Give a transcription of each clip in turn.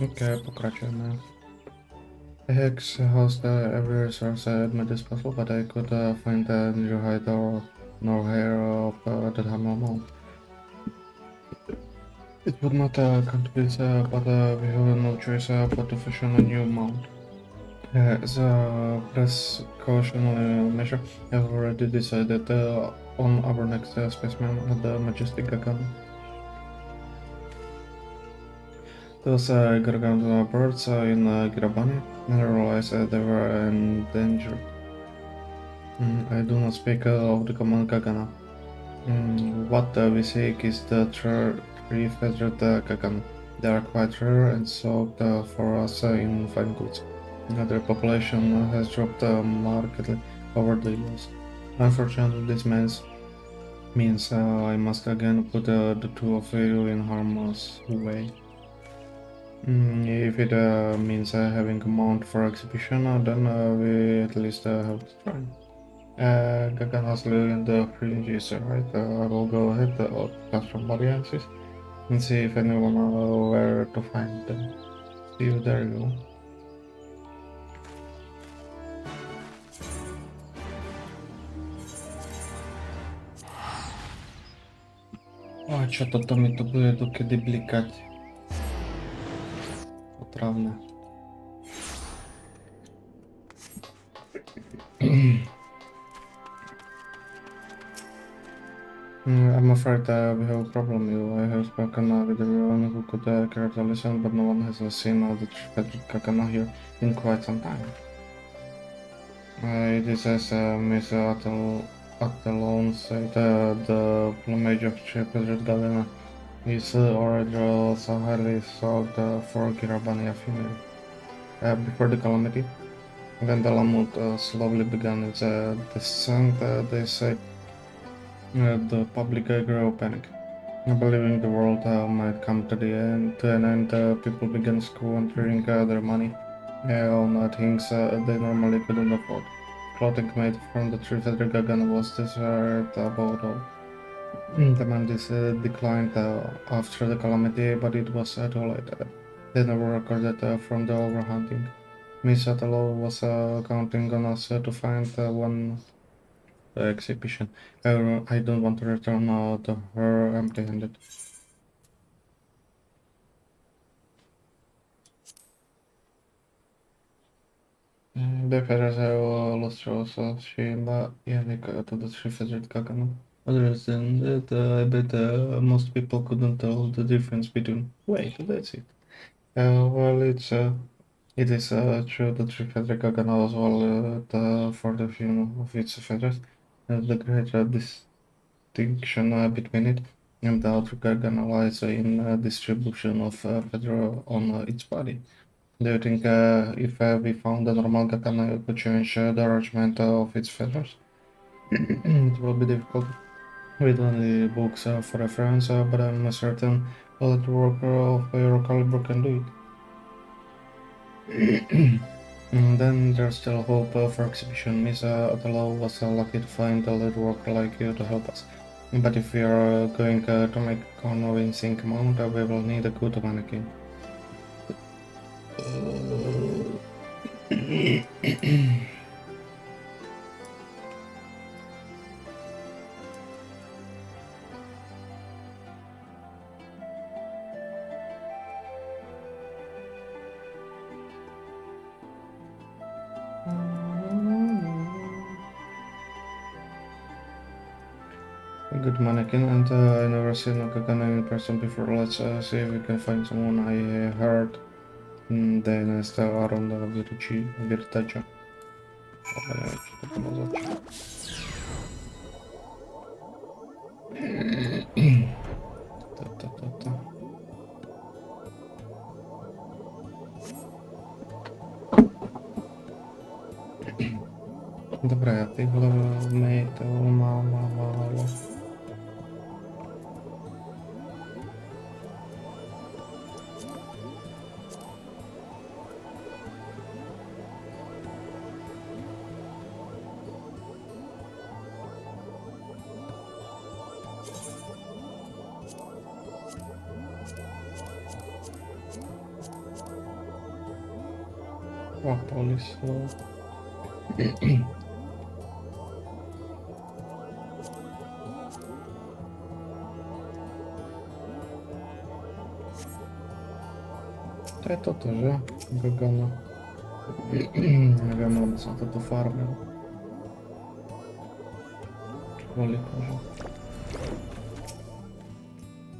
Okej, pokračujeme. Hex housed every resource at my disposal, but I could find neither hide or nor hair of the hammer mount. It would not come to this, but we have no choice but to fashion a new mount. As a precautionary measure, I have already decided on our next specimen, the majestic Gagan. Those gargantuan birds in Girabani, I realized they were endangered. I do not speak of the common Gagana. What we seek is the three-feathered Gagana. They are quite rare and sought for us in fine goods. Their population has dropped markedly over the years. Unfortunately, this means I must again put the two of you in harm's way. If it means having a mount for exhibition, then we at least have to try. Gagan has lived in the fringes, right? I will go ahead cast from audiences and see if anyone where to find them. See you there, you go. A čo toto mi to bude dokedy blikať? Otravné. I'm afraid we have a problem. I have spoken with everyone who could care to listen, but no one has seen the Frederick Kakana here in quite some time. It is as Miss Attalon said, the plumage of Frederick Galena is already so highly sought for Girabania female. Before the calamity, when the Lamut slowly began its descent, they say the public grew panic. Believing the world might come to an end, people began squandering their money on things they normally couldn't afford. Clothing made from the three-feathered Gagan was desired above all. Demand declined after the calamity, but it was too late. They never recorded from the overhunting. Miss Atalo was counting on us to find one exhibition. I don't want to return to her empty-handed. The feathers have lustrous sheen, but to the three-feathered Gagan. Other than that, I bet most people couldn't tell the difference between. Wait, that's it. Well, it is true that three-feathered Gagan was well for the film of its feathers. The great distinction between it and the outer Gagan lies in distribution of feather on its body. Do you think if we found a normal Gagan, it could change the arrangement of its feathers? It will be difficult with only books for reference, but I'm certain a little worker of your caliber can do it. And then there's still hope for exhibition. Miss Atala was lucky to find a little worker like you to help us. But if we are going to make a convincing mount, we will need a good mannequin. A good mannequin, and I never seen a Kakana in person before. Let's see if we can find someone. I heard then around Virtača. Ale čo to bolo zač? To. Dobre, ja tyhle mi to málo. Oh, police law. To je toto, že? Gagana. Neviem, lebo som toto farmil. Toľko, že?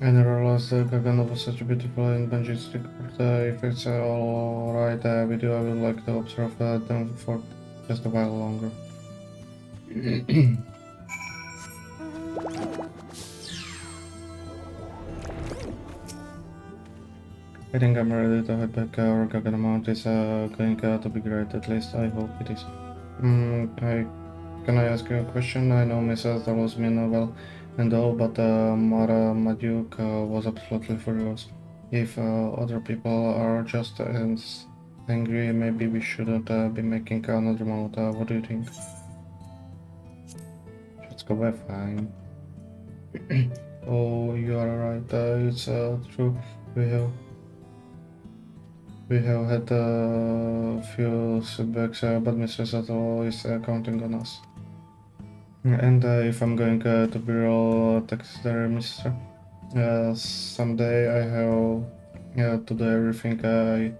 I never realized that Gagana was such a beautiful and majestic bird. If it's alright video, I would like to observe them for just a while longer. I think I'm ready to head back. Our Gagana Mount is going to be great, at least I hope it is. Can I ask you a question? I know Mrs. was mean well and all, but Mara Maduke was absolutely furious. If other people are just as angry, maybe we shouldn't be making another mount. What do you think? Let's go back, fine. Oh, you are right. It's true. We have had a few setbacks, but Mr. Sato is counting on us. And if I'm going to be real taxidermist, someday I have to do everything I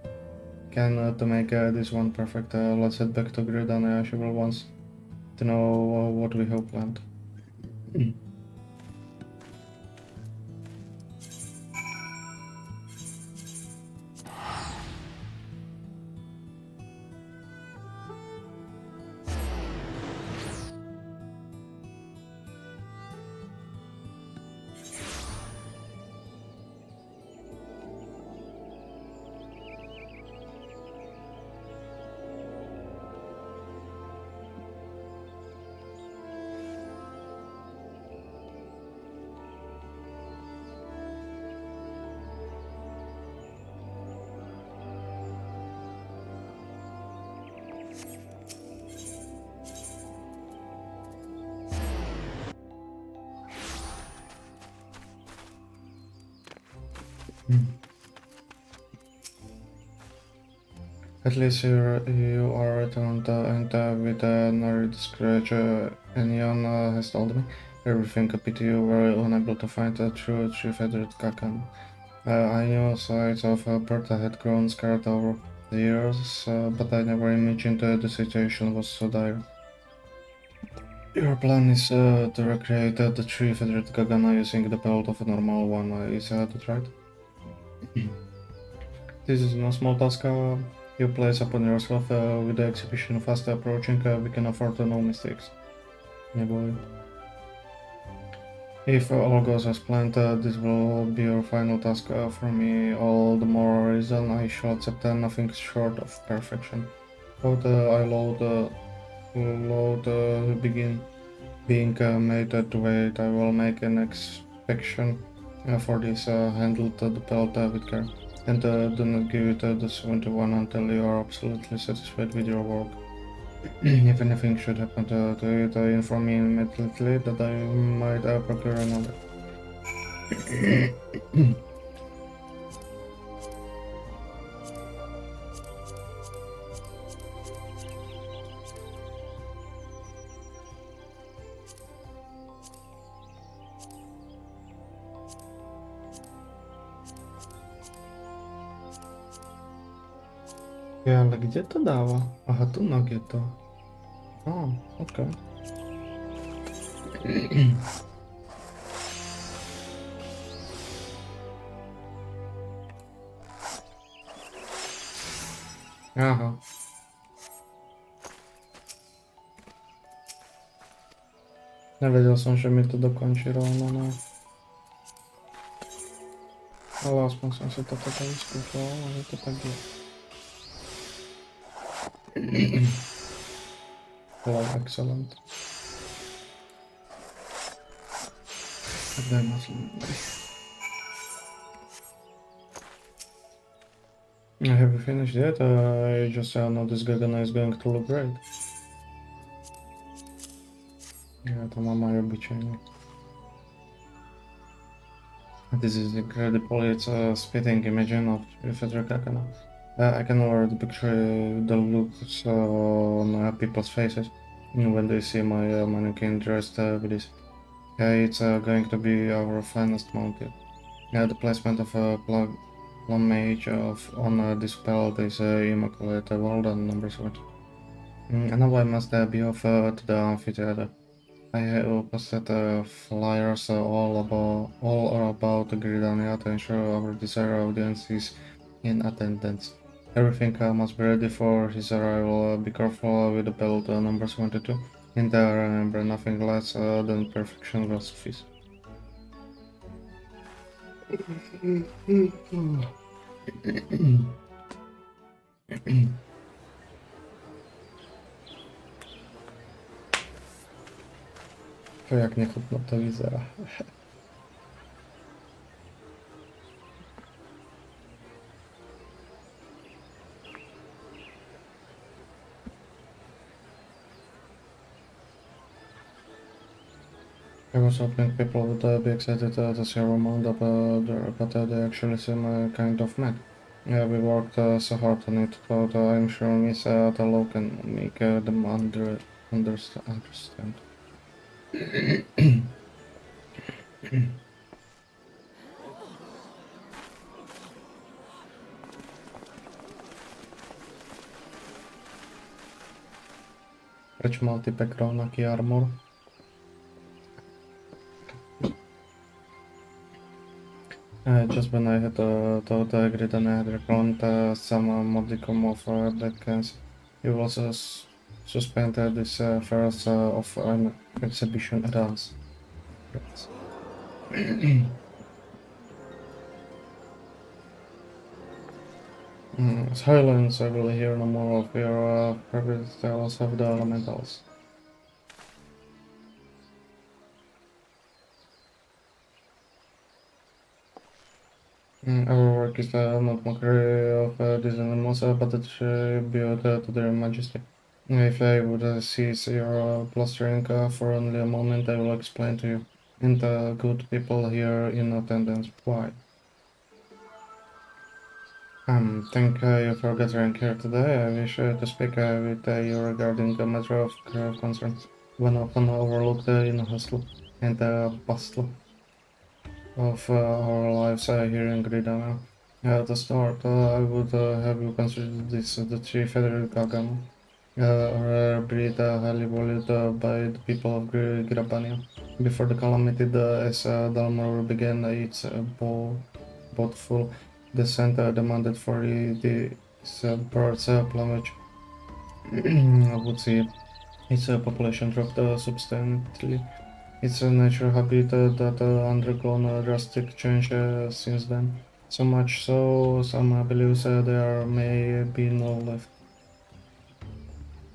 can to make this one perfect. Let's head back to Grid and Ashable once to know what we have planned. At least you are returned and with no scratch anyone has told me everything. A pity you were unable to find a true feathered Kakan. I knew sides of Bertha had grown scarred over the years, but I never imagined the situation was so dire. Your plan is to recreate the three-feathered Kagana using the pelt of a normal one, is that right? This is no small task you place upon yourself. With the exhibition fast approaching, we can afford no mistakes. Yeah, boy. If all goes as planned, this will be your final task for me. All the more reason I shall accept nothing short of perfection. But I load begin being made to wait. I will make an inspection for this. Handle the belt with care. And do not give it the 71 until you are absolutely satisfied with your work. If anything should happen to it, inform me immediately that I might procure another. Ale gdzie to dała? Aha, tu nogie to. O, okej. Aha. Nevedel som, že mi to dokončí rovno, no. Ale aspoň som si to tak vyskúšal, že to tak je. Wow, excellent. Daj ma Have you finished yet? I just know this Gagana is going to look great. Ja to mam moje obliczenie. This is incredible. It's a spitting image of Fedra Gagana. I can already picture the looks on people's faces when they see my mannequin dressed with this. It's going to be our finest mount yet. The placement of a plumage on this belt is immaculate. Well done, number 7. And now I must be off to the amphitheater. I have posted flyers all about Gridania to ensure our desired audience is in attendance. Everything must be ready for his arrival. Be careful with the belt number 72. And remember, nothing less than perfection will suffice. To jak niechutno to widzę. I was hoping people would be excited to see our mount up there, but they actually seem kind of mad. Yeah, we worked so hard on it, but I'm sure Miss Atalo can make them understand. Rich multi-pack Ronaki armor. Just when I had thought I agreed and I had reckoned some modicum of decans, he was suspended this first of an exhibition dance. Silence, I will hear no more of your private tales of the elementals. Our work is not mockery of these animals, but a tribute to their majesty. If I would cease your blustering for only a moment, I will explain to you and the good people here in attendance why. Thank you for gathering here today. I wish to speak with you regarding a matter of grave concern, one often overlooked in the hustle and bustle of our lives here in Gridana. To start, I would have you consider this the chief federal Gagan, a rare breed highly valued by the people of Grabania. Before the calamity, as Dalmor began its boatful descent demanded for this bird's plumage, I would see its population dropped substantially. It's a natural habitat that undergone a drastic change since then. So much so, some believe there may be no left.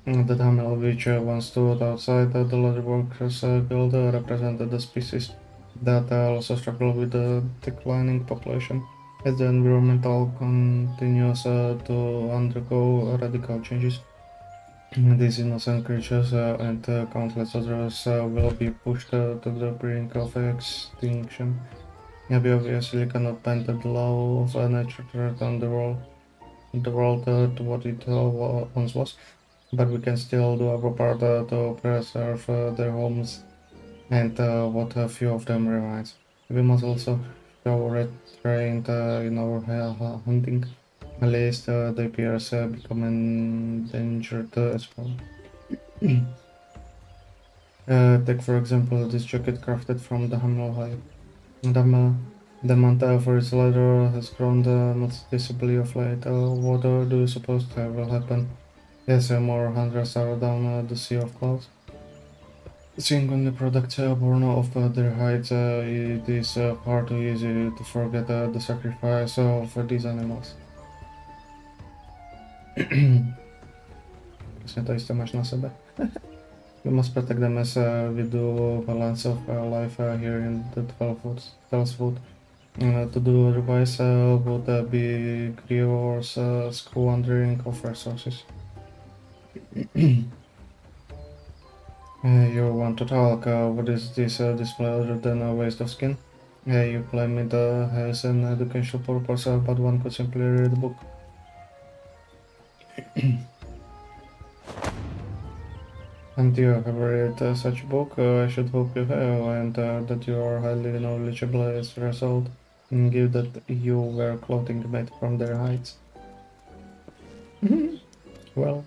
The Tamil, which once stood outside the Lodge Workers Guild, represented the species that also struggle with the declining population as the environmental continues to undergo radical changes. These innocent creatures and countless others will be pushed to the brink of extinction. Yeah, we obviously cannot bend the law of nature to return the world to what it once was, but we can still do our part to preserve their homes and what a few of them remains. We must also show restraint in our hunting. At least they appears become endangered as well. Take for example this jacket crafted from the Hamel hide. The manta for its leather has grown noticeably of late. What do you suppose will happen? Yes, more hunters are down the sea of clouds. Seeing only products born of their hides, it is far too easy to forget the sacrifice of these animals. Właśnie to jest masz na sobie. We must protect them as we do balance of life here in the 12 foot. To do otherwise would be grievous squandering of resources. You want to talk? What is this display other than a waste of skin? You claim it has an educational purpose, but one could simply read the book. And you have read such a book? I should hope you have, and that you are highly knowledgeable as a result, and give that you wear clothing made from their hides. Well,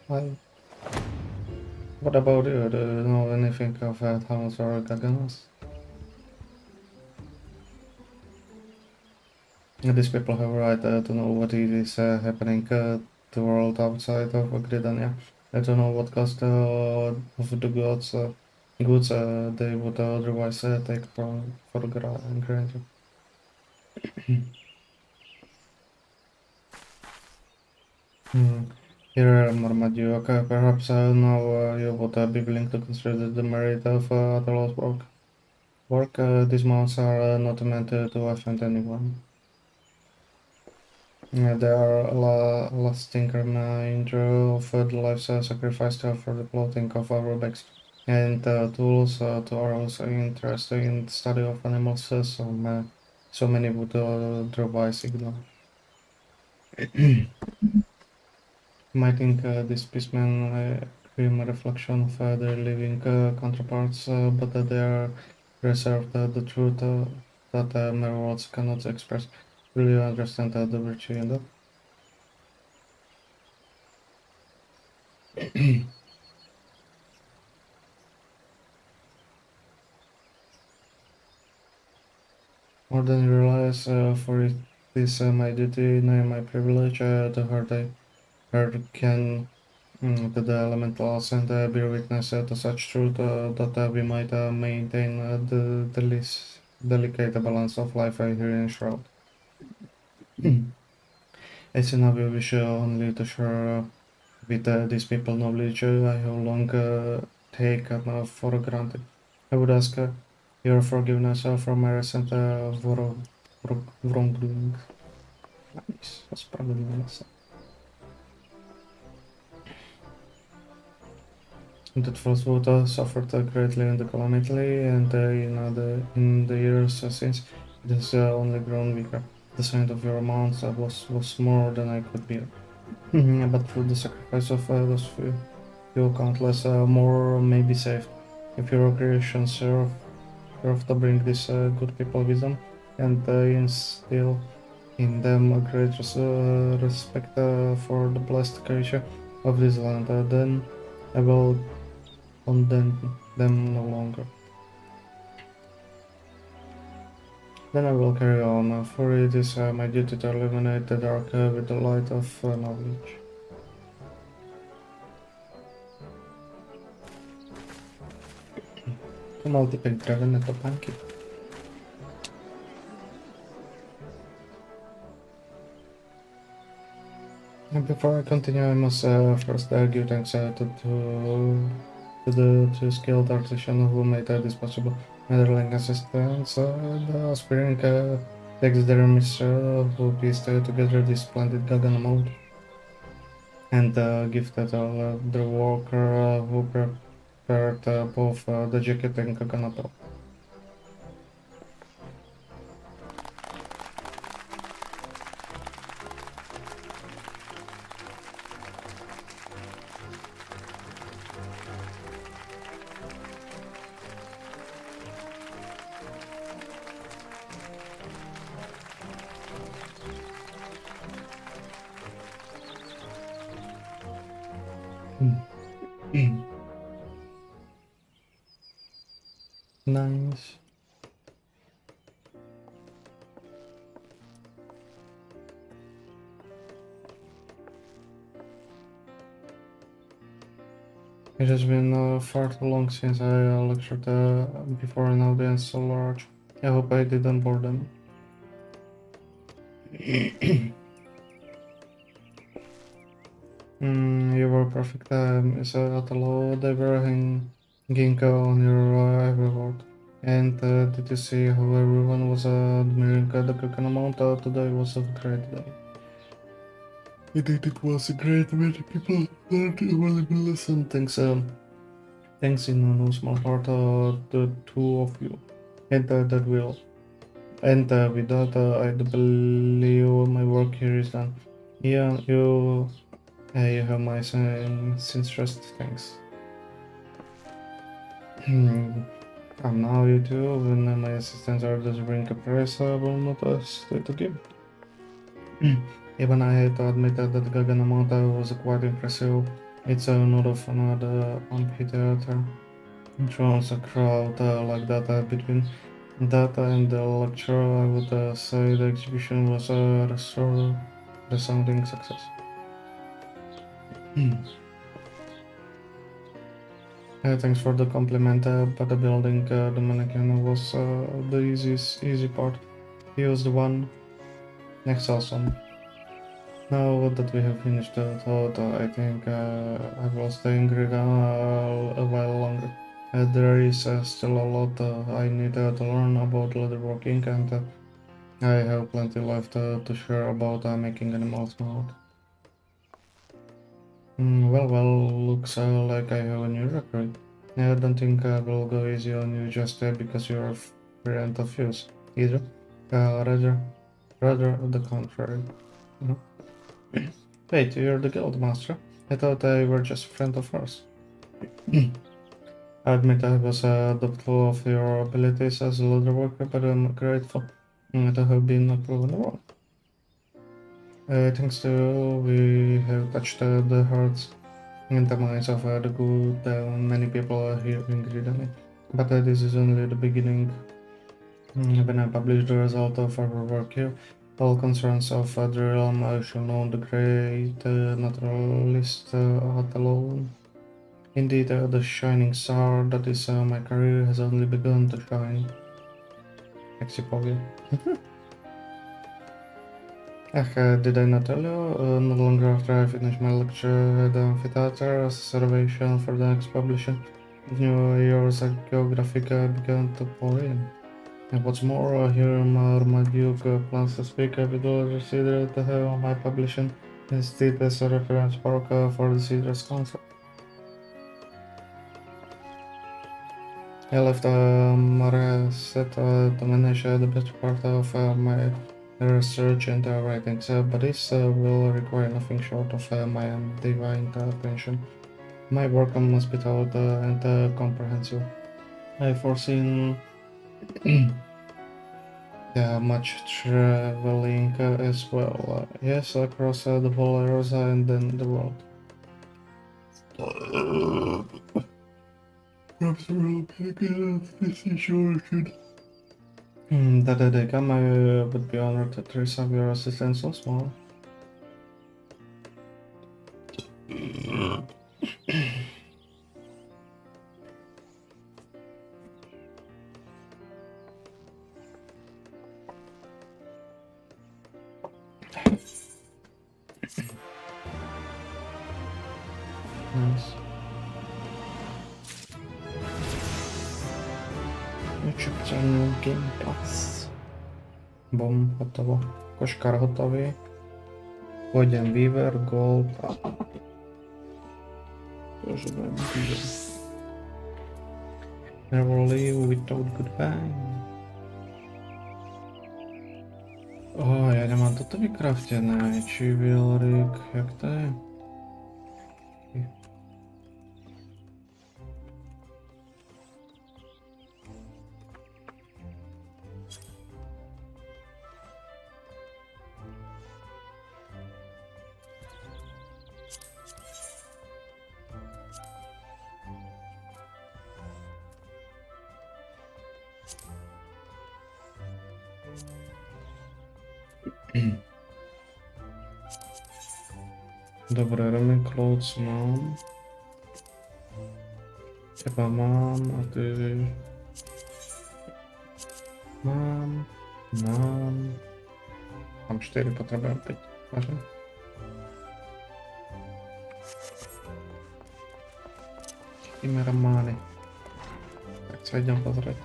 what about you? Do you know anything of Thanos or Gaganos? These people have a right to know what is happening the world outside of Gridania. I don't know what cost of the goods they would otherwise take for granted. Hmm. Here, Marmaduke, perhaps now you would be willing to consider the merit of Atala's work. These mounts are not meant to offend anyone. They are a lasting reminder of the lives sacrificed for the clothing of our backs and tools to our interest in the study of animals. So many would otherwise ignore. I think these specimen grim reflection of their living counterparts, but they are reserved the truth that mere words cannot express. Will you understand the virtue in that? More than you realize, for it is my duty, nay, my privilege, to hearken to the elementals and bear witness to such truth that we might maintain the least delicate balance of life here in Shroud. As in, we wish only to share with these people knowledge I have long taken for granted. I would ask your forgiveness for my recent wrongdoing. Nice, sprawiedliwe. That first water suffered greatly in the calamity, and in the years since it has only grown weaker. The sight of your amounts was more than I could bear. But through the sacrifice of those few countless more may be saved. If your creations serve to bring these good people wisdom and instill in them a great respect for the blessed creature of this land, then I will condemn them no longer. Then I will carry on, for it is my duty to illuminate the dark with the light of knowledge. Multiple dragon at the pancake. And before I continue, I must first give thanks to the two skilled artisan who made this possible. Netherlands assistants, the aspiring taxidermist who pieced together this splendid Gagan mode, and gifted the worker who prepared both the jacket and Gagan apparel. Nice. It has been far too long since I lectured before an audience so large. I hope I didn't bore them. You were perfect, Miss Atalo. They were hanging on your every word. And did you see how everyone was admiring the cooking amount? Today was a great day. Indeed, it was a great many people that really will listen. Thanks in no small part the two of you. And that will. And with that, I do believe my work here is done. Yeah, you You have my sincerest thanks. And now you too, when my assistants are just bring a price, I will not hesitate to give. Even I had to admit that the Gaganamata was quite impressive. It's not of another amphitheater. Draws a crowd like that between that and the lecture. I would say the exhibition was a resounding success. Thanks for the compliment, but the building the mannequin was the easy part. He was the one next awesome. Now that we have finished the thought, I think I will stay in Grega a while longer. There is still a lot I need to learn about leatherworking, and I have plenty left to share about making animals now. Well, looks like I have a new record. I don't think I will go easy on you just because you're a friend of yours, either. Rather the contrary. Mhm. Wait, you're the guild master? I thought I were just a friend of ours. I admit I was doubtful of your abilities as a leather worker, but I'm grateful to have been proven wrong. Thanks to you, we have touched the hearts and the minds of the good many people are here in Gridani. But this is only the beginning. When I publish the result of our work here, all concerns of the realm shall know the great naturalist alone. Indeed, the shining star that is my career has only begun to shine. Exipoggy. Did I not tell you? Not long after I finished my lecture at the amphitheater, as a reservation for the next publishing of New Year's Geographic began to pour in. And what's more, here Marmaduke plans to speak. I will consider to have my publishing instead as a reference work for the Cedars Council. I left Maraset to manage the best part of my research and writings, but this will require nothing short of my divine attention. My work must be thorough and comprehensive. I foreseen much traveling as well. Yes, across the whole area and then the world. Perhaps we'll pick this situation. That they come, I would be honored to receive your assistance once more. Nice. YouTube channel Game Pass. Bom, hotovo. Koškar hotový. Pôjdem Weaver, Gold a... Bože, budem Weaver. Never leave without goodbye. Já nemám toto vykraftené. Chivalric, jak to je? Dobre, Remy Clothes mám. Teba mám a ty... Mám. Mám 4, potrebujem 5. Vážne? Chimera mány. Tak sa idem pozrieť.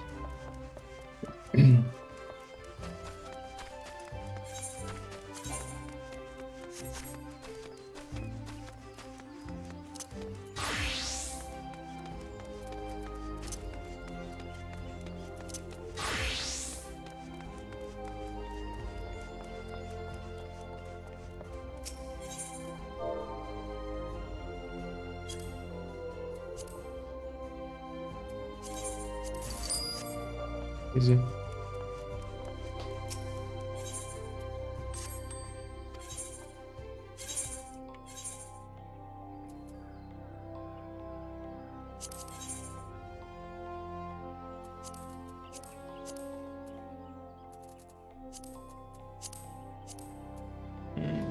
Easy.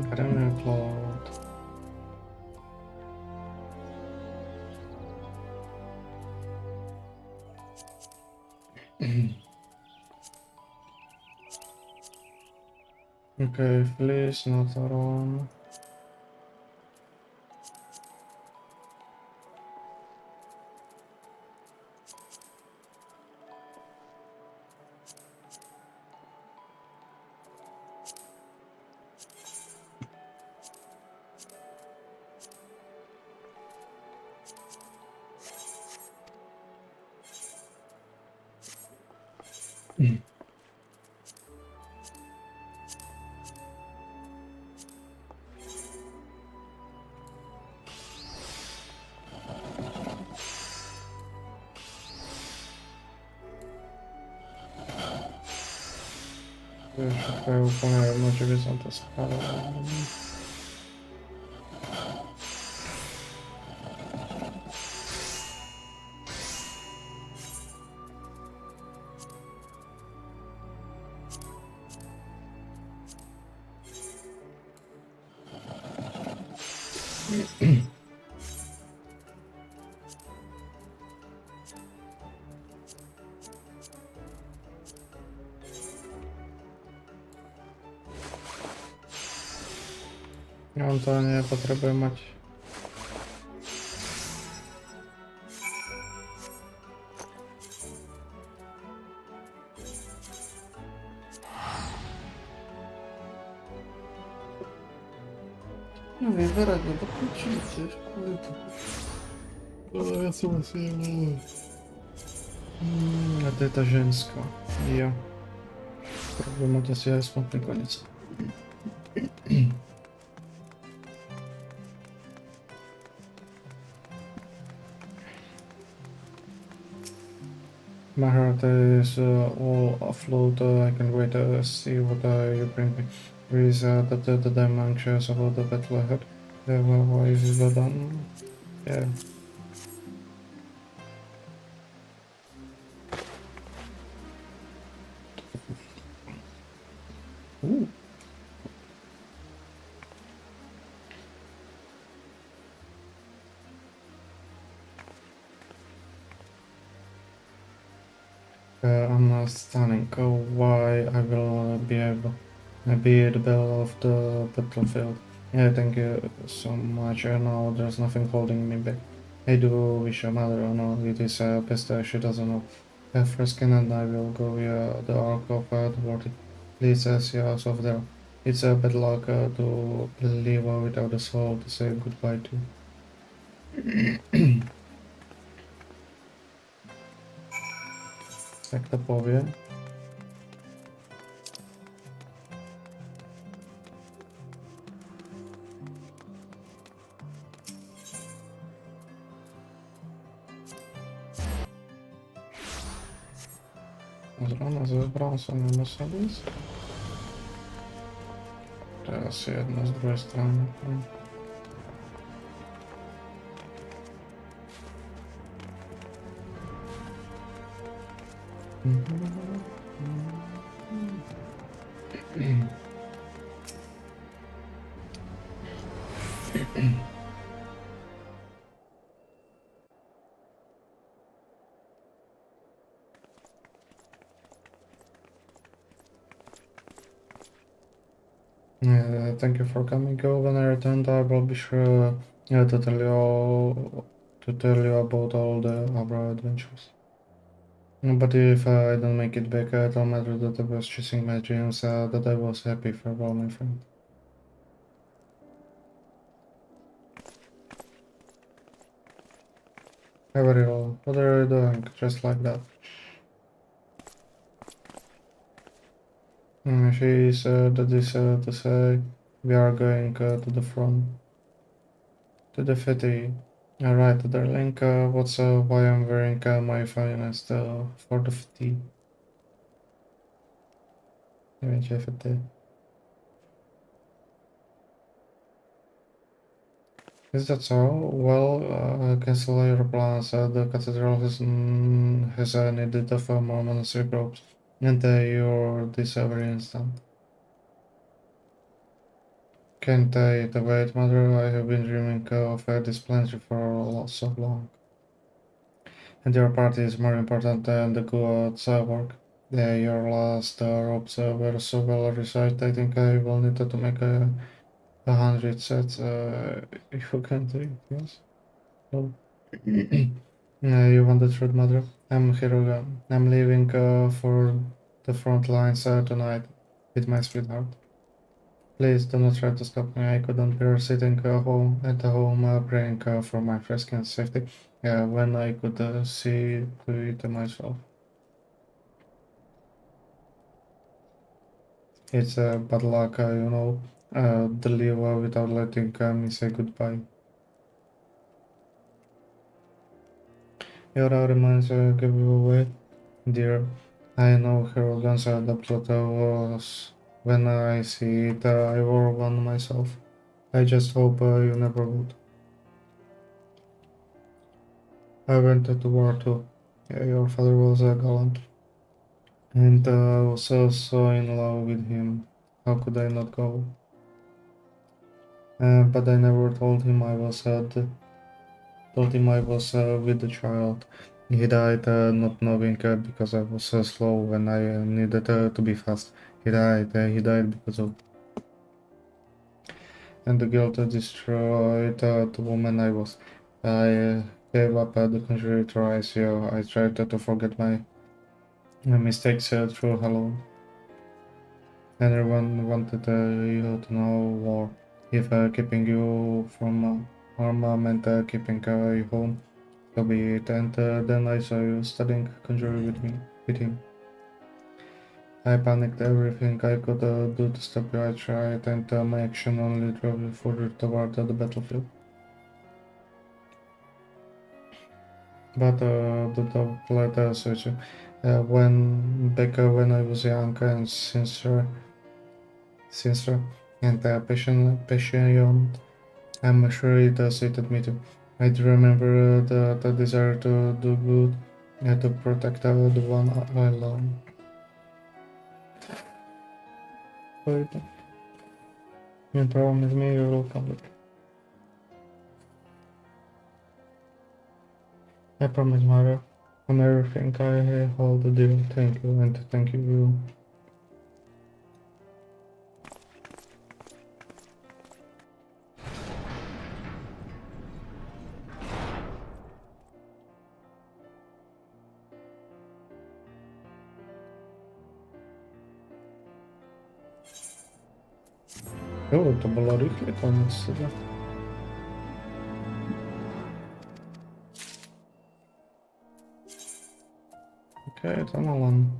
Academy upload. Okay, please, not that one. Szukaj úplne jedno, či by som to spravil. Ja on to nepotrebuje mať. No vyberať, no to počíte. Ja som asi neviem. A to je tá ženská. Jo. Problém mať asi aj smutný konec. My heart is all afloat. I can wait to see what you bring me. Please, that I'm anxious about the battle ahead. Why is it done? Yeah. Ooh. I'm not stunning. Why I will be the belle of the battlefield. Yeah, thank you so much. Now there's nothing holding me back. I do wish your mother no, it is best she doesn't know. First and I will go the arc of the world. Please see us off there. It's a bad luck to leave without a soul to say goodbye to. Jak to powie? Zrovna zebral som nemusel ísť. To je asi jedno z druhej strany. Thank you for coming. When I return, I will be sure to tell you about all the Abra adventures. But if I don't make it back, tell Mother that I was chasing my dreams, that I was happy. Farewell, my friend. Hey, very well. What are you doing? Just like that. She said that is to say we are going to the front. To the city. Alright, darling, what's why I'm wearing my finest for the city? Nem is FFT. Is that so? Well, cancel your plans. The cathedral has needed of more monastery groups, and you're this every instant. Can't I wait, mother? I have been dreaming of this plenty for so long. And your party is more important than the gods' work. Your last ropes were so well researched. I think I will need to make 100 sets. If you can do it, yes. No. You want the truth, mother? I'm Hiruga. I'm leaving for the front lines tonight with my sweetheart. Please do not try to stop me. I couldn't bear sitting home at home praying for my friend's safety when I could see to it myself. It's bad luck, to leave without letting me say goodbye. Your reminds give you away, dear. I know her guns the plot was when I see it, I wore one myself. I just hope you never would. I went to war too. Your father was a gallant, and I was so in love with him. How could I not go? But I never told him I was with the child. He died not knowing because I was slow when I needed to be fast. He died because of. And the guilt destroyed the woman I was. I gave up the country twice. I tried to forget my mistakes through alone. Everyone wanted you to know war. If keeping you from harm meant keeping you home, so be it. And then I saw you studying conjuring with him. I panicked everything I could do to stop you. I tried, and my action only drove you further toward the battlefield. But the latter switch, when I was young and sincere and patient, I'm sure it suited me too. I do remember the desire to do good, to protect the one I love. But you promise me you will come back. I promise, Mother. On everything I hold dear. Thank you, and thank you. Jo, to bylo rychle konec sebe. Okej, to Nolan.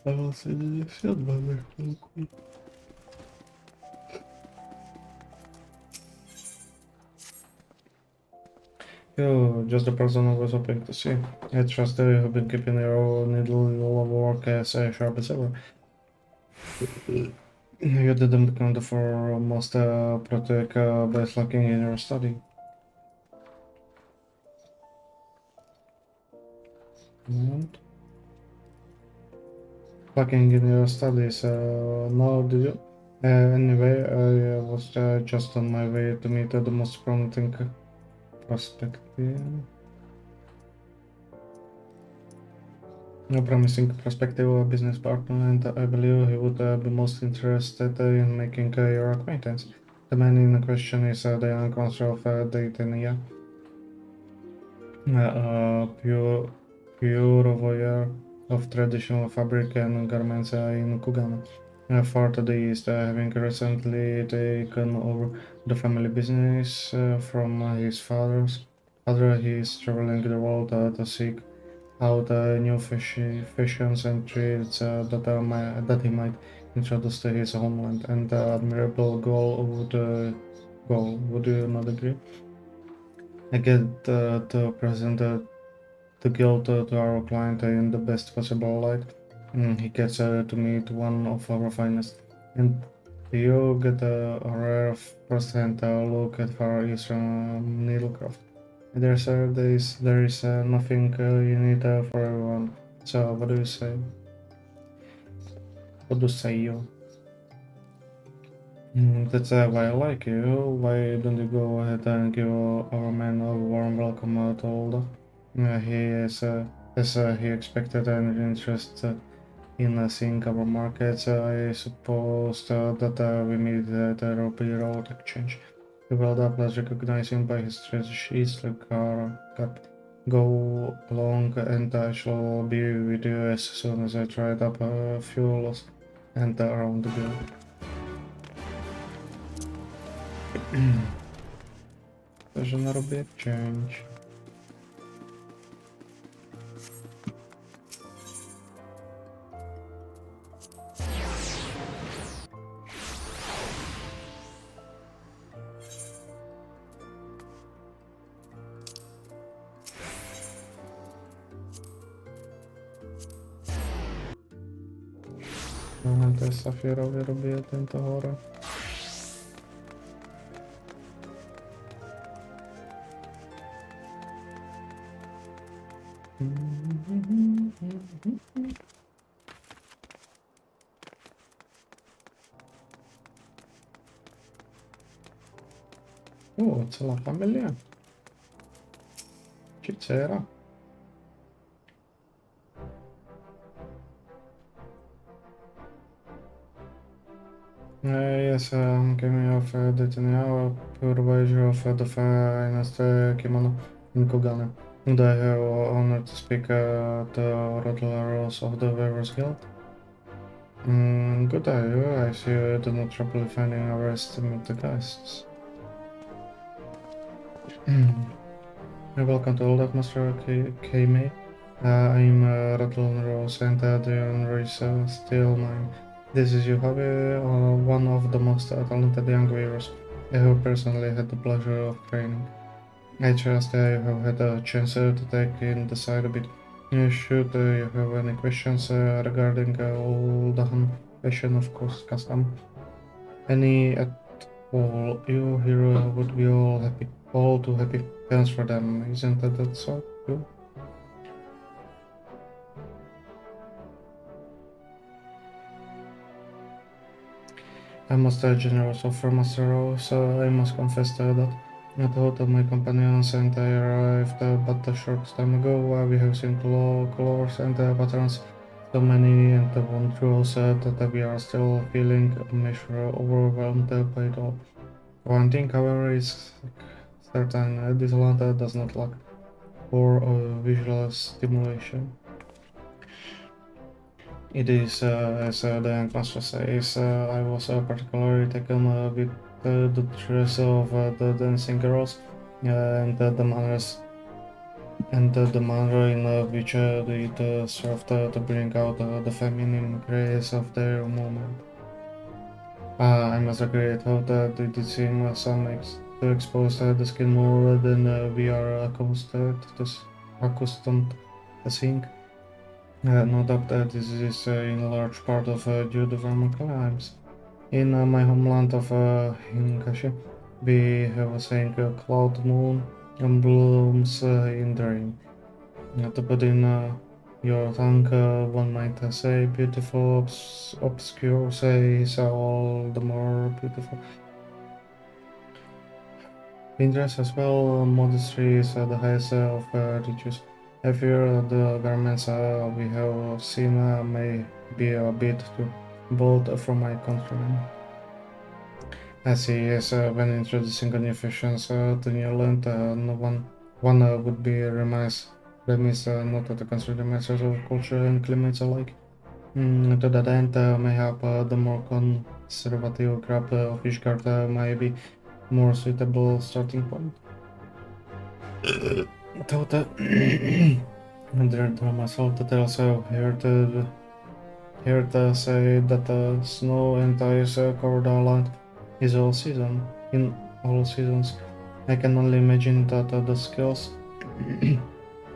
Level 72 za chvilku. Yo, just the person I was hoping to see. I trust that you have been keeping your needle of work as sharp as ever. You didn't count for most protect by slacking in your study. And slacking in your studies, no, did you? Anyway, I was just on my way to meet the most promising prospective. A promising prospective business partner, and I believe he would be most interested in making your acquaintance. The man in question is the young consul of Daytona, pure voyeur of traditional fabric and garments in Kugana. Far to the east, having recently taken over the family business from his father, Other he is traveling the world to seek out new fashions and trades that he might introduce to his homeland, and admirable goal. Would you not agree? I get to present the guild to our client in the best possible light. He gets to meet one of our finest, and you get a rare first-hand look at Far Eastern needlecraft. There is nothing you need for everyone. So what do you say? What do you say you? That's why I like you. Why don't you go ahead and give our man a warm welcome to Olda? He is, as he expected and interested in seeing our markets. I suppose that we meet at the Ruby Road Exchange. He well up as recognizing by his treasures like go along and I shall be with you as soon as I tried up fuels and around the build. There's another big change. Te Safirovi robí tento hora. Celá familia. Či dcera? Yes, giving of Detania, purveyor of the finest kimono in Kogane. And I have honor to speak the Rodleros of the Weavers Guild. Good are you? I see you do not trouble finding a rest to meet the guests. Welcome to Old Master K-May. I'm Rodleros and the honor is still mine. This is Yohabe, one of the most talented young weavers I have personally had the pleasure of training. I trust you have had a chance to take in the side a bit. Should you have any questions regarding all the fashion, of course, custom, any at all, you here would be all too happy. Thanks for them, isn't that so? Cool? I must generous offer Master Rose, I must confess that I thought of my companions and I arrived but a short time ago. We have seen colors and patterns, so many and wondrous that we are still feeling overwhelmed by it all. One thing, however, is certain, this land does not lack for visual stimulation. It is, as the young master says, I was particularly taken with the dress of the dancing girls and the manners and the manner in which it served to bring out the feminine grace of their movement. I must agree, I thought that it did seem to expose the skin more than we are accustomed to seeing. No doubt that this is in large part of due to warmer climes. In my homeland of Hingashi, we have a saying cloud moon and blooms in the rain. To put in your tongue, one might say beautiful, obscure, say is all the more beautiful. In dress as well, modesty is the highest of riches. I fear the garments we have seen may be a bit too bold for my countrymen. I see, yes, when introducing a new fashions to new land, no one would be remiss not to consider matters of culture and climates alike. To that end, mayhap the more conservative crop of each card may be more suitable starting point. Thought that there myself that I also heard say that the snow and ice covered island is all season in all seasons. I can only imagine that the skills,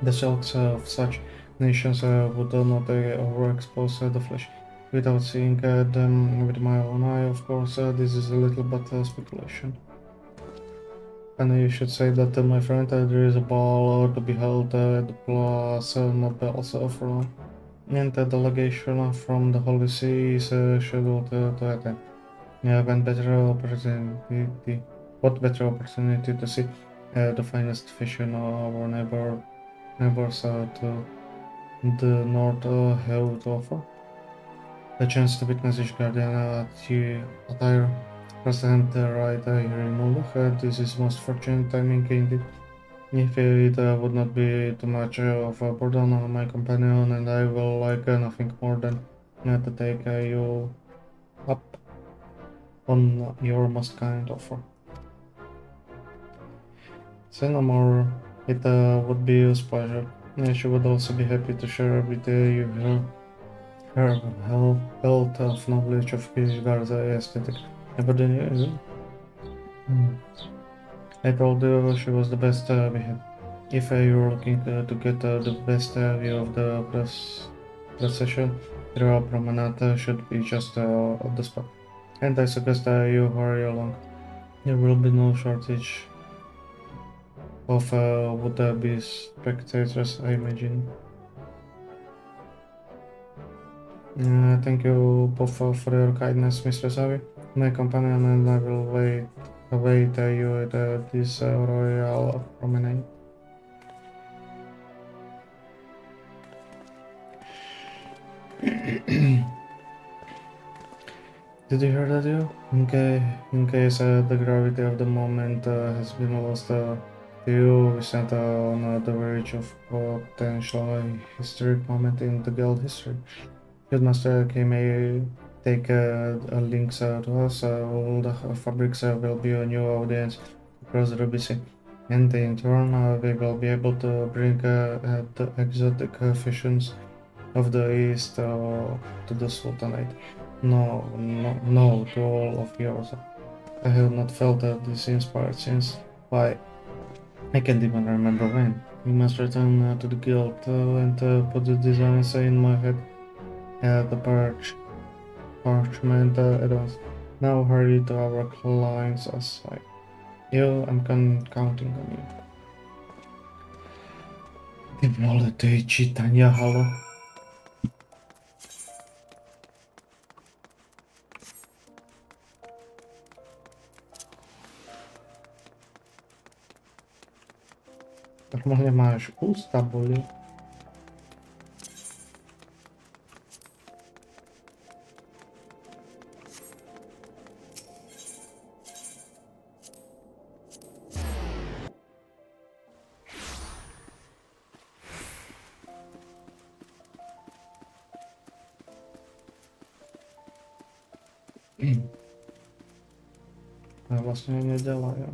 the silks of such nations would not overexpose the flesh. Without seeing them with my own eye, of course, this is a little but speculation. And you should say that, my friend, there is a ball to be held at the Plaza Nobels from, and a delegation from the Holy See is scheduled to attend. Yeah, what better opportunity to see the finest fish in our neighbors to the north have to offer. The chance to witness each guardian attire present right here in Nulach. This is most fortunate timing indeed. If it would not be too much of a burden on my companion, and I will like nothing more than to take you up on your most kind offer. Say no more, it would be a pleasure. She would also be happy to share with you her wealth of knowledge of Hildegard's aesthetic. But then, I told her she was the best we had. If you're looking to get the best view of the procession, the Royal Promenade should be just at the spot. And I suggest you hurry along. There will be no shortage of would-be spectators, I imagine. Thank you both for your kindness, Mr. Savi. My companion and I will await you at this royal promenade. Did you hear that, you? In case the gravity of the moment has been lost to you, we stand on the verge of potential historic moment in the guild history. Guildmaster may take links to us. All the fabrics will be a new audience across the BC. And in turn, we will be able to bring the exotic fashions of the East to the Sultanate. No, to all of yours. I have not felt this inspired since, why, I can't even remember when. We must return to the guild and put the designs in my head. The parchment advance. Now hurry to our client's side. I'm counting on you. Ty vole, to je čítania, halo. Normálne máš ústa boli. A vlastne nedělajú.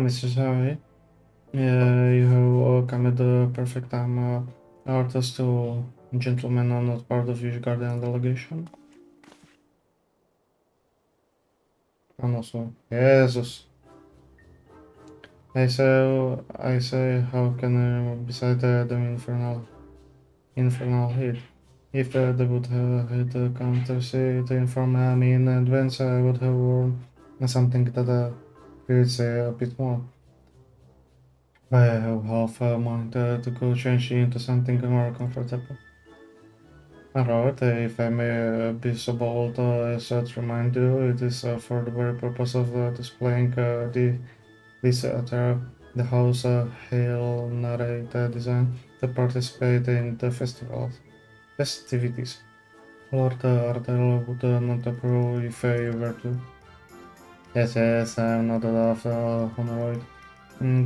Mr. Savi, you have come at the perfect time. Are those two gentlemen are not part of your guardian delegation? Áno, sú. Jezus. I say, how can I beside them infernal heat? If they would have had the courtesy to inform me in advance, I would have worn something that feels a bit more. I have half a mind to go change into something more comfortable. Alright, if I may be so bold as to remind you, it is for the very purpose of displaying this attire, the house Hail narrate design to participate in the festivities. Lord Ardell would not approve if you were to. Yes, I am not enough humanoid.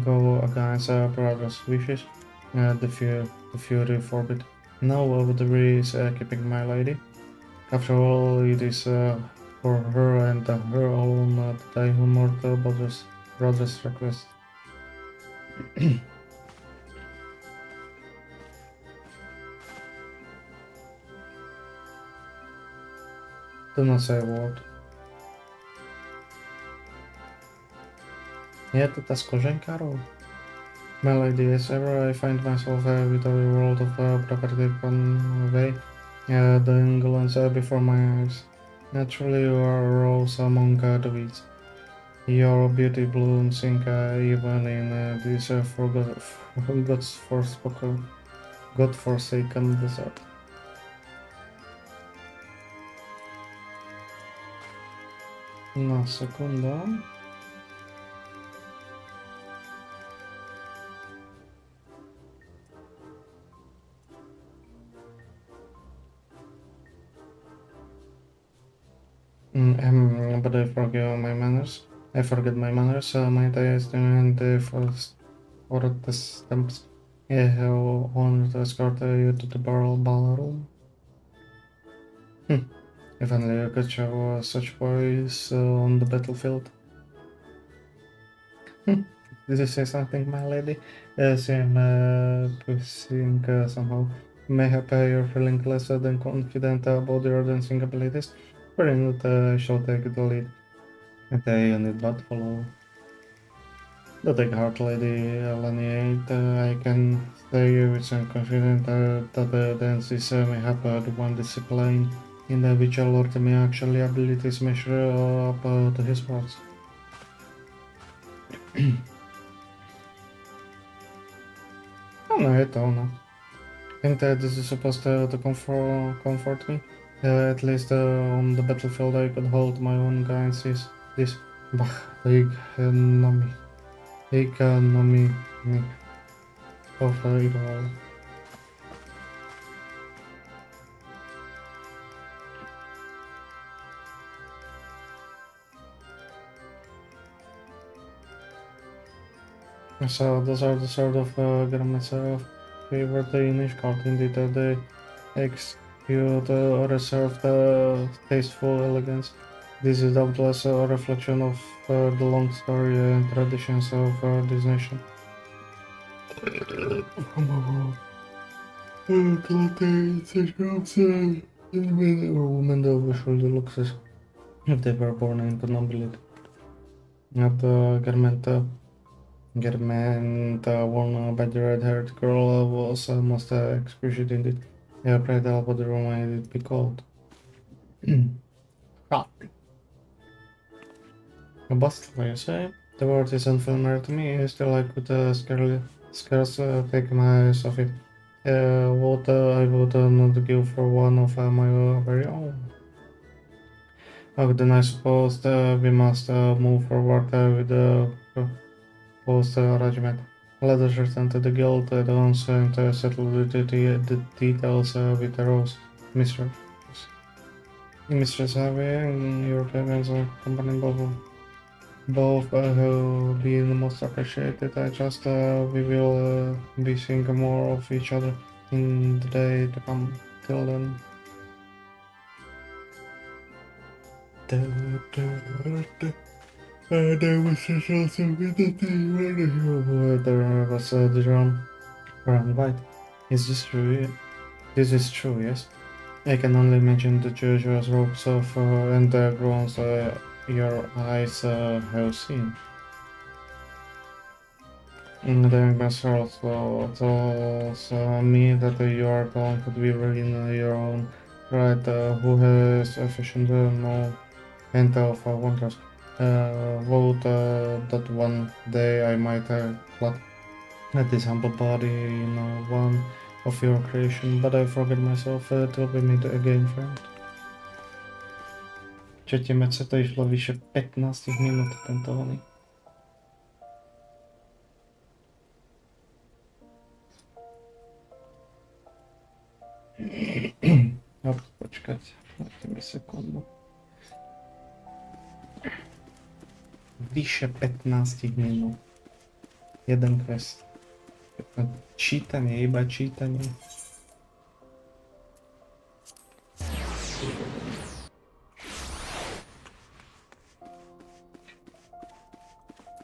Go against brother's wishes. The fury forbid. No, Audrey is keeping my lady. After all, it is for her and her alone that I honored brother's request. Do not say a word. Nie, to ta skórzenka robi. My lady, as ever I find myself with a world of property convey the Englands before my eyes. Naturally you are a rose among the weeds. Your beauty blooms even in this godforsaken desert. Na sekundę. But I forget my manners. My taste and the first or the stamps. I have honored to escort you to the ballroom. If only I could show such voice on the battlefield. Did you say something, my lady? Yes, I'm pushing somehow. Mayhap you're feeling less than confident about your dancing abilities. But not, I shall take the lead. And I need but follow. Don't take heart, lady Laniate. I can say with some confidence that the dance is mayhap the one discipline in the which Lord may actually abilities measure up to his parts. Oh no, I don't know. I think that this is supposed to comfort me. At least on the battlefield I could hold my own guns. This bah, economy of it all. So those are the sort of garments favorite the English card. Indeed, they execute reserved tasteful elegance. This is doubtless a reflection of the long story and traditions of this nation. Women usually looks as if they were born into nobility. Not Garment worn by the red-haired girl was most exquisite indeed. Yeah, pray tell what the room might it be called. Ah. A bustler, you say? The word is unfamiliar to me, still I could scarce take my eyes off it. What I would not give for one of my very own. Then I suppose we must move forward with the post-regiment. Let us return to the guild at once and settle the details with the Rose. Mistress Harvey, your parents are company both have been most appreciated. I trust we will be seeing more of each other in the day to come. Till then. There was also with the there was the drum around white. Is this true? This is true, yes. I can only imagine the judge's ropes of and the groans your eyes have seen. The master also tells me that you are talented weaver in your own right, who has efficient no and of wonders. Vote that one day I might clap at this humble body in one of your creation, but I forget myself till we meet again, friend. Trzecie mecze to išlo vyše 15 minút tento oný. No, počkať, dajte mi sekundu. Vyše 15 minút. Jeden quest. Čítanie, iba čítanie.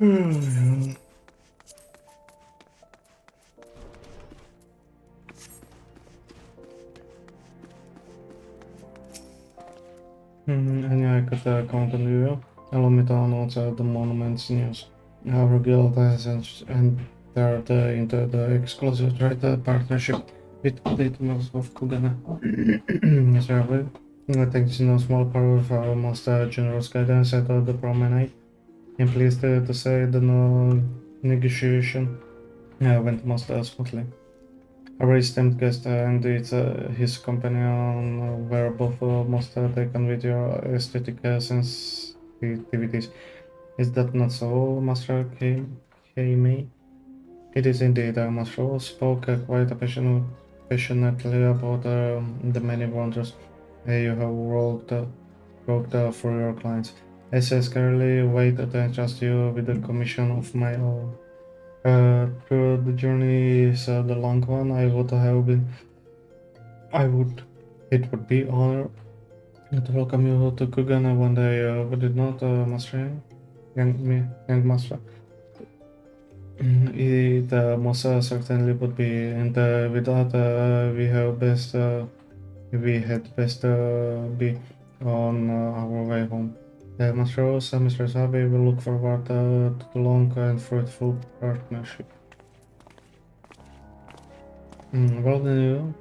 Anyway, I could count on you. Allow me to announce the monument's news. Our guild has entered into the exclusive trade partnership with Litmus of Kugana. Certainly, thanks to no small part of our most generous guidance at the promenade. I'm pleased to say the negotiation went most smoothly. Our esteemed guest and his companion were both most taken with your aesthetic sensitivities. Is that not so, Master K. It is indeed. Master spoke quite passionately about the many wonders you have worked for your clients. I scarcely wait to entrust you with the commission of my own. Through the journey is the long one. It would be honor to welcome you to Kugana one day, would it not, Master? Young Master. It most certainly would be, and with that, we had best be on our way home. Master Rosa, Mr. Sabe, we look forward to the long and fruitful partnership. Well, then you.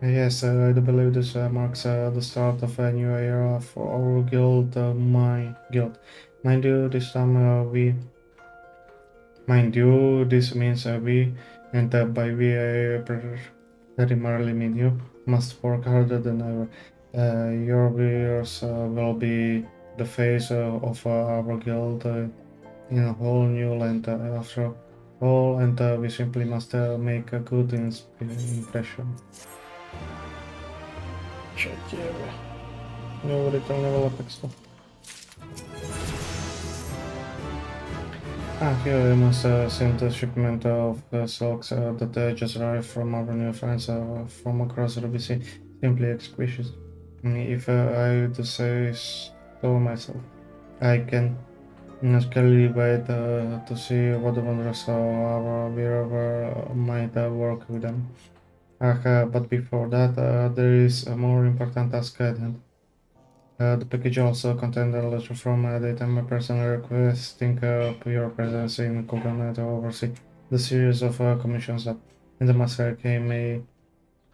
Yes, I do believe this marks the start of a new era for our guild, my guild. Mind you, this time Mind you, this means we, and by we I primarily mean you, must work harder than ever. Your viewers will be the face of our guild in a whole new land after all, and we simply must make a good impression. Чертовы. Не вылетел Apex. Here I must send a shipment of silks that just arrived from our new friends from across the BC. Simply exquisite. If I do say so myself, I can scarcely wait to see what the wonders our wearer might work with them. But before that, there is a more important task at hand. The package also contained a letter from Daytime person requesting your presence in Kogana to oversee the series of commissions that in the master came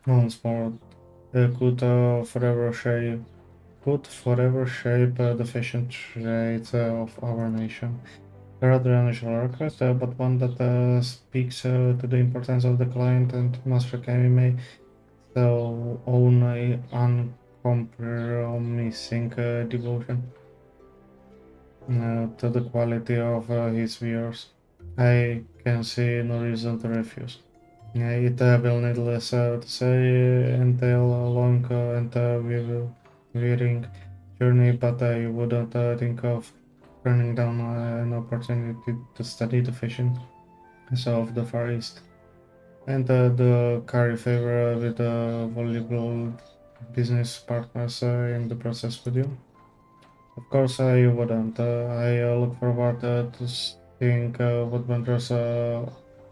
once more could forever shape the fashion trade of our nation. A rather unusual request, but one that speaks to the importance of the client and master may so own uncompromising devotion to the quality of his viewers. I can see no reason to refuse. It will needless to say entail a long and wearing journey, but I wouldn't think of turning down an opportunity to study the fashion of the Far East and the curry favor with valuable business partners in the process with you. Of course, I wouldn't. I look forward to seeing what wonders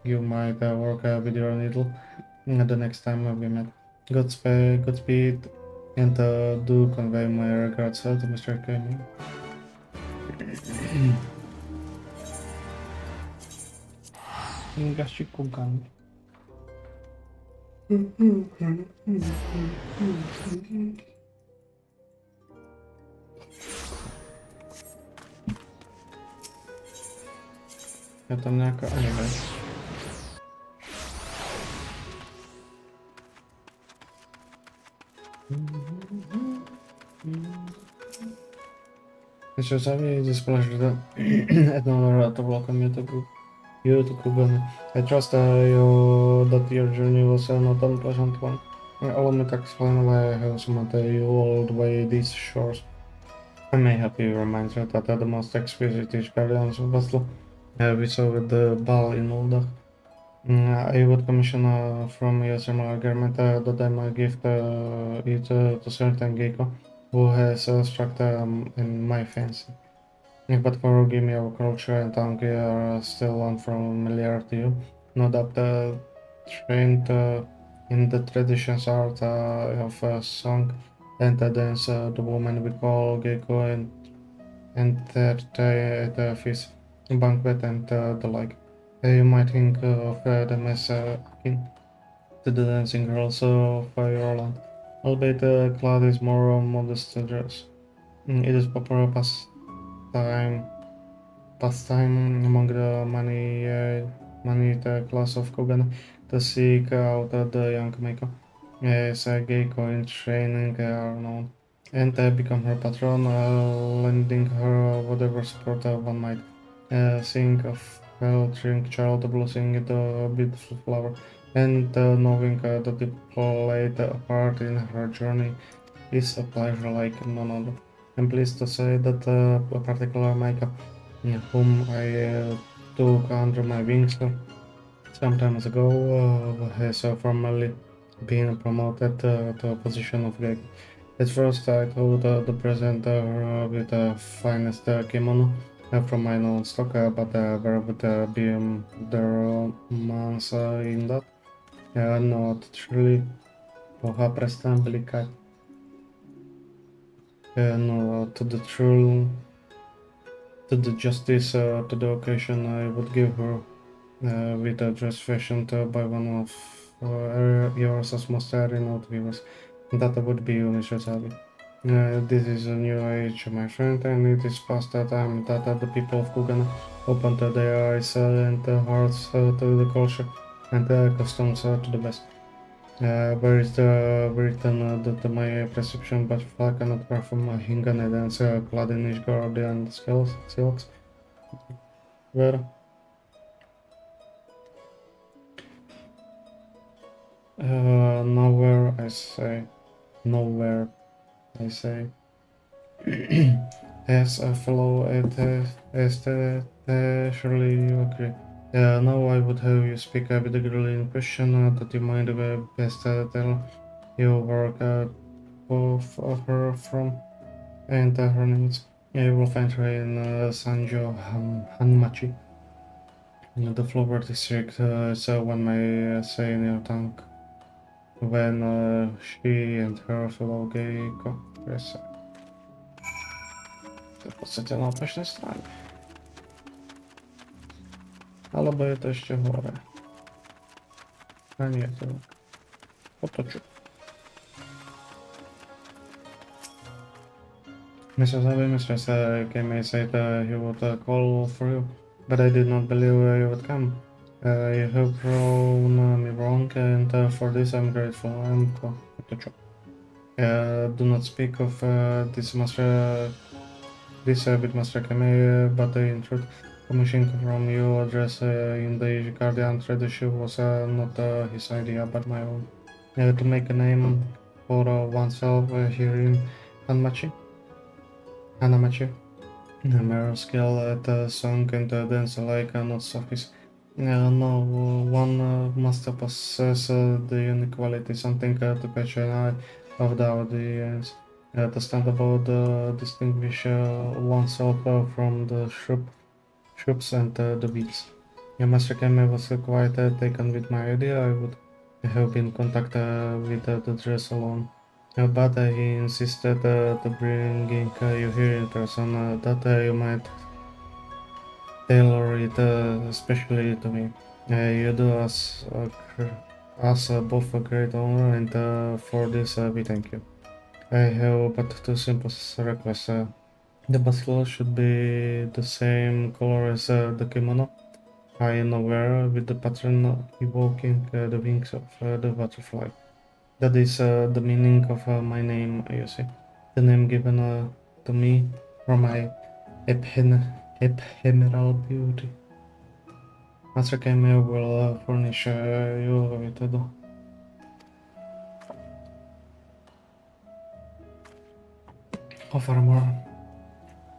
you might work with your needle the next time we met. Godspeed, and do convey my regards to Mr. Kenny. Ingashikugan. Это някакъв аниме. Mr. Savi, it is a pleasure to and honor to welcome you to Kuban. I trust that your journey was not an unpleasant one. Allow me to explain why I have summoned you all the way these shores. I may help you remind you that the most exquisite guardians of Basel we saw with the ball in Ulda. I would commission from your similar garment that I might gift it to certain Geiko who has struck in my fancy. But forgive me, our culture and tongue are still unfamiliar to you. Know that trained in the traditions art of song and dance, the woman we call Geiko and entertain at a feast, banquet and the like. You might think of them as akin to the dancing girls of Ireland, albeit Claude is more modest dress. It is popular pastime among the many the class of Kogan to seek out the young maker. As a Geiko in training are known, and become her patron, lending her whatever support one might. Seeing a faltering child blossoming the beautiful flower, and knowing that it played a part in her journey is a pleasure like none other. I'm pleased to say that a particular maker whom I took under my wings some time ago has formally been promoted to a position of gig. At first, I thought the presenter with the finest kimono from my known stock, but there would be the months in that. Not truly пока no, to the true, to the justice to the occasion, I would give her with a dress fashioned by one of yours most renowned viewers. That would be you, Mr. Sabi. This is a new age, my friend, and it is past that time that the people of Kugan opened their eyes and hearts to the culture and customs to the best. Where is the written that my perception but I cannot perform a Hingane dance clad in Ishgardian silks? Where? Nowhere, I say. Nowhere, I say. As a fellow surely you agree. Now I would have you speak with the girl in question that you might best tell your work both of her from and her needs. You will find her in Sanjo Hanmachi. The Flower District is one may say in your tongue when she and her fellow gay co-press. To w podstacie na opačnej strane. Alebo je to ešte hore. A nie, to otoču. Mr. Sabi, Mistress came and said he would call for you, but I did not believe you would come. You have proven me wrong, and for this I'm grateful. I'm otoču. Do not speak of this master. This with Master Kame, but in truth, commission from you address in the Guardian tradition was not his idea, but my own. To make a name for oneself here in Hanmachi, mere skill at song and dance alike not suffice. No, one must possess the unique quality, something to catch an eye of the audience. To stand above distinguish oneself from the shrubs and the weeds. Master Kame was quite taken with my idea. I would have been in contact with the dress alone. But he insisted to bringing you here in person, that you might tailor it especially to me. You do us both a great honor, and for this we thank you. I have but two simple requests. The basket should be the same color as the kimono I now wear, with the pattern evoking the wings of the butterfly. That is the meaning of my name, you see. The name given to me for my ephemeral beauty. Master Kame will furnish you with the offer more.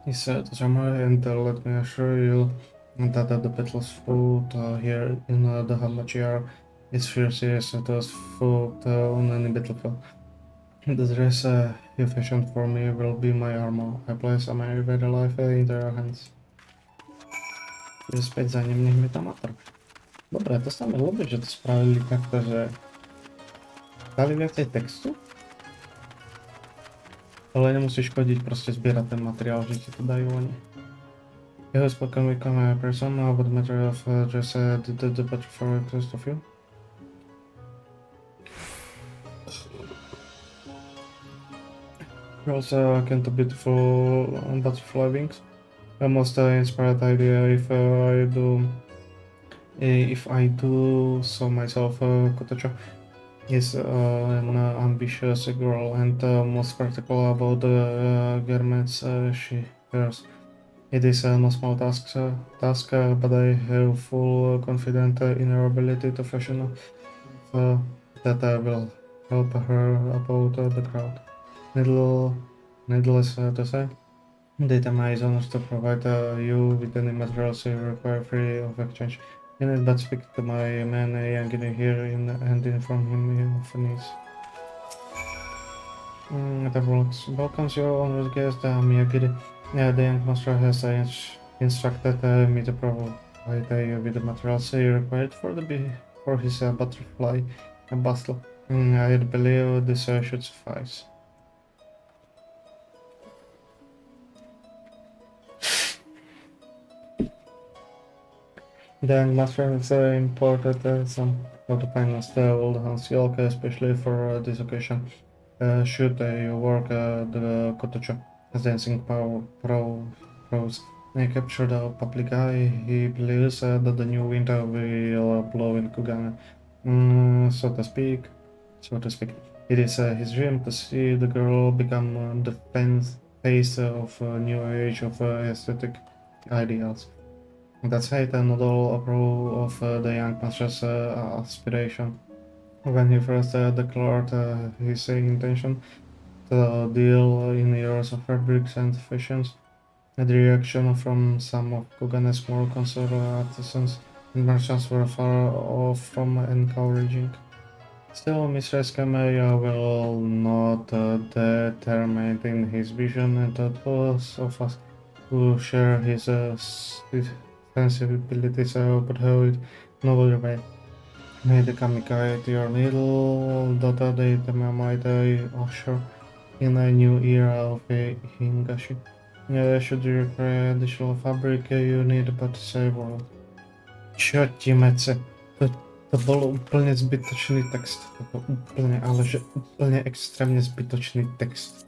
He said to Summer, and let me assure you that the battle's food here in the Hamachiar is fierce as it was food on any battlefield. The dress you fashioned for me will be my armor. I place a my very life in your hands. Čiže späť za ním, nech mi tam matrp. Dobre, to sa mi ľúbi, že to spravili takto, že dali viacej textu, ale nemusíš chodiť proste zbierať ten materiál, že ti to dajú oni. You have spoken with a person about the matter of just the better for the rest of you. Girls can do beautiful butterfly wings. A most inspired idea if I do so myself. Kotocho is an ambitious girl and most practical about the garments she wears. It is no small task, but I have full confidence in her ability to fashion that will help her about the crowd. Needless to say, data is honest to provide you with any materials you require free of exchange. You need but speak to my man Yang here and inform him of needs. That welcomes your honored guest, Miyagiri. The young master has instructed me to provide you with the materials you required for his butterfly bustle. I believe this should suffice. The young master has imported some of the finest old silk, especially for this occasion. Should you work the Kotocho as dancing pros capture the public eye, he believes that the new winter will blow in Kugana. So to speak. It is his dream to see the girl become the face of a new age of aesthetic ideals. That's it, not all approve of the young master's aspiration. When he first declared his intention to deal in years of fabrics and fashions, the reaction from some of Kugana's more conservative artisans and merchants were far off from encouraging. Still, Mistress Kamaya will not determine in his vision, and those of us who share his sensibilities but how it novel way. May the Kamikai your little daughter the might usher in a new era of Hingashi. Should you require additional fabric, you need but save world. Čo ti mece? To bol úplne zbytočný text. To bol úplne, ale že úplne extrémne zbytočný text.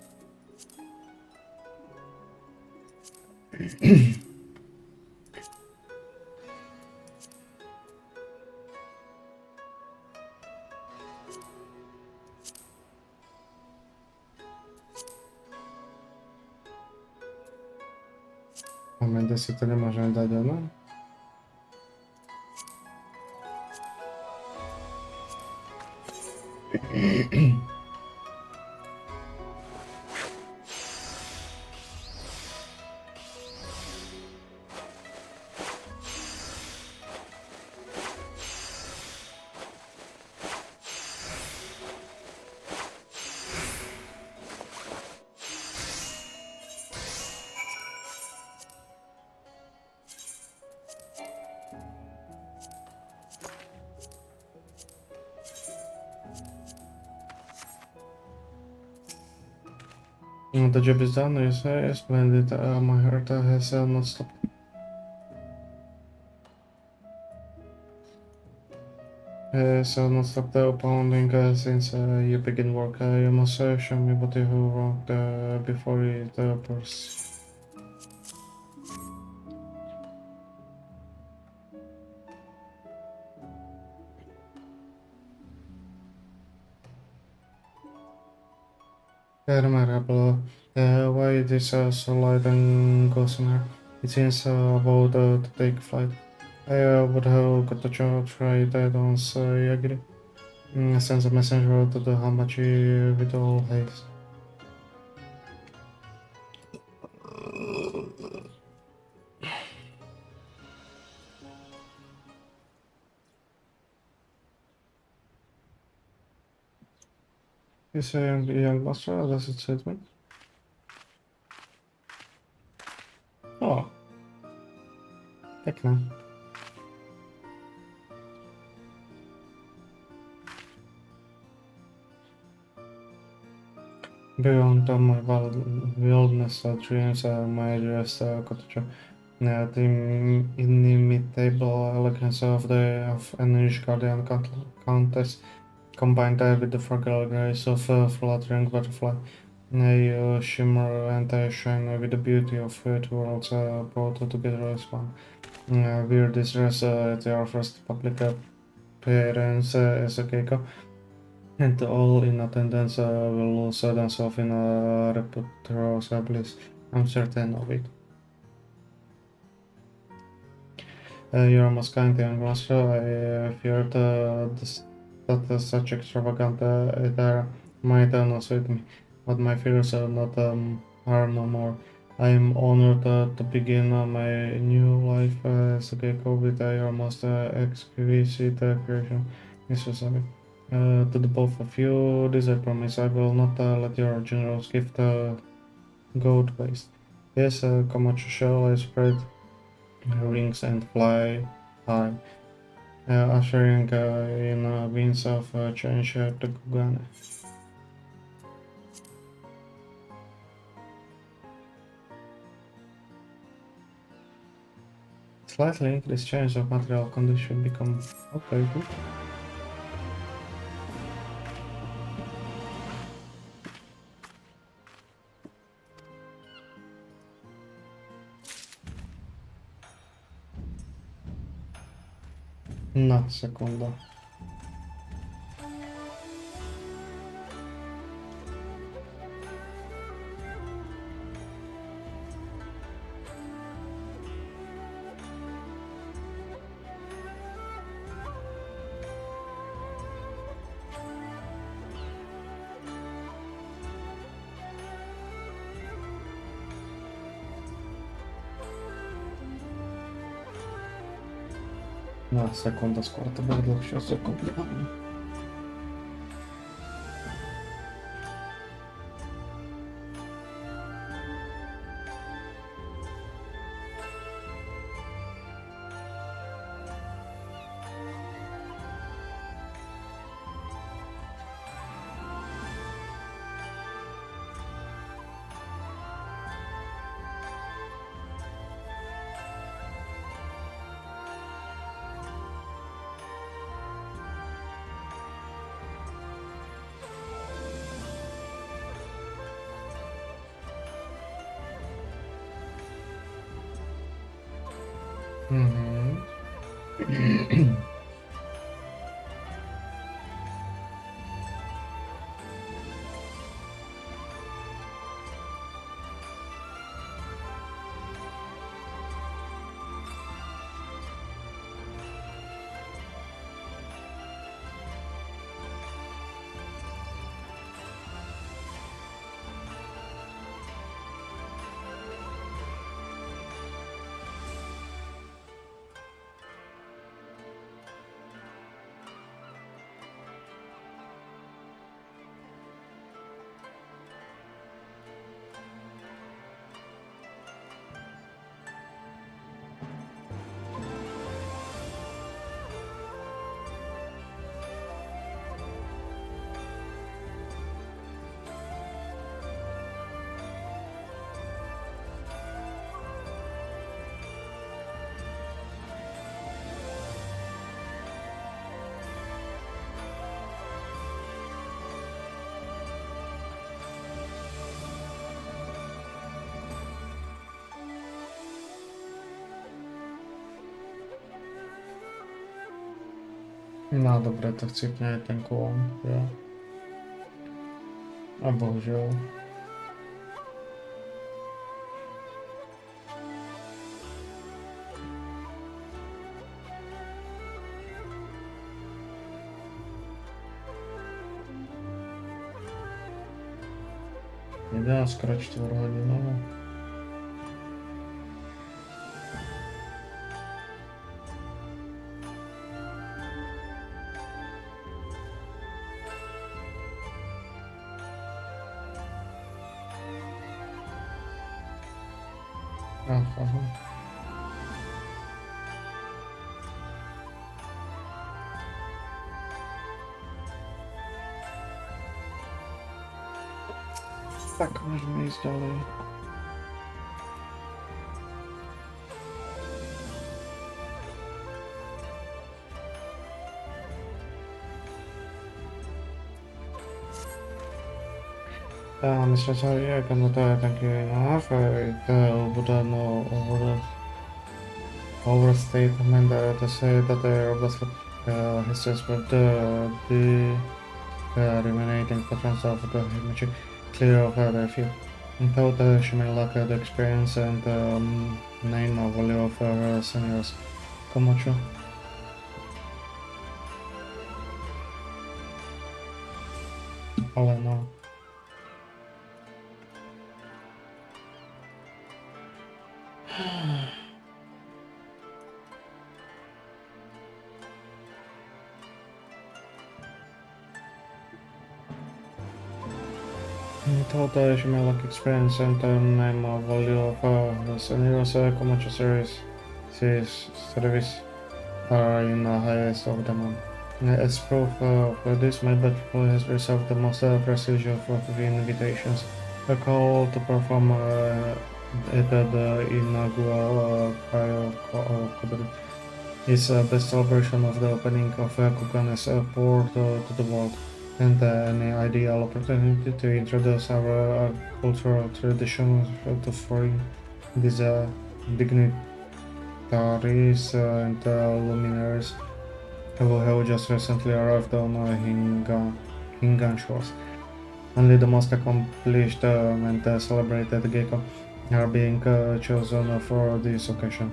Moment, si to nemôžeme dať, ono? The job is done, you say, splendid. My heart has not stopped. So not stopped pounding since you begin work. You must show me what you wrote before it bursts. Admirable. Why this so light and gossamer? It seems about to take flight. I would have got the job right once Yagiri sends a messenger to the Hamachi with all haste. Is a young master, does it suit me? O, piękne. Byłam to mój wilderness dreams, my dress cottage. The inimitable elegance of an English Guardian Countess combined with the fragile grace of a fluttering butterfly. You shimmer and shine with the beauty of two worlds brought together as one. Wear this dress at your first public appearance as a geiko, and all in attendance will lose themselves in a rapturous bliss. I'm certain of it. You're most kind, young master. I feared that such extravagant attire might suit me, but my fears are no more. I am honored to begin my new life as a gecko with your most exquisite creation, Mr. Sabi. To the both of you, this I promise. I will not let your generous gift go to waste. Yes, come shall I spread rings and fly high, ushering in winds of change to Gugane. Slightly increased change of material condition become okay good. Na sekunda. Na sekunda skoro to było dlhšie sekundy. Mhm. No dobre, to chcípne aj ten kôň, jo. A bohužiaľ. Nedá skoro 4 hodinu. Aha. Tak, możemy iść dalej. Mr. Sorry, I cannot thank you enough. It would no overstatement to say that the robust histories with the remaining patrons of the image clear of their field. Without she may lack the experience and name or value of her seniors. Komachu. Ale no. Total she may lack experience and name or value of the seniors. Komachu service are in the highest of demand. As proof for this, my butterfly has received the most prestigious of the invitations. A call to perform at the inaugural Kyoto is the best celebration of the opening of Kukane's port to the world, and an ideal opportunity to introduce our cultural traditions to foreign dignitaries and luminaries who have just recently arrived on Hingan shores. Only the most accomplished and celebrated geeko are being chosen for this occasion.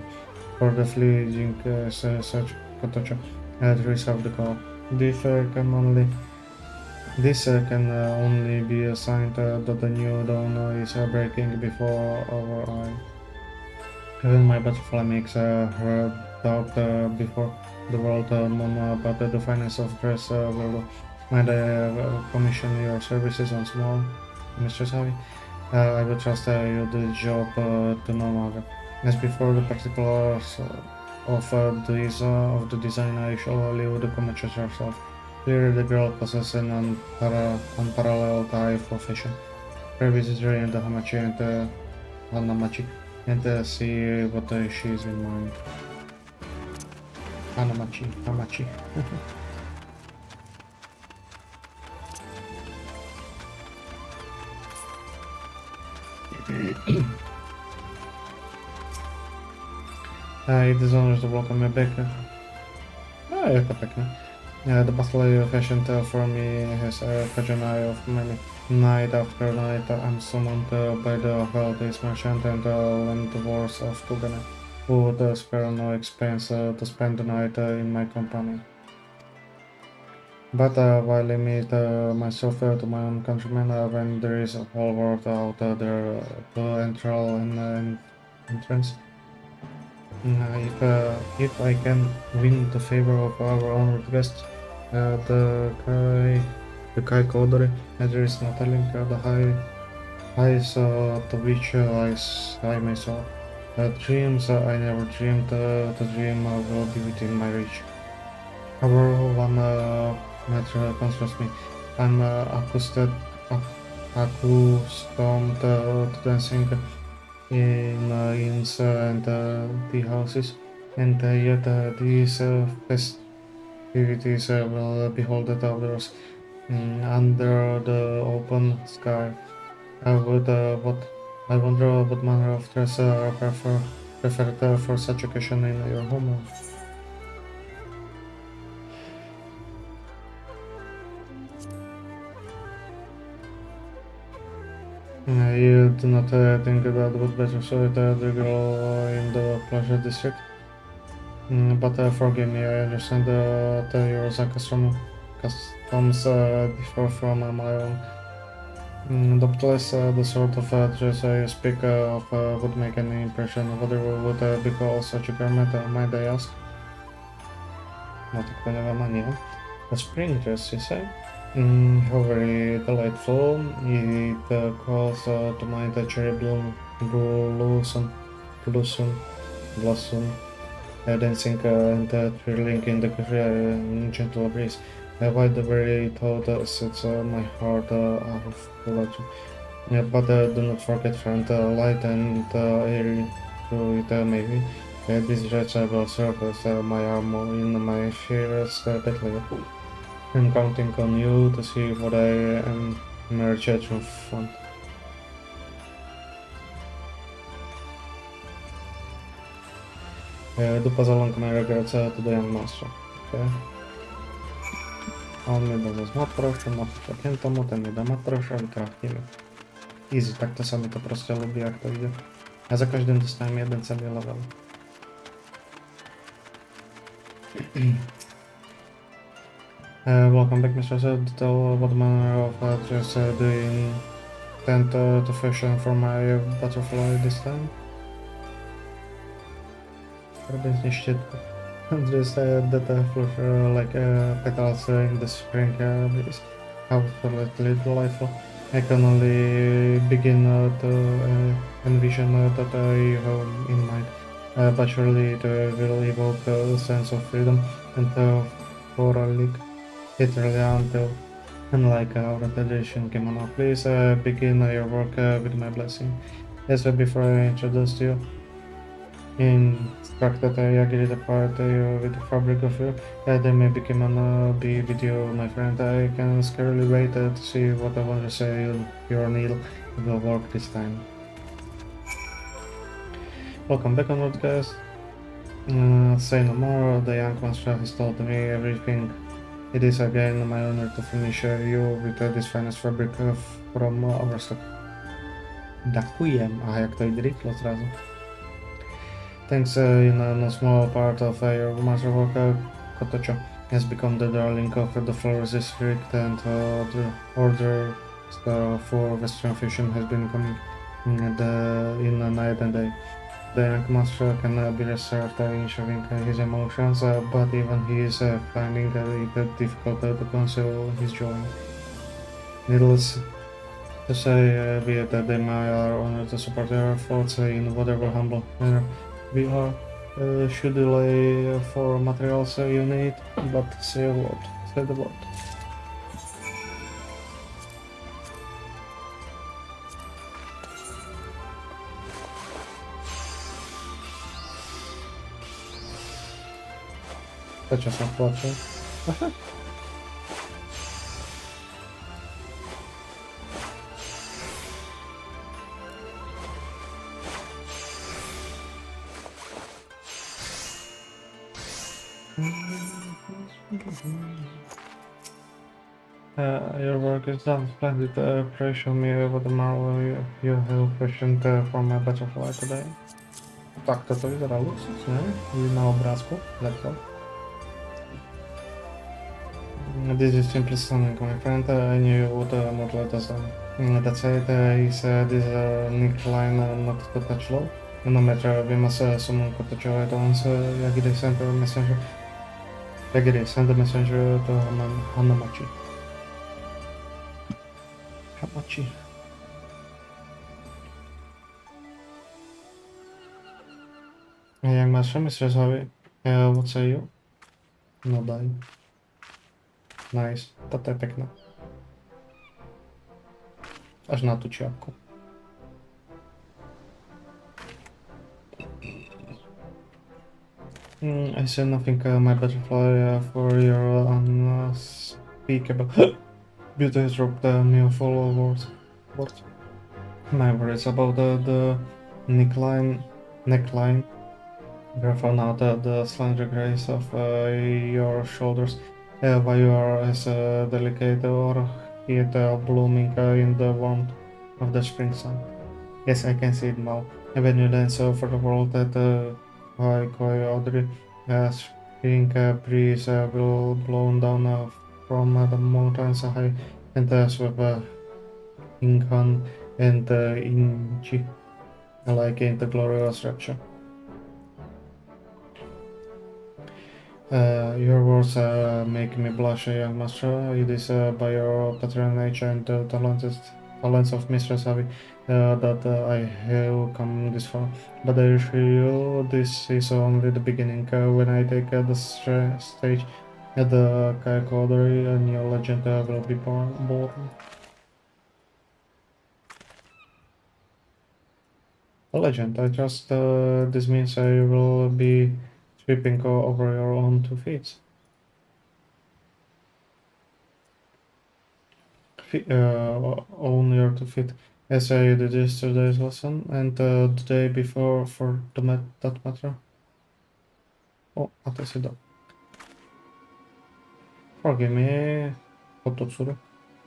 For the fleeing such Kotocha to receive the call. This can only be a sign that the new dawn is breaking before our eyes. Even my butterfly makes her doubt before the world moon, but the finance of dress will might I commission your services once more, Mr. Savi. I will trust you the job to no longer. As before, the particulars of the design I shall leave the commercials yourself. Clearly, the girl possesses an unparalleled eye for fashion. Revisit her in the Hamachi and Hanamachi and see what she is in mind. Hamachi. It is honors to welcome me back. Jak to pięknie. The battle you fashioned for me has caught an eye of many. Night after night I'm summoned by the holidays merchant and land wars of Kugane, who would spare no expense to spend the night in my company. But while I meet myself to my own countrymen, when there is a whole world out there to entrance, if I can win the favor of our honored guest, the Kai Kodori, there is no telling the highs to which I may soar. Dreams I never dreamed to dream will be within my reach. However, one matter concerns me. I'm accustomed to dancing in inns and tea houses, and yet these festivities will be held outdoors under the open sky. I wonder what manner of dress preferred for such occasion in your home. You do not think that would better suit the girl in the pleasure district? But forgive me, I understand that your customs differ from my own. Doubtless, the sort of dress you speak of would make an impression. What would be called such a garment, might I ask? No tak pływa nie. A spring dress, you say? How very delightful. It calls to mind the cherry blossom blossom, dancing and thrilling in the gentle breeze. By the very thought sets my heart out of legend. But do not forget, friend, light and airy through it maybe. This stretchable surface, my armor in my fierce battle. I'm counting on you to see what I am emerge from front. După zalong my regrets to the young master. Okay. On mi dal zmat proszę, ten tomu, ten mi damat proszę, wytracimy. Easy, tak to sami to proste lubię, jak to idzie. A za każdym dostałem jeden cały level. Welcome back, Mr. Zed. Tell what manner of just doing tend to fashion for my butterfly this time. Szczytku. Just that flush like petals in the spring breeze. How delightful. I can only begin to envision that I have in mind. But surely it will evoke a sense of freedom and for a league. Literally until, unlike our tradition kimono. Please begin your work with my blessing. Yes, before I introduce you, instructed I agree to part with the fabric of you. There may be kimono be with you, my friend. I can scarcely wait to see what I want to say. Your needle will work this time. Welcome back, onward, guys. Say no more. The young master has told me everything. It is again my honor to finish you with this finest fabric from our stock. Dakujem, a jak to i rifle od razu. Thanks in no small part of your masterwork, Kotocho has become the darling of the floors district, and the order for Western fusion has been coming in a night and day. The young master can be reserved in showing his emotions, but even he is finding it difficult to conceal his joy. Needless to say, be it that they are honored to support their efforts in whatever humble manner we are. Should delay for materials you need, but say a lot. Say the word. To czasem płaczę. Your work is done. Splendid. Pray show me what the marvel you have fashioned for my butterfly today. Tak, to wygląda luksus, nie? I na obrazku, lekko. This is simply stunning, my friend. I knew you would not let us down. That's it. He said this neckline not to touch low. No matter, we must summon Kotocho at once. Yagiri sent a messenger. Yagiri sent a messenger to Hanamachi. Hamachi. Young master, Mr. Zawi, what say you? No die. Nice, to je pěkné. Až na tu čiapku. I say nothing, my butterfly, for your unspeakable beauty has robbed me of all words. What? My worries about the neckline were found out the slender grace of your shoulders. While you are as delicate or yet blooming in the warmth of the spring sun. Yes, I can see it now. And when you dance for the world that Koi Audrey spring breeze will blow down from the mountains high and sweep Incan and Inchi like in the glorious rapture. Your words make me blush, young master. It is by your patronage and talented talents of Mistress Avi that I have come this far. But I assure you, this is only the beginning. When I take the stage at the Kaikodori, a new legend will be born. A legend. I trust this means I will be sweeping over your own 2 feet. On your 2 feet. As I did yesterday's lesson and the day before for that matter. Oh, Atesido. Forgive me, Kototsuru.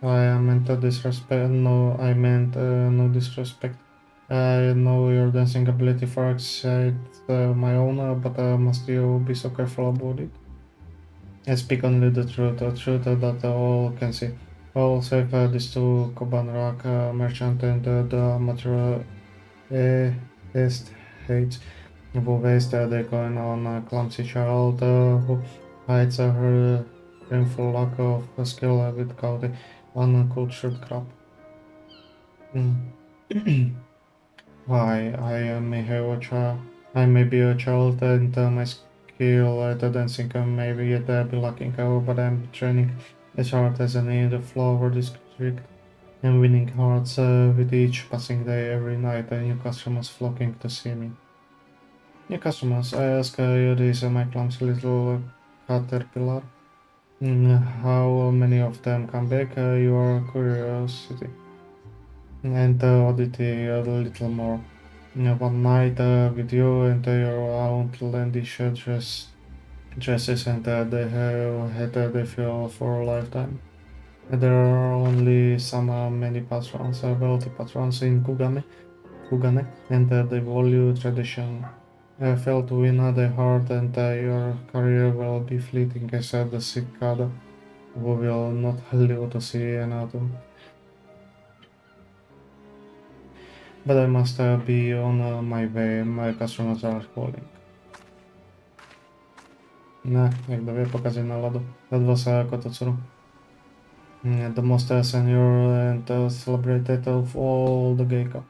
I meant disrespect. No, I meant no disrespect. I know your dancing ability far exceeds my own, but must you be so careful about it? I speak only the truth that all can see. All save these two Koban Rock merchant and the amateur estate who waste their coin on a clumsy child who hides her shameful lack of skill without the uncultured crap. Mm. I may have a child. I may be a child and my skill at dancing may be yet be lacking, but I'm training as hard as any in the flower district and winning hearts with each passing day. Every night new customers flocking to see me. New customers, I ask you this my clumsy little caterpillar. How many of them come back? Your curiosity. And oddity a little more. One night with you and your outlandish dresses and they have had the feel for a lifetime. There are only some many patrons, wealthy patrons in Kugane, and they value tradition. I fail to win the heart and your career will be fleeting as the cicada who will not live to see another. But I must be on my way, my customers are calling. Ne, jak dowie, pokazuj náladu. Ledwo se jako to co. The most senior and celebrated of all the Geika.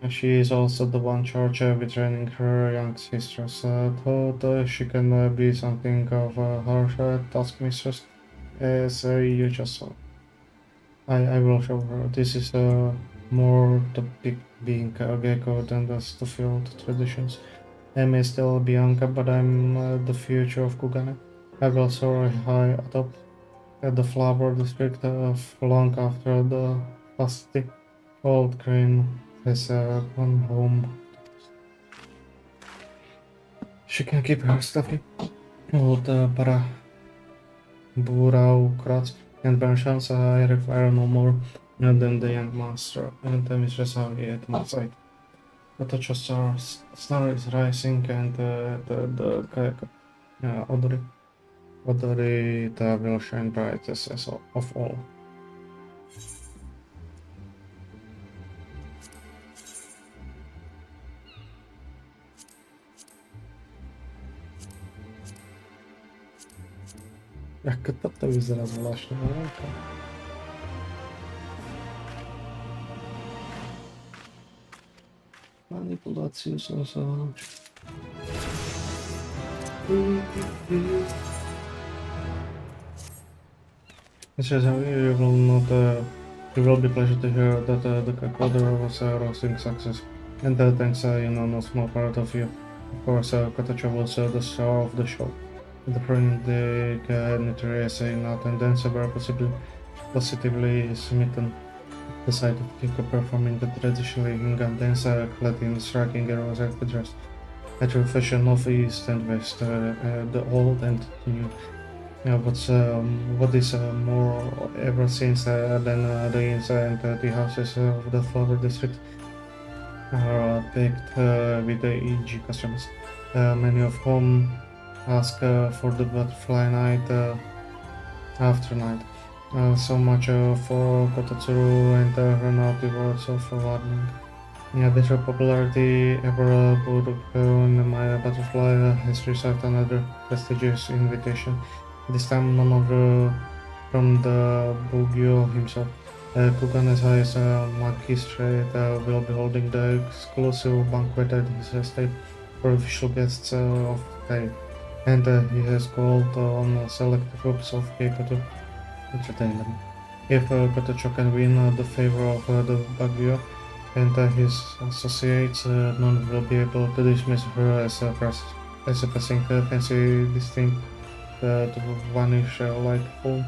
She is also the one charged with training her young sisters. Thought she can be something of a harsh taskmistress, as you just saw. I will show her. This is more the big being a gecko than the Stufield traditions. I may still be young, but I'm the future of Kugane. I will soar high atop at the flower district long after the fusty old crane has gone home. She can keep her stuffy old bureaucrats and Bershans. I require no more than the young master and Mistress Avi at my side. A touch of star is rising and the kayak Odori will shine brightest as of all. Jak to vyzerá zvláštne, veľká. Manipuláciu som sa... Mr. Zawi, you will be pleasure to hear that the Kakodoro was a rousing success. And thanks, no small part of you. Of course, Kotacho was the star of the show. The friend notorious not and dancer were positively smitten. The sight of Kiko performing the traditionally Ingan dance clad in striking heroic dress. A true fashion of East and West, the old and new. What is more ever since than the inns and the houses of the flower district are packed with the EG customers, many of whom ask for the butterfly night after night. So much for Kototsuru and her naughty words of warning. Better popularity ever put on my butterfly has received another prestigious invitation. This time none other from the Bugyo himself. Kuganes Hayes magistrate will be holding the exclusive banquet at his estate for official guests of the day, and he has called on select groups of people to entertain them. If Kotocho can win the favor of the Baguio and his associates, none will be able to dismiss her as a passing fancy distinct to vanish like foam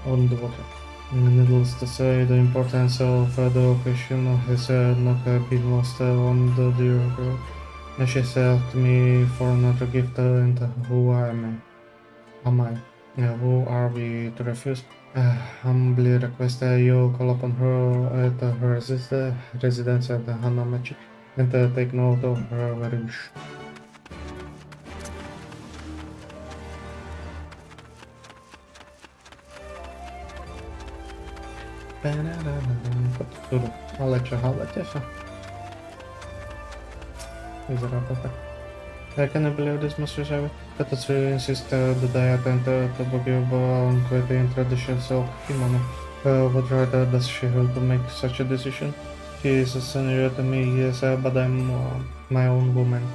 on the water. Needless to say, the importance of the occasion has not been lost on the dear girl. She asked me for another gift, and who am I? Who are we to refuse? Humbly request you call upon her at her residence at Hanamachi and take note of her very wish. Haluatte sa? I cannot believe this must have Katatsu insist that I attend the Baguio banquet in traditional kimono. What right does she have to make such a decision? She is a senior to me, yes, but I'm my own woman.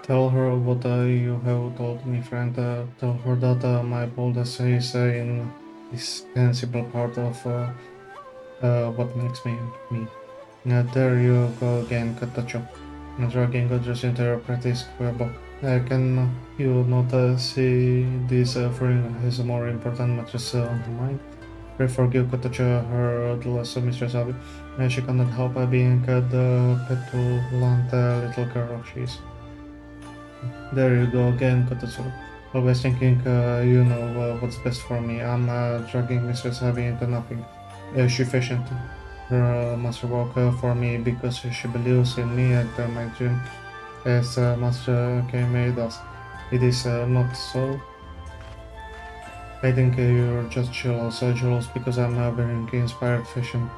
Tell her what you have told me, friend. Tell her that my boldness is indispensable part of what makes me me. There you go again, Katacho. Dragging others into your practice quibble. Can you not see this offering has more important matters on her mind? Pray forgive Katacho, her odorless Mistress Abby. She cannot help being the petulant little girl she is. There you go again, Kotatsu. Always thinking you know what's best for me. I'm dragging Mistress Abby into nothing. She fashioned her masterwork for me because she believes in me and my dream as Master K does. It is not so. I think you're just jealous because I'm wearing inspired fashions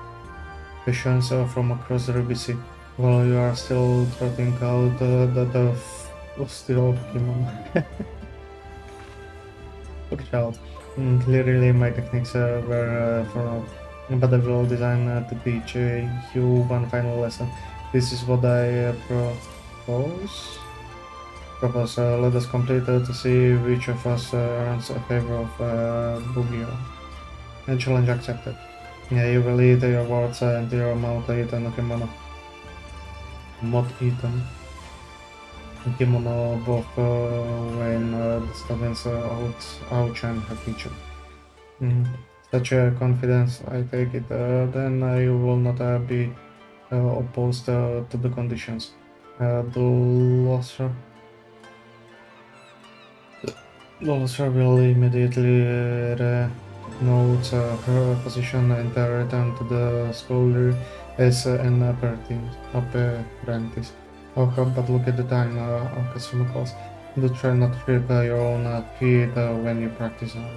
from across the Ruby Sea, while you are still trotting out the still kimono. Poor child. Clearly my techniques were for now. But I will design to teach you one final lesson. This is what I propose. Let us complete to see which of us earns a favor of Bugio. And challenge accepted. You will eat your words and your mouth eaten kimono. Not eaten. Kimono both when the students ouch and her teacher. Such a confidence, I take it, then you will not be opposed to the conditions. The lawyer will immediately note her position and return to the school as an apprentice. Oh, but look at the time, customer calls. Do try not to trip your own feet when you practice on.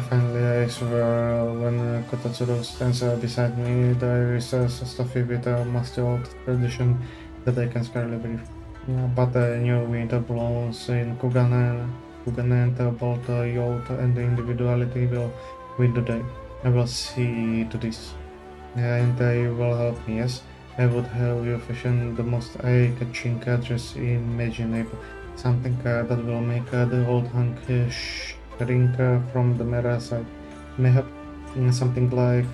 Finally, I swear when Kotatsuro stands beside me, there is stuffy with a musty old tradition that I can scarcely believe. But a new wind blows in Kuganen, both youth and individuality will win the day. I will see to this. And you will help me, yes? I would have you fashion the most eye-catching dress imaginable. Something that will make the old hunk shrink from the mirror side. Mayhap something like...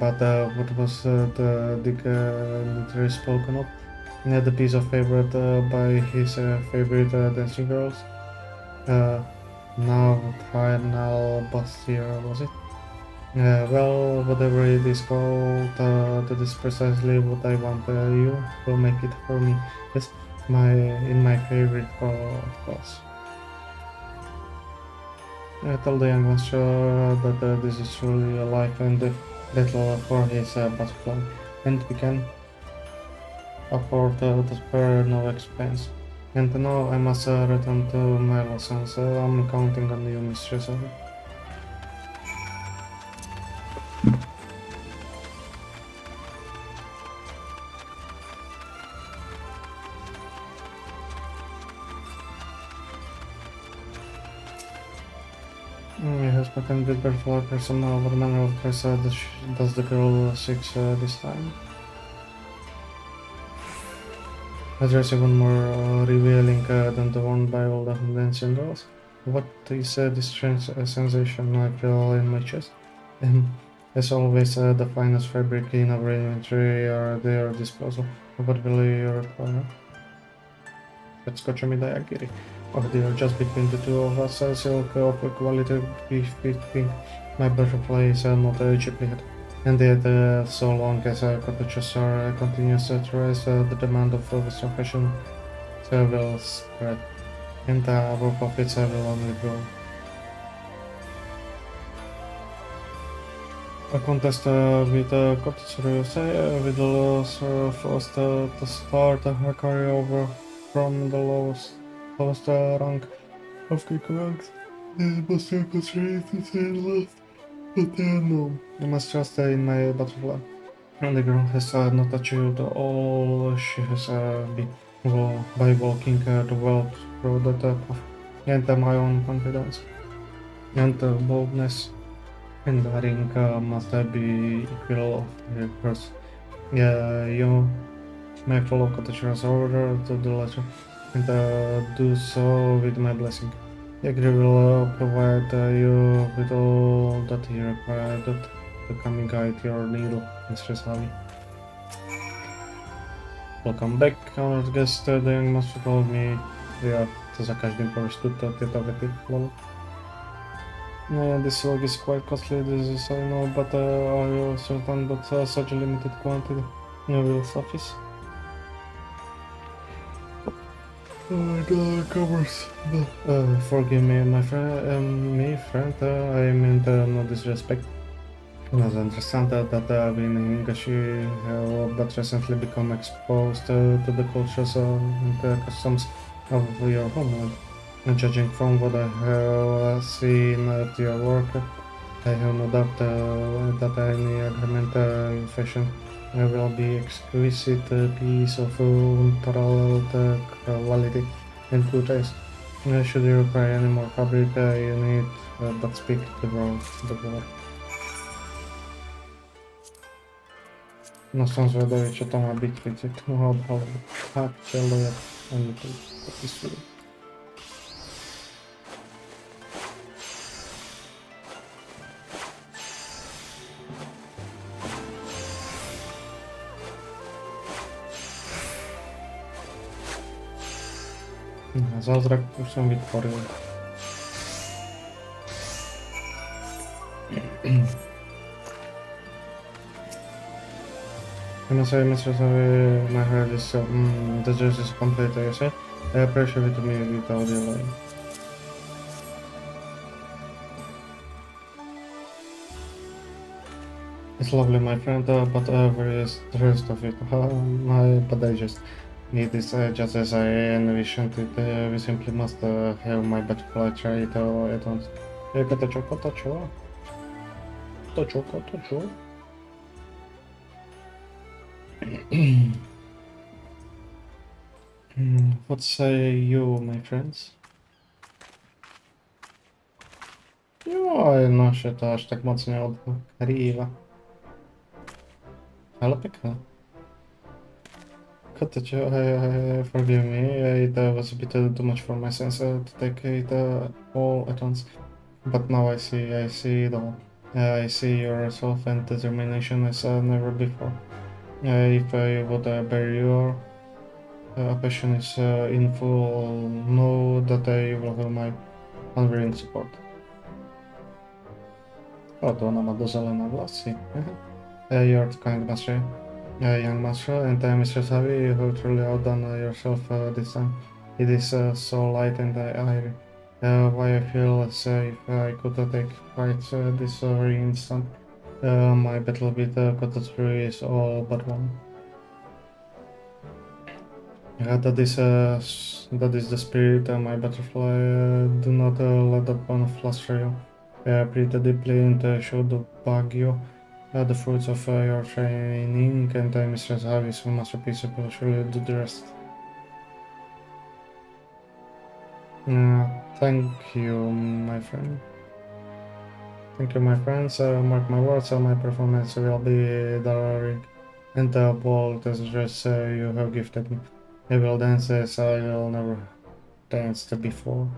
but what was the dignitary spoken of? The piece of favorite by his favorite dancing girls? Now final bustier, was it? Well, whatever it is called, that is precisely what I want. You will make it for me. Yes, in my favorite class. Tell the young master that this is truly a life and little for his butterfly, and we can afford to spare no expense. And now I must return to my lessons. I'm counting on you, Mistress. But can with butterfly person what manner of dress does the girl seeks this time? A dress even more revealing than the one by all the dancing dolls. What is this strange sensation I feel in my chest? And as always, the finest fabric in our inventory are at their disposal. What will you require? Podskoczy mi do Jagiri. Oh dear, just between the two of us, silk of quality fitting my butterfly is not cheaply had. And yet, so long as cottages are continues to rise, the demand of Western fashion will spread, and our profits will only grow. A contest with cottages will serve us to start a carry over from the lowest rank of Greek ranks. This must be considered to say last, but no. I must trust in my butterfly. And the girl has not achieved all she has been by walking the world through the top of and my own confidence and boldness and daring must be equal of hers. You may follow cottager's order to the letter and do so with my blessing. Yagri will provide you with all that he required to come and guide your needle, Mistress Avi. Welcome back, honored guest. The young master told me to za każdym po prostu to wety. This log is quite costly, this is I know, but are you certain that such a limited quantity will suffice? That covers the... forgive me, my friend, I meant no disrespect. I was understand that we in English have but recently become exposed to the cultures and the customs of your homeland. And judging from what I have seen at your work, I have no doubt that any agreement in fashion will be exquisite piece of unparalleled quality and good taste. Should you require any more fabric, you need but speak the word. No są zwiadowi, czy to ma bitwy, czy to ma odpalone. Tak, celuję, oni tu popisują. Zázrak už jsem vytvoril. I must say, Mr. Savi, my heart is so... the juice is complete, you say? I appreciate it to me without delay. It's lovely, my friend, but where is the rest of it? But I just need this just as I envisioned it. We simply must have my butterfly try it at once. Kotacho. What say you, my friends? Oj, no się to aż tak mocno odkrywa. Ale piękne. Kotacho, forgive me, it was a bit too much for my sense to take it all at once. But now I see it all. I see your resolve and determination as never before. If I would bear your passion is in full, know that I will have my unwavering support. O, to ona ma dozalone włosy. You're the kind master, young master, and Mr. Savi, you have truly outdone yourself this time. It is so light and airy. Why I feel as if I could take quite this very instant. My battle with Cottage is all but one. That is the spirit, my butterfly. Do not let that one fluster you. Breathe deeply and should bug you. The fruits of your training and Mr. Zavi's masterpiece will surely do the rest. Thank you, my friend. Thank you, my friends. Mark my words, my performance will be daring. And the bold as dress you have gifted me. I will dance as I will never danced before.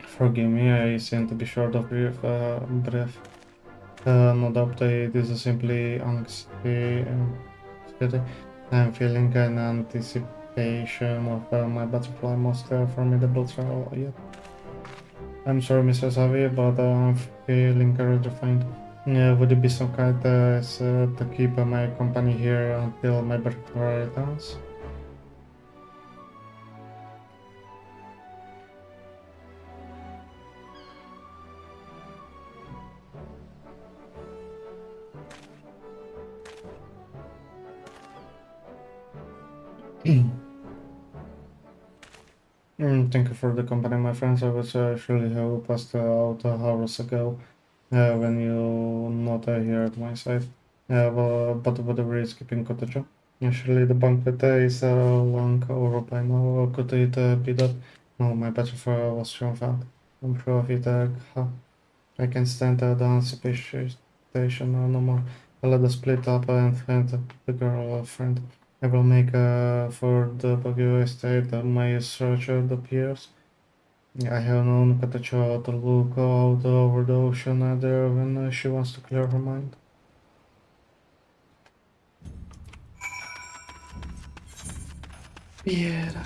Forgive me, I seem to be short of breath. No doubt it is simply anxiety. I'm feeling an anticipation of my butterfly most formidable trial yet. I'm sorry, Mr. Xavier, but I'm feeling redefined. Would it be so kind as to keep my company here until my birthday returns? Thank you for the company, my friends. I was surely have passed out hours ago when you not here at my side. But whatever is keeping cottage. Usually the banquet is long over by now. Could it be that? No, my butterfly was triumphant. I'm sure of it. I can stand the anticipation no more. Let us split up and find the girl friend. I will make for the Baguio estate my search the piers. I have known Katacho to look out over the ocean there when she wants to clear her mind. Yeah.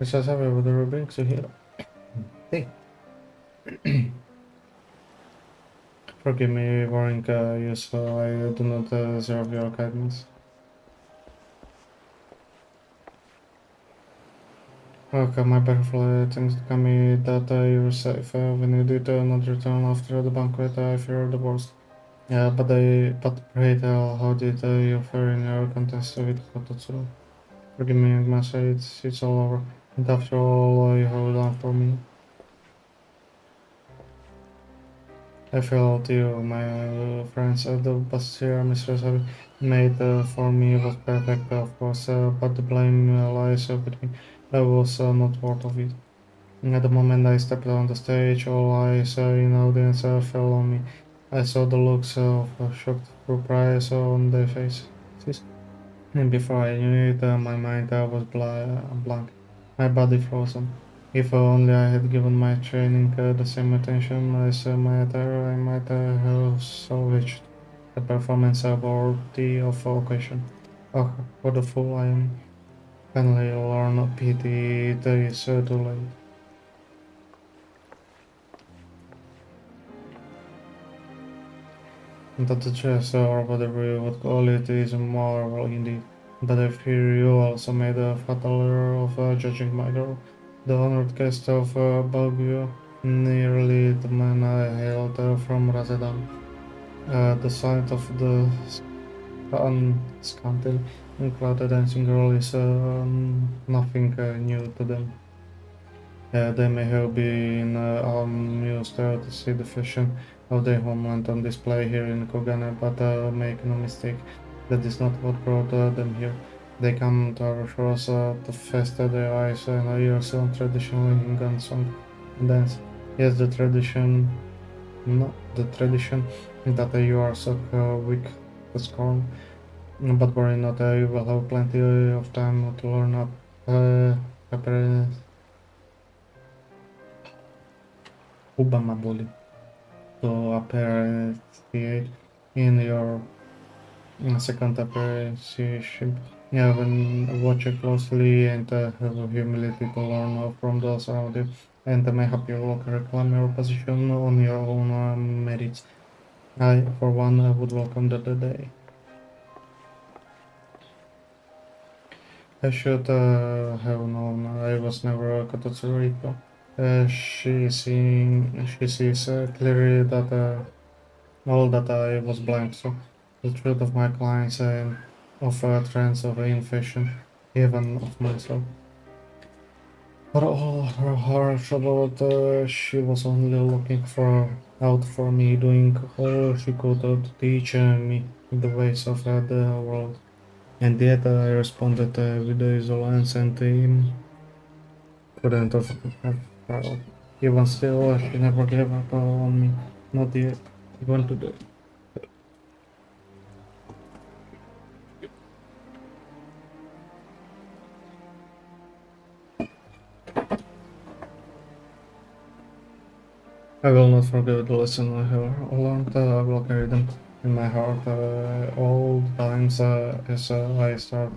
Let's just have a the rubric to here. Hey, forgive me boring you, so I do not deserve your kindness. Okay, my butterfly things to me that you were safe when you did not return after the banquet. I fear the worst. Yeah, but pray tell, how did you fare in your contest with Kototsu? Forgive me, I must say it's all over. And after all you have done for me, I felt you, my friends, the best here Mistress have made for me was perfect, of course, but the blame lies with me. I was not worth of it. At the moment I stepped on the stage, all eyes in the audience fell on me. I saw the looks of shocked surprise on their faces. And before I knew it, my mind was blank, my body frozen. If only I had given my training the same attention as my attire, I might have salvaged the performance worthy of occasion. Oh, what a fool I am. Finally, learn pity, it is too late. That the chess or whatever you would call it is a marvel indeed. But I fear you also made a fatal error of judging my girl. The honored guest of Baguio, nearly the man I hailed from Razadam. The sight of the scantily clad dancing girl is nothing new to them. They may have been amused to see the fashion of their homeland on display here in Kogane, but make no mistake, that is not what brought them here. They come to our shores to fest their eyes and ears on traditional Indian song and dance. Yes, the tradition that you are so weak to scorn, but worry not, you will have plenty of time to learn up. Obama bully to appreciate in your second appreciation. Yeah, when watch it closely and have humility to learn from those around you, and may help you walk reclaim your position on your own merits. I, for one, would welcome the day. I should have known I was never a Katotsuriko. She sees clearly that all that I was blind to, the truth of my clients and of trends of inflation, even of myself. For all her harsh about she was only looking for out for me, doing all she could to teach me the ways of the world. And yet I responded with the insolence and couldn't have found. Even still, she never gave up on me. Not yet. Even today. I will not forget the lesson I have learned. I will carry them in my heart all the times as I start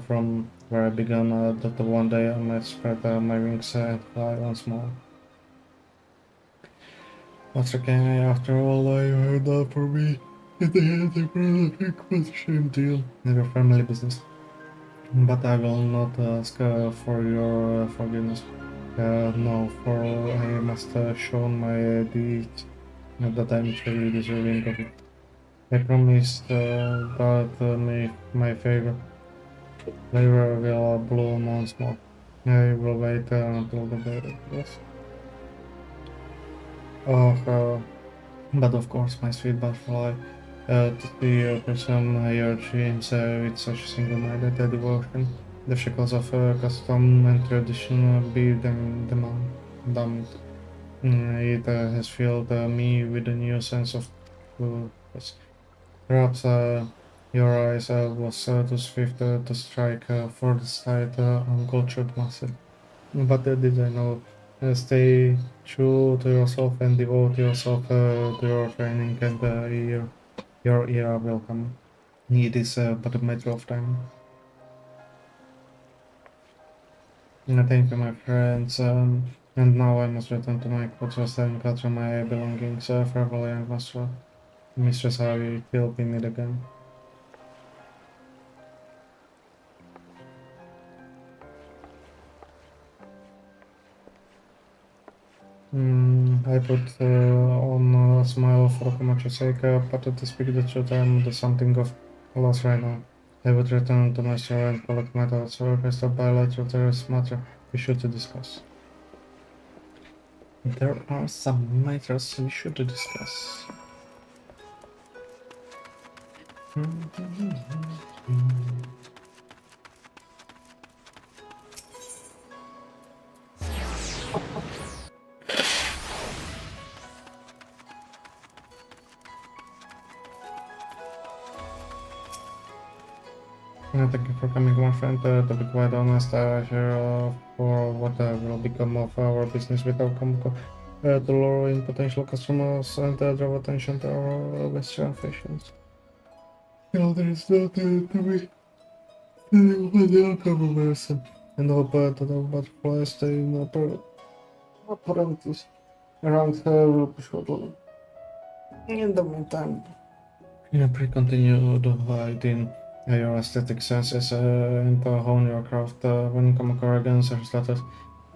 from where I began. That one day I might spread my wings and fly once more. Once again, after all I heard for me, in the end, a prolific was shame deal. Never family business. But I will not ask for your forgiveness. No, for I must show my deeds that I'm truly deserving of it. I promise that my favorite flavor will bloom once more. I will wait until the day. Yes. Oh, but of course, my sweet butterfly, to see pursue your dreams with such single-minded devotion, the shackles of custom and tradition be them damned. It has filled me with a new sense of purpose. Perhaps your eyes was too swift to strike for the sight uncultured masses. But did I know? Stay true to yourself and devote yourself to your training, and your era will come. It is but a matter of time. Thank you, my friends. And now I must return to my quarters and gather my belongings. Farewell, young master. Mistress, I will be meet again. I put on a smile for Komachi's sake, but to speak the truth, I'm the something of a loss right now. I would return to my store and collect my thoughts, or rest of bilateral terrorist matter we should discuss. There are some matters we should discuss. Thank you for coming, my friend. To be quite honest, I share for what will become of our business without Kamiko. To lure in potential customers and draw attention to our Western fashions. There is not to be the outcome person, and hope that the butterflies stay in parentheses around her will be shortly. In the meantime, continue to hide in your aesthetic senses and hone your craft when Kamiko against her status.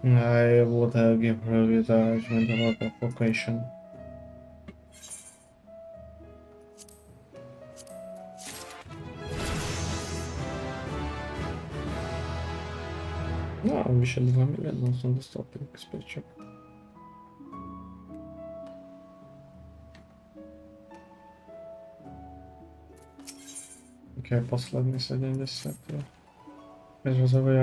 I would give her the judgment of her vocation. No, we should have 1 million on the starting expenditure. Okay, последний день 10. I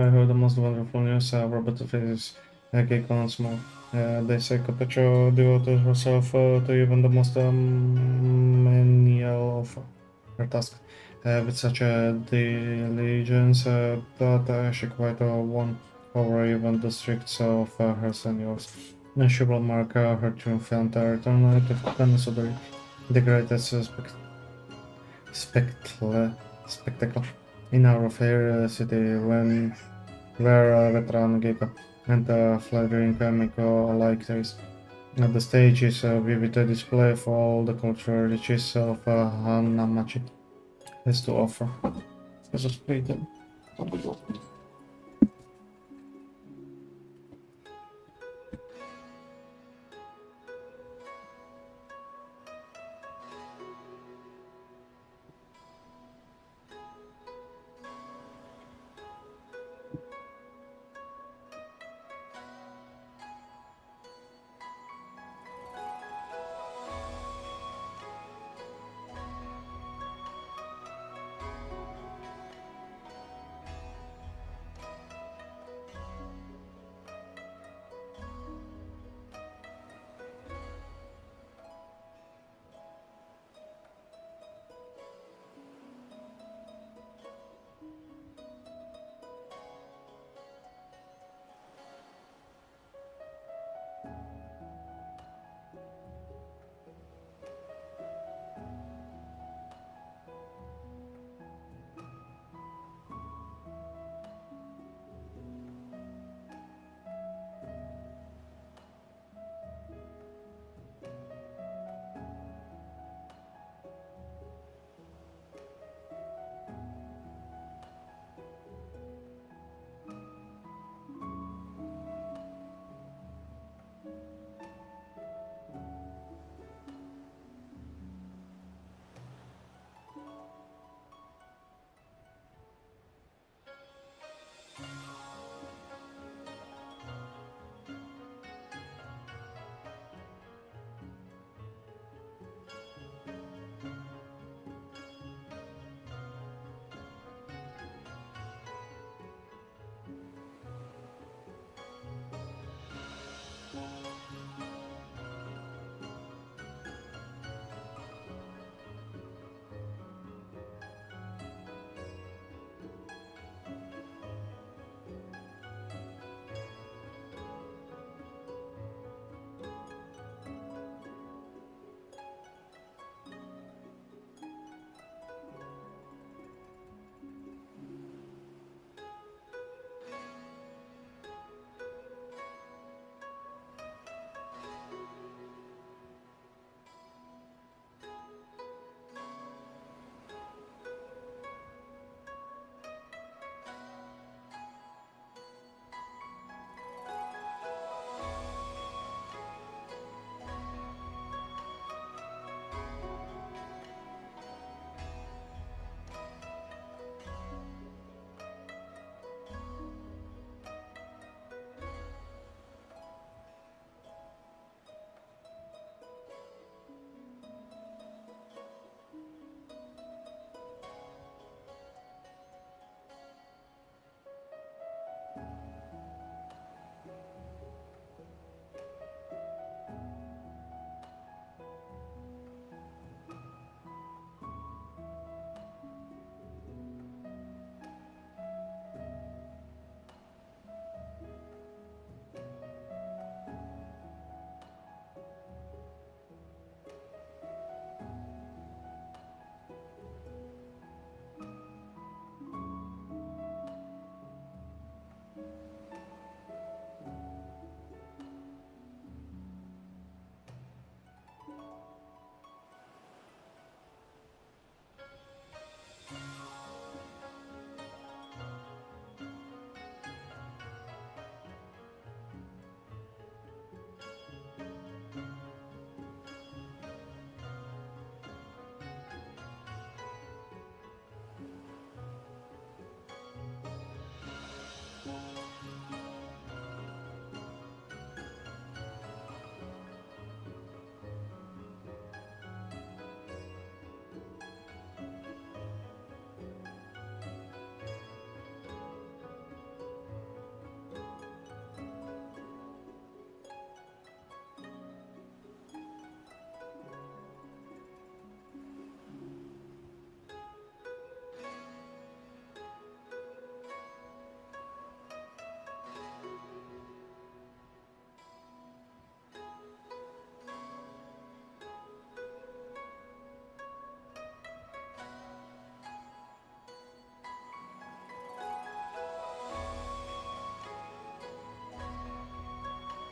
heard the most wonderful news. Robert is gay once more. They say Capacho devoted herself to even the most menial of her task with such a diligence that she quite won over even the stricts of her seniors. She will mark her triumphant return to Venezuela, the greatest spectacle in our fair city when where veteran Giga and flattering comical alike taste. The stage is a vivid display for all the cultural riches of Hanamachi has to offer. As a freedom.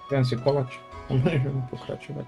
Fancy kolač. Můžeme pokračovat.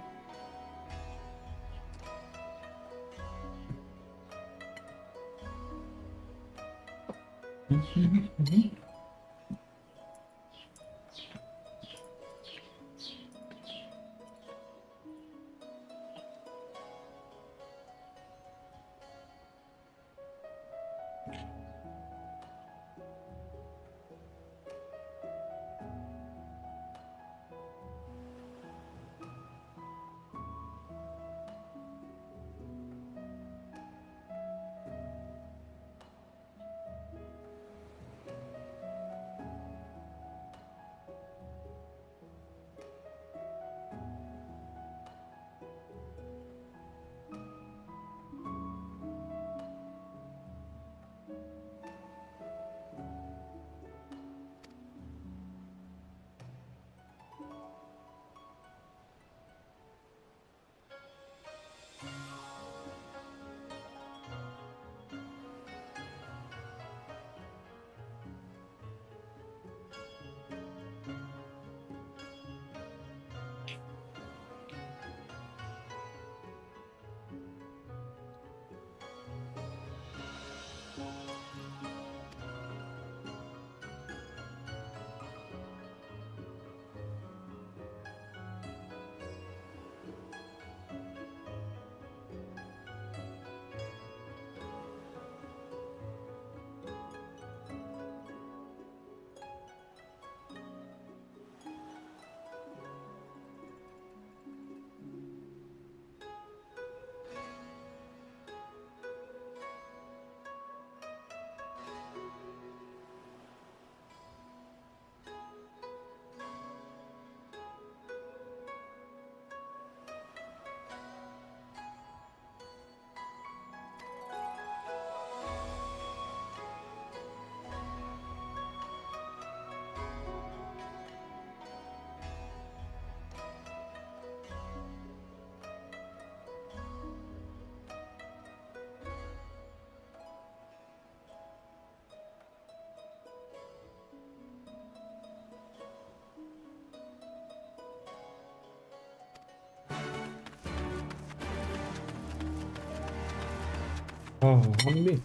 Oh, zombie.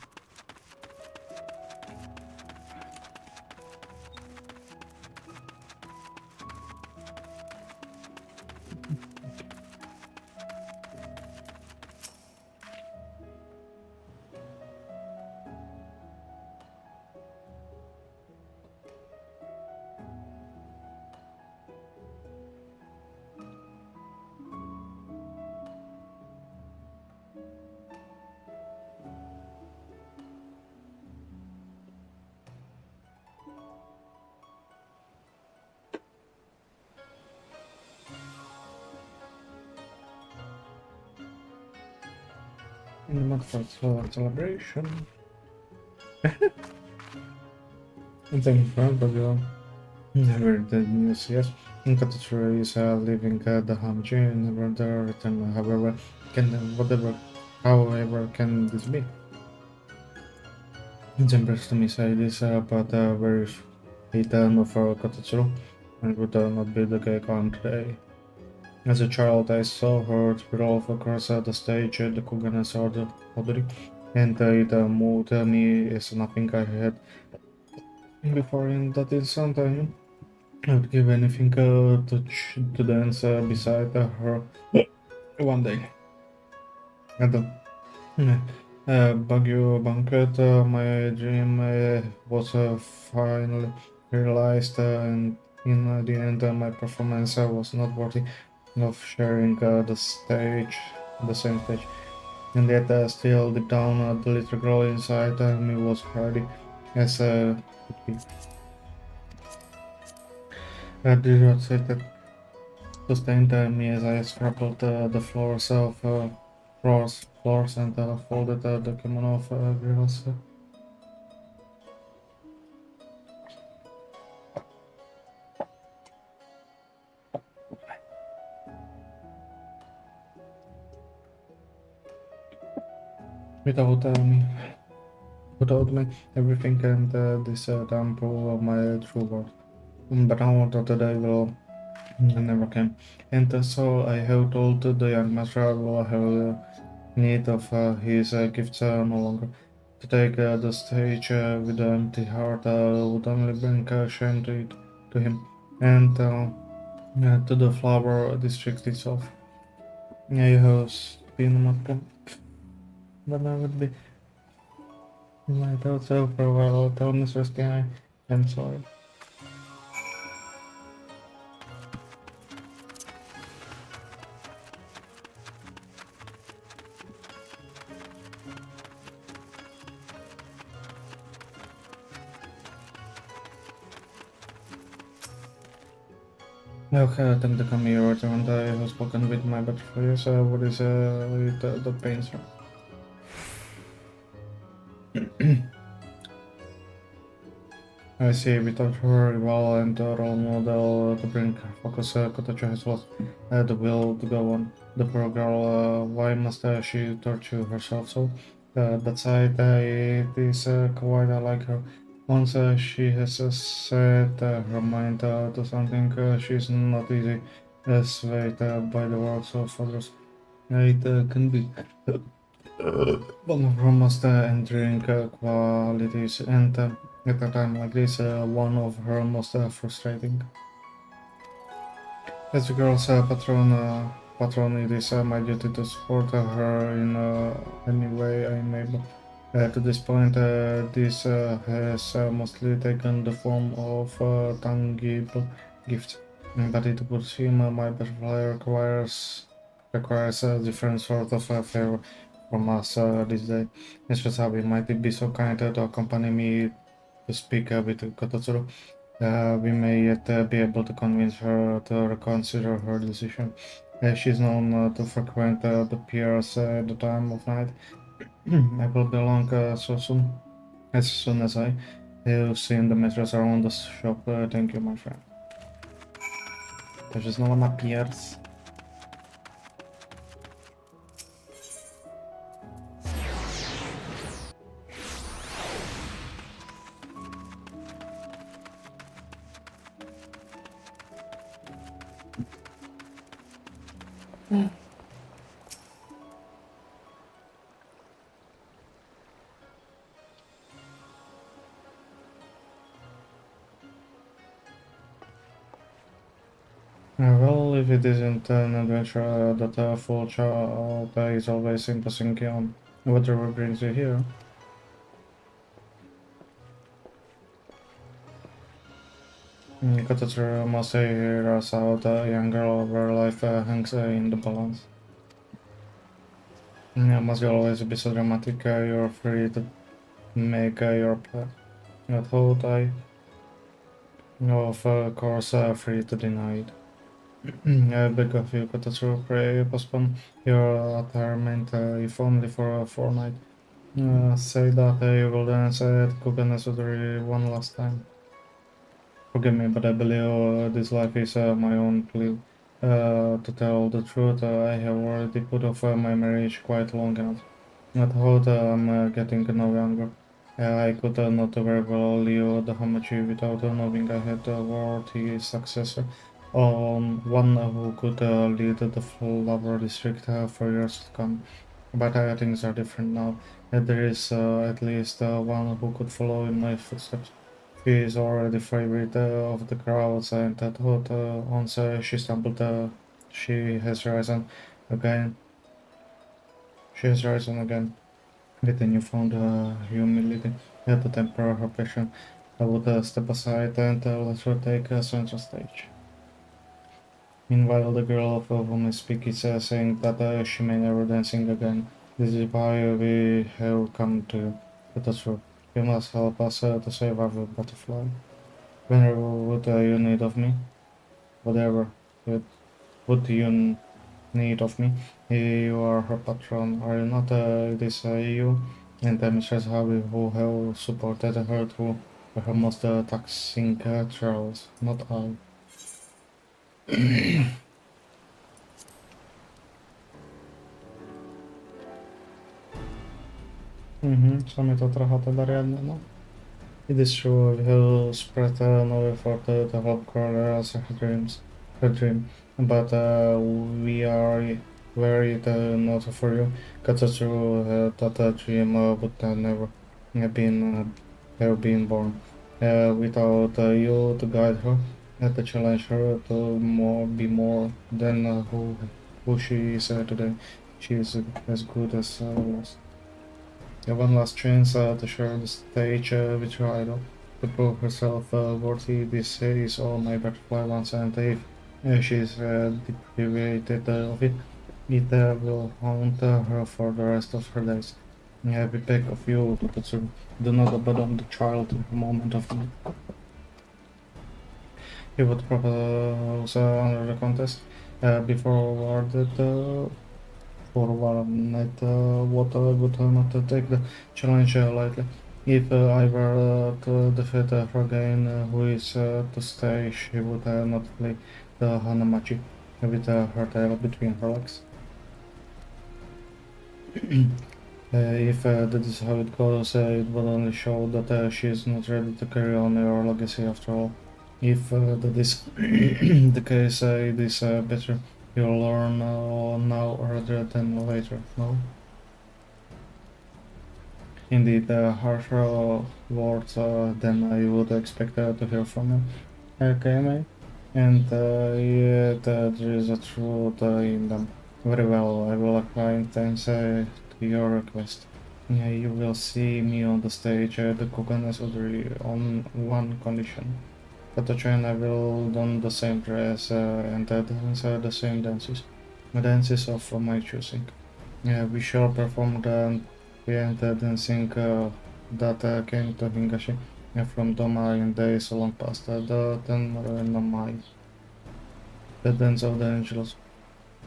Not for celebration. Thank you for but never the news yet. Incontri is living the Hamji, never the return, however, however can this be? It's impressed me say this, but very no for Kotatsuru, and would not be the gay on today. As a child, I saw her roll across the stage, the Kugan saw the Odori, and it moved me is nothing I had before in that instant. I would give anything to dance beside her one day. At the Baguio banquet, my dream was finally realized, and in the end, my performance was not worthy of sharing the same stage. And yet, still deep down, the little girl inside me was ready as could be. I did not say that sustained me as I scrabbled the floors and folded the kimono of girls. Without me, everything and this damn pool of my true world. But now that I will never came. And so I have told the young master I will have need of his gifts no longer. To take the stage with an empty heart would only bring shame to him and to the flower district itself. I have been Macron, but I would be my thoughts for a while. Tell Mr. Sky I'm sorry. Okay, I think the coming year and I have spoken with my butterflies. What is the pains? I see without her rival and role model to bring focus, Kotacho has lost the will to go on. The poor girl, why must she torture herself so? That side, it is quite like her. Once she has set her mind to something, she's not easy swayed by the words of others. It can be one of her most enduring qualities, and at a time like this, one of her most frustrating. As the girl's patron, it is my duty to support her in any way I'm able. To this point, this has mostly taken the form of tangible gifts, but it would seem my butterfly requires a different sort of favor from us this day. Mr. Sabi, might it be so kind to accompany me to speak with Kototsuru? We may yet be able to convince her to reconsider her decision. She's known to frequent the piers at the time of night. I will be along so soon. As soon as I have seen the mistress around the shop. Thank you, my friend. Takže znova na piers. Well, if it isn't an adventure that full child is always imposing on whatever brings you here. Kotatsu must hear us out, a young girl where life hangs in the balance. Must always be so dramatic, you're free to make your plan. I thought I, of course, free to deny it. I beg of you, Kotatsu, pray postpone your retirement, if only for a fortnight. Say that you will dance at Kuganasudori one last time. Forgive me, but I believe this life is my own plea. To tell the truth, I have already put off my marriage quite long enough. I thought I'm getting no younger. I could not very well leave the Hamachi without knowing I had a worthy successor. One who could lead the flower district for years to come. But things are different now. There is at least one who could follow in my footsteps. She is already favorite of the crowds, and I thought once she stumbled, she has risen again. She has risen again with a newfound humility to temper her passion. I would step aside and let her take center stage. Meanwhile, the girl of whom I speak is saying that she may never dancing again. This is why we have come to you. Let us work. You must help us to save our butterfly. Whenever would you need of me? Whatever would you need of me? You are her patron, are you not? It is you and Mrs. Harvey who have supported her through her most taxing trials, not I. Sa mi to trochę teda riadne, no. It is true, we have spread no effort to help Carla as her dreams. her dream. But we are worried not for you. Katsu that dream would never have been born without you to guide her, to challenge her to be more than who she is today. She is as good as lost. One last chance to share the stage with your idol, to prove herself worthy. This is all my butterfly wants, and if she is deprived of it, it will haunt her for the rest of her days. I beg of you to consider, do not abandon the child in a moment of need. He would propose under the contest before awarded for one night. What I would not take the challenge lightly. If I were to defeat her again, who is to stay, she would not play the Hanamachi with her tail between her legs. If that is how it goes, it will only show that she is not ready to carry on your legacy after all. If that is the case, it is better you'll learn now rather than later, no? Indeed, harsher words than I would expect to hear from you, KMA, and yet there is a truth in them. Very well, I will acquiesce to your request. You will see me on the stage, the Koganes on one condition. Katacha and I will don the same dress and dance the same dances. The dances of my choosing. We shall perform the dancing that came to Hingashi from Doma in days long past. The Tenmai, the dance of the angels.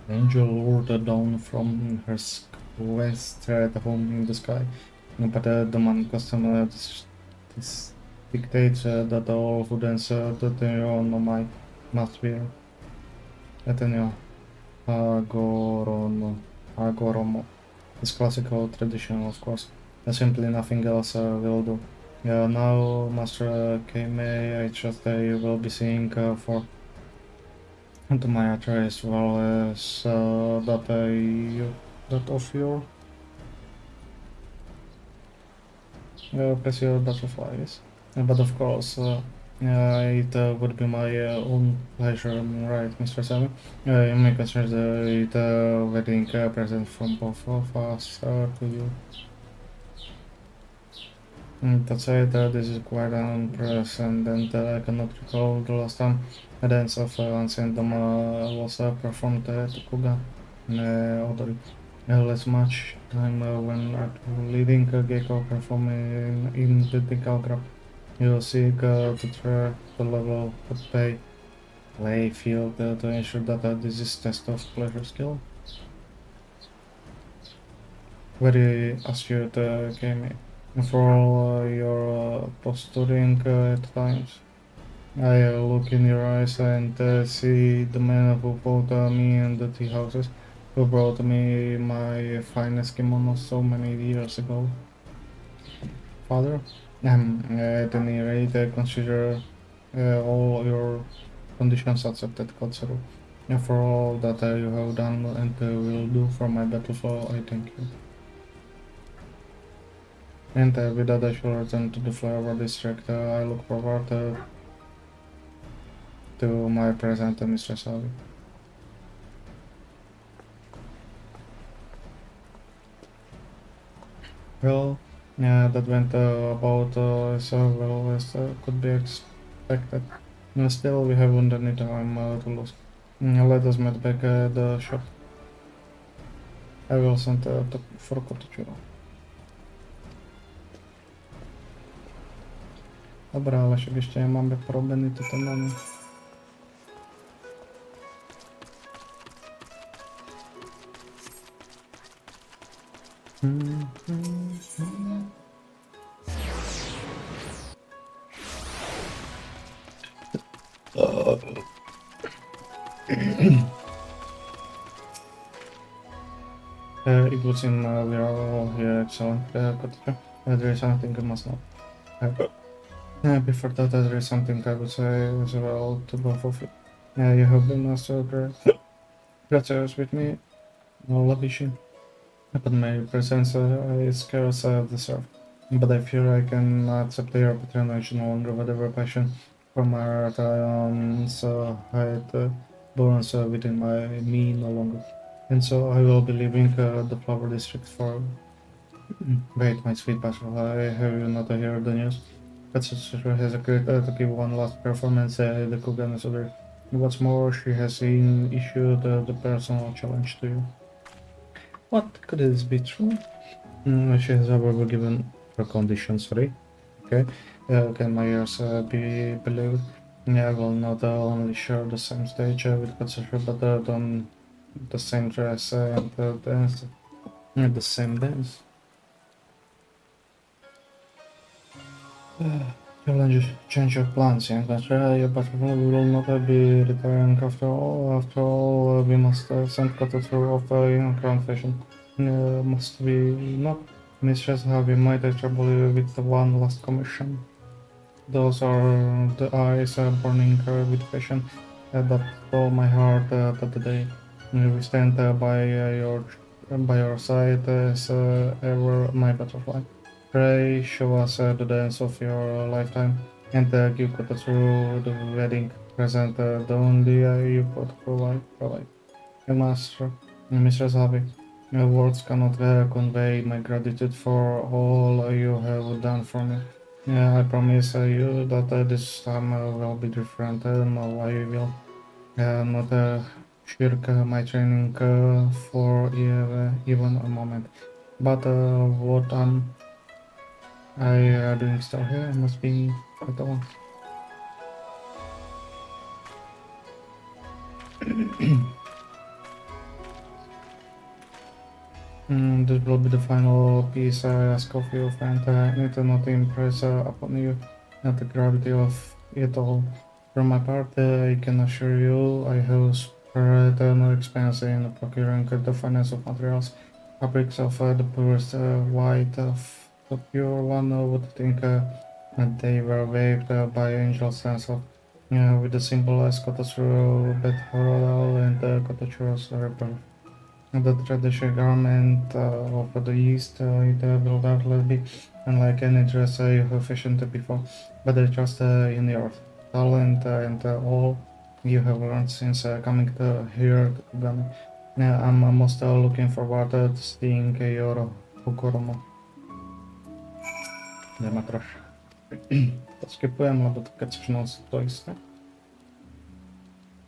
The angel lured down from her quest at home in the sky, but the man custom dictates that all who dance the Tenmai must be Ateneo Agoromo. It's classical tradition, of course. Simply nothing else will do. Now, Master Keimei, I trust you will be seeing for the Mayatra as well as that of your precious butterflies. But of course, it would be my own pleasure, right, Mr. Sammy? You may consider it a wedding present from both of us to you. That said, this is quite an unprecedented. I cannot recall the last time a dance of Ancient Dama was performed at Kuga Odori. Less much time when leading Gecko performing in the Dikalgrab. You seek to track the level of play field to ensure that this is test of pleasure skill. Very astute game. For all your posturing at times. I look in your eyes and see the man who bought me and the tea houses, who brought me my finest kimono so many years ago. Father, at any rate, consider all your conditions accepted, Kotsuru. And for all that you have done and will do for my battlefield, I thank you. And with that, I shall return to the flower district. I look forward to my present, Mr. Savi. Well, that went about as well as could be expected. Still, we haven't any time to lose. Let us meet back at the shop. I will send for Kotochiro. Dobra, ale však ešte máme porobený toto máme. It would seem we are all here. Excellent. There is something I must know. Before that, there is something I would say as well to both of you. You have been so gracious with me, Labishi. But my presence is scarce deserved. But I fear I can accept your patronage no longer. Whatever passion for my art so had burns within me no longer. And so I will be leaving the flower district for. Wait, my sweet butterfly, have you not heard the news? Katsushiro has agreed to give one last performance at the Kugan Suder. What's more, she has issued the personal challenge to you. What could this be true? She has however given her conditions, right? Okay. Can my ears be believed? Yeah, I will not only share the same stage with Katsushiro, but on the same dress and dance. The same dance. Challenges change your plans, young Australia, but we will not be retiring after all. After all, we must send Kata through of crown fashion. Must we not? Mistress Harvey might trouble you with the one last commission. Those are the eyes burning with passion that stole my heart that day. We stand by your side as ever, my butterfly. Pray show us the dance of your lifetime and give Kota through the wedding present the only you could provide. Master, Mistress Harvey, your words cannot convey my gratitude for all you have done for me. Yeah, I promise you that this time will be different. No, I will not shirk my training for even a moment. But what am I doing still here? I must be at the one. This will be the final piece I ask of you, friend. I need to not impress upon you not the gravity of it all. From my part, I can assure you I have spared no expense in procuring the finance of materials. Fabrics of the purest white of the pure one would think that they were waved by angels and so with the symbol as Kotosuro, Bet Horodal, and Kotochuro's rebirth. The traditional garment of the East, it will doubtless be unlike any dress you have fashioned before, but I trust in your talent and all you have learned since coming here to Kugami. I'm most looking forward to seeing your Hokoromo. Ideme trošku. To skipujem, lebo to keď chceš nosiť to isté.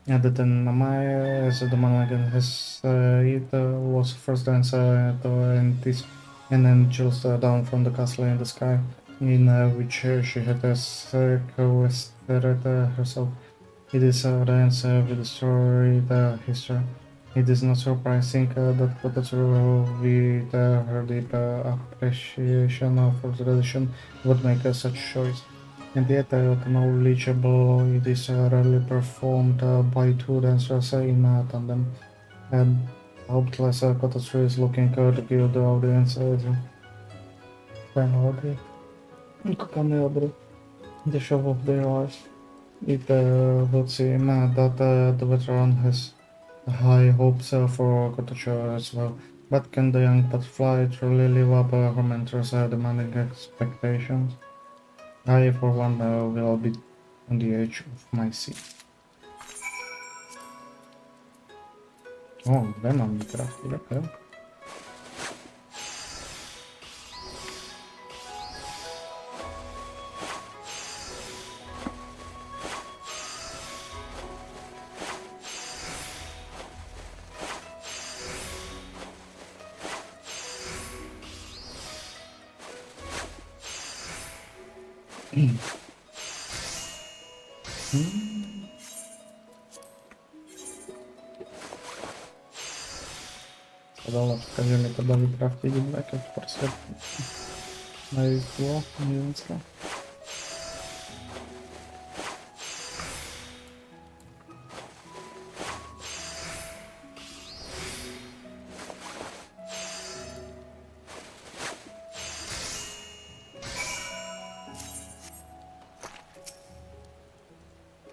Yeah, the Namai, as the man has it was first dance and this and then just down from the castle in the sky, in which she had sequestered herself. It is a dance with the story, the history. It is not surprising that Kotatsu, with her deep appreciation for tradition, would make such choice. And yet, knowledgeable, it is rarely performed by two dancers in tandem. And hopeless Kotatsu is looking to give the audience the show of their lives. It would seem that the veteran has high hopes for Kotatsu as well. But can the young butterfly truly live up her mentor's demanding expectations? I, for one, will be on the edge of my seat. Oh, Venom crafted, okay. Сказала, покажи мне, когда вы крафтили блэков порсет на весло, немецко.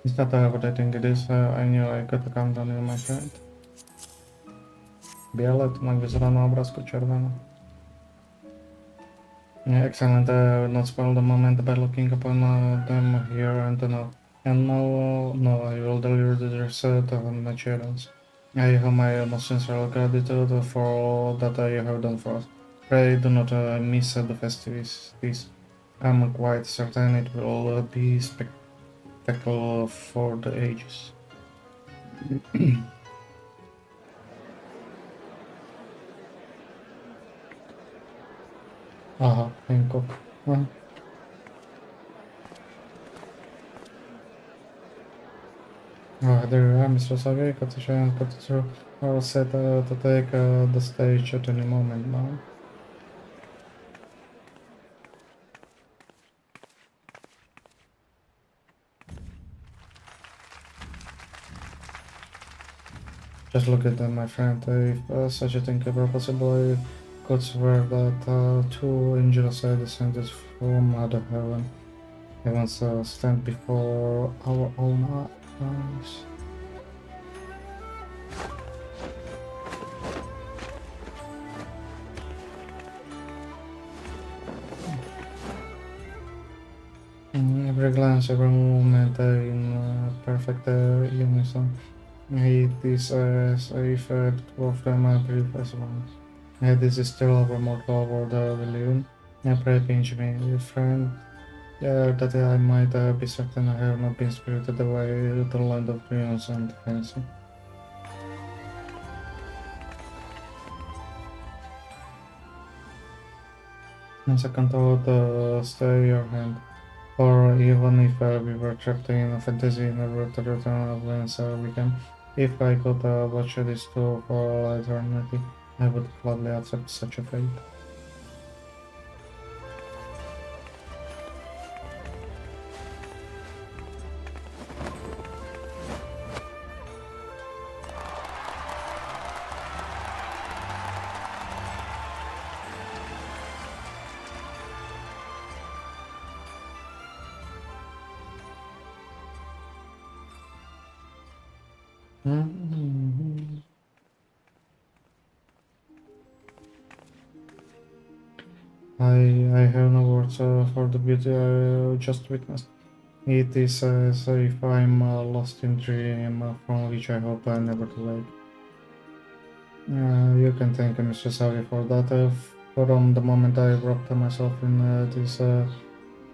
It's not what I think it is. I knew I got the countdown in my friend. Biele, tu ma wyzwala na obrazku czerwone. Yeah, excellent. I will not spoil the moment by looking upon them here and now. And now, no, I will deliver the reset of my challenge. I have my most sincere gratitude for all that I have done for us. Pray do not miss the festivities. I'm quite certain it will be spectacular for the ages. Aha, Hancock. There, Mr. Savick, Katisha, Katisu are set to take the stage at any moment now. Just look at them, my friend. If such a thing ever possible, I could swear that two angels descended from other heaven. Heavens stand before our own eyes. Every glance, every movement in perfect unison. It is as if two of them breathe as one. This is still our mortal over the balloon. Pray pinch me, friend, that I might be certain I have not been spirited away to the land of dreams and fancy. And second thought, stay your hand. Or even if we were trapped in a fantasy in order to return advance weekend, if I could watch this too for all eternity, I would gladly accept such a fate. Mhm. I have no words for the beauty I just witnessed. It is as if I'm lost in dream from which I hope I never to wake. You can thank Mr. Savi for that. From the moment I wrapped myself in this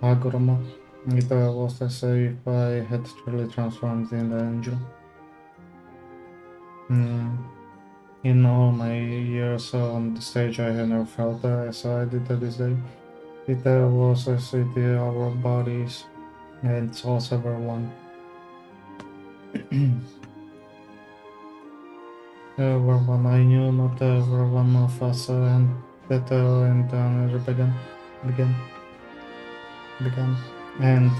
agorama, it was as if I had truly transformed in the angel. Mm. In all my years on the stage, I have never felt as I did this day. It was as if our bodies and souls were one. Were one. I knew not were one of us, and that and began, began. And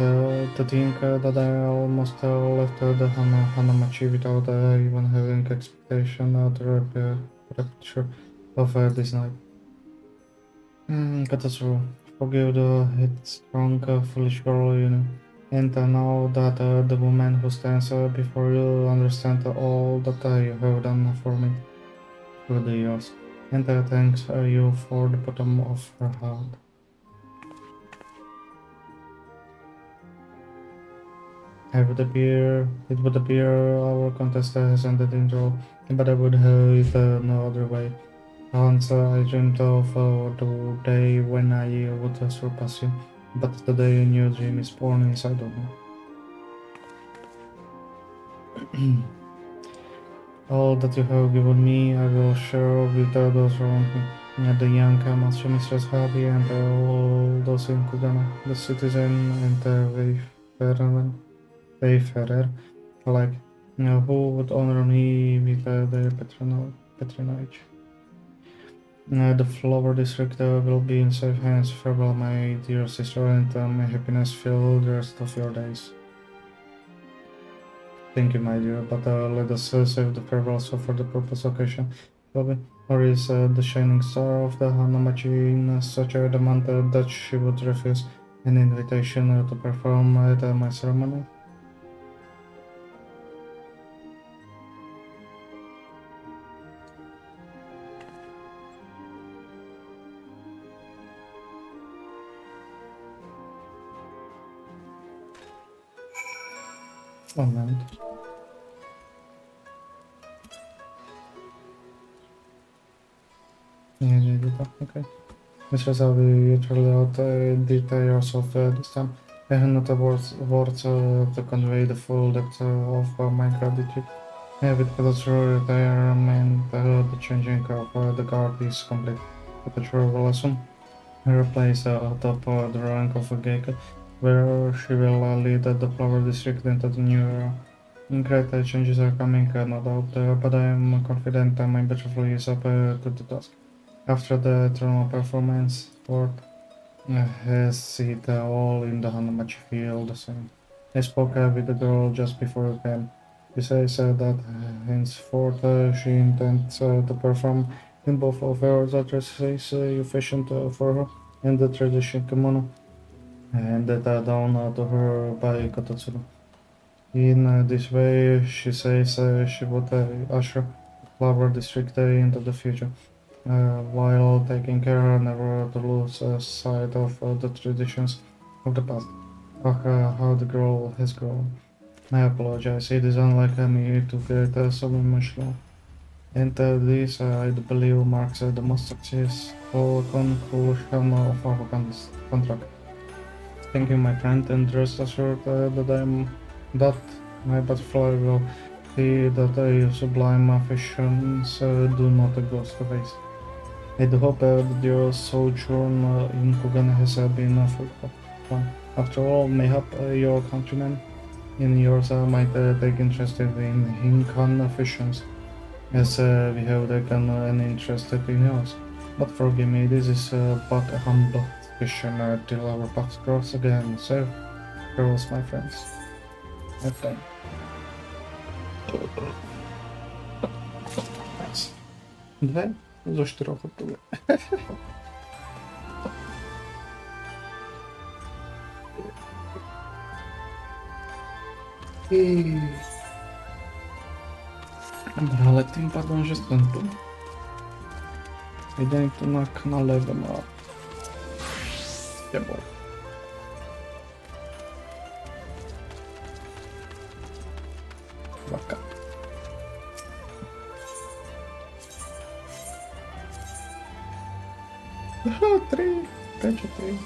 to think that I almost left the Hanamachi without even having expectation the rapture of this night. Katasuo, forgive the headstrong, foolish girl, you know. And now that the woman who stands before you understands all that you have done for me through the years, and thanks you for the bottom of her heart. It would appear our contest has ended in draw, but I would have it no other way. Once I dreamed of the day when I would surpass you, but today a new dream is born inside of me. All that you have given me, I will share with those around me. The young Master Mistress Habi and all those in Kugana, the citizen and the wayfarer alike, who would honor me with their patronage. The flower district will be in safe hands. Farewell, my dear sister, and may happiness fill the rest of your days. Thank you, my dear, but let us save the farewells for the purpose occasion. Bobby, or is the shining star of the Hanamachi in such a demand that she would refuse an invitation to perform at my ceremony? Moment. Nie, okay. Myślę, że usually out details of this time. I have not words to convey the full depth of my gratitude. With the retirement, the changing of the guard is complete. The true lesson. Replace atop the rank of a geek, where she will lead the flower district into the new era. Great changes are coming, no doubt, but I am confident my butterfly is up to the task. After the eternal performance, Ford has it all in the hand much feel the same. I spoke with the girl just before you came. She says that henceforth she intends to perform in both of her dresses you fashioned for her and the traditional kimono, and that down to her by Kotatsuru. In this way, she says she would usher Flower District into the future, while taking care never to lose sight of the traditions of the past. How the girl has grown. I apologize, it is unlike me to get so emotional. And this, I believe, marks the most successful conclusion of our contract. Thank you, my friend, and rest assured that my butterfly will see that your sublime affections do not go to waste. I do hope that your sojourn in Kugan has been fruitful. After all, mayhap your countrymen in yours might take interest in Hinkan affections, as we have taken an interest in yours. But forgive me, this is but a humble question till our paths cross again. So, girls, my friends. My friend. Nice. Dve zo 4 hotové. Ale tým pádom, že som tu. Idem tu na level a tebou. Vaka. Aha, 3. 5-3.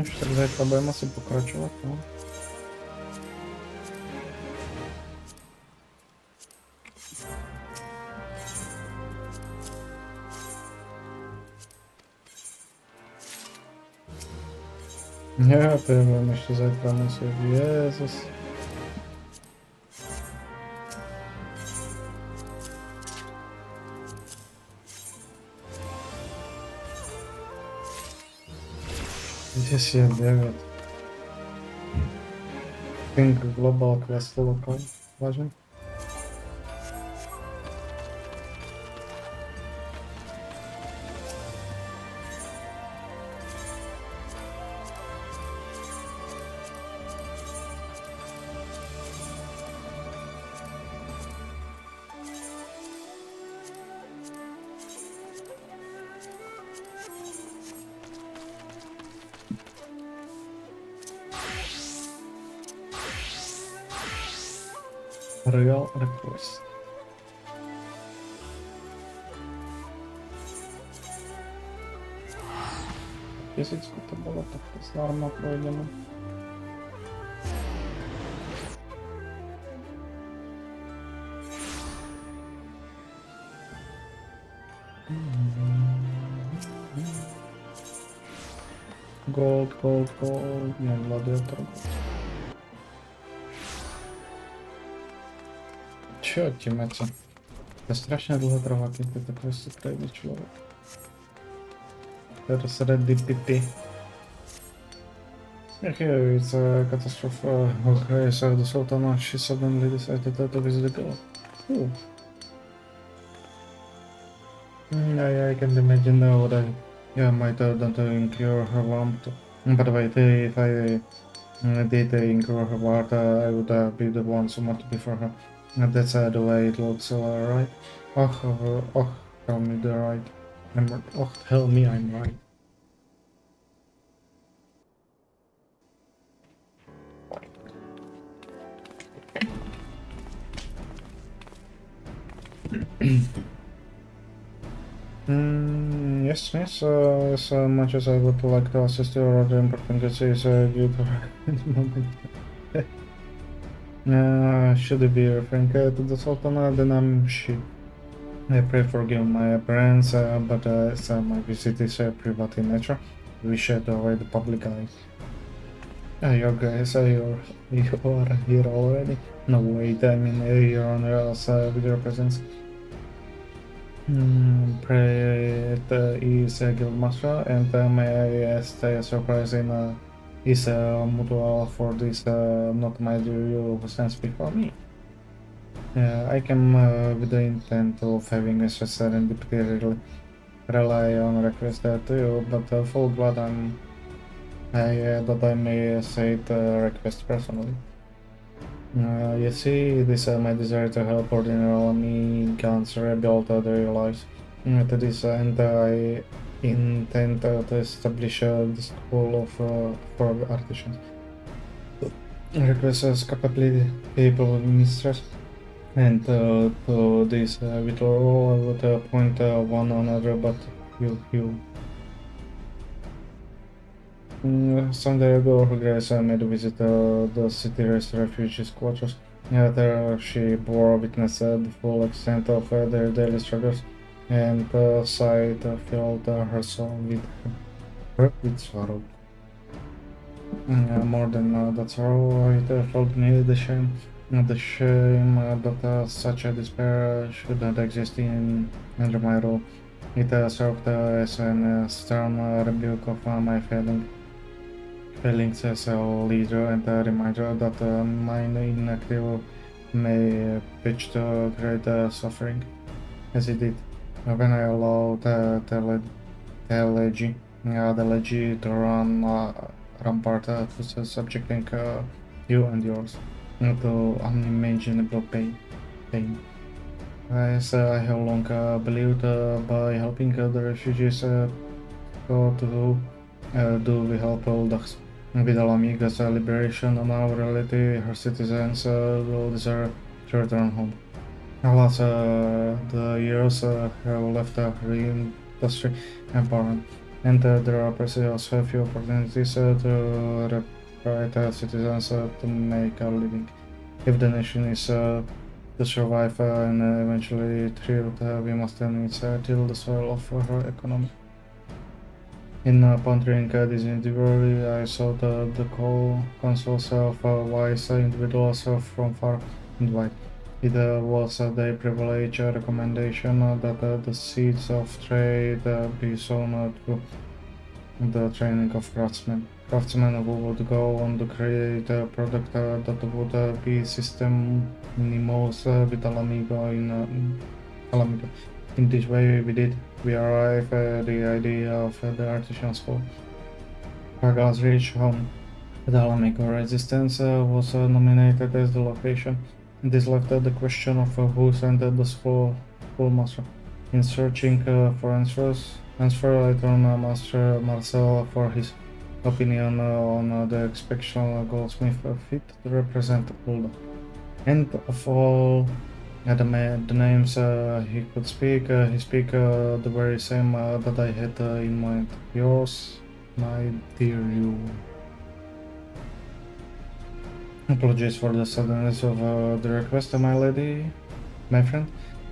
Už tak zajtra budeme asi pokračovat, no. Ja, to ja budem ešte zajtra musieť, Jezus. Здесь 9. Ping Global Quest Local. Vážne? Royal Request. Tisícku to bolo, tak to zdarma projdeme. Gold, nie, gladiator. Čo ti meco? To je strašne dlho trvá, keď to questy prejde človek. Teraz ready pipi. It's a catastrophe. Okay, so the Sultan, she suddenly decided to visit the girl. Ooh. I can imagine what I might don't incur her warmth. But wait, if I did incur her warmth, I would be the one somewhat before her. That's the way it looks, right? Tell me the right. Tell me I'm right. Yes. As much as I would like to assist you, rather important is due to the moment. Should I be referring to the Sultan, then I'm shit. I pray forgive my parents, but my visit is private in nature. We should avoid the public eyes. Your guys, you are here already? No, wait, I mean, you're on us with your presence. Pray is a guildmaster, and may I stay surprised in is mutual for this not my duty who stands before me. I came with the intent of having a serendipity rely on request to you, but full glad that I may say the request personally. You see, this my desire to help ordinary army guns rebuild their lives. To this end, I intend to establish the school of for artisans. Requires capability, capable mistress, and to this with all I would point one another, but you. Some day ago, Grace made a visit to the city refugees quarters. There she bore witness the full extent of their daily struggles, and the sight filled her soul with sorrow. More than that sorrow, it filled me the shame that such a despair should not exist under my rule. It served as an stern rebuke of my feelings as a leader and a reminder that mine inactive may pitch to great suffering, as it did when I allowed the legi to run rampart to subjecting you and yours to unimaginable pain. As I have long believed by helping the refugees do we help all ducks. With Alamiga's liberation on our reality, her citizens will deserve to return home. Alas, the years have left her industry empowerment, and there are precious few opportunities to reprivate citizens to make a living. If the nation is to survive and eventually thrive, we must till the soil of her economy. In pondering this individually, I saw the counsels of wise individuals from far and wide. It was their privilege recommendation that the seeds of trade be sown through the training of craftsmen who would go on to create a product that would be synonymous with Alamigo. In this way we arrive at the idea of the artisan school. Praga's reach home. The Alamigo resistance was nominated as the location. This left the question of who sent the schoolmaster. In searching for I turned Master Marcel for his opinion on the exceptional goldsmith fit to represent Bulldog. And of all the names he could speak, he speak the very same that I had in mind. Yours, my dear you. Apologies for the suddenness of the request, my lady, my friend.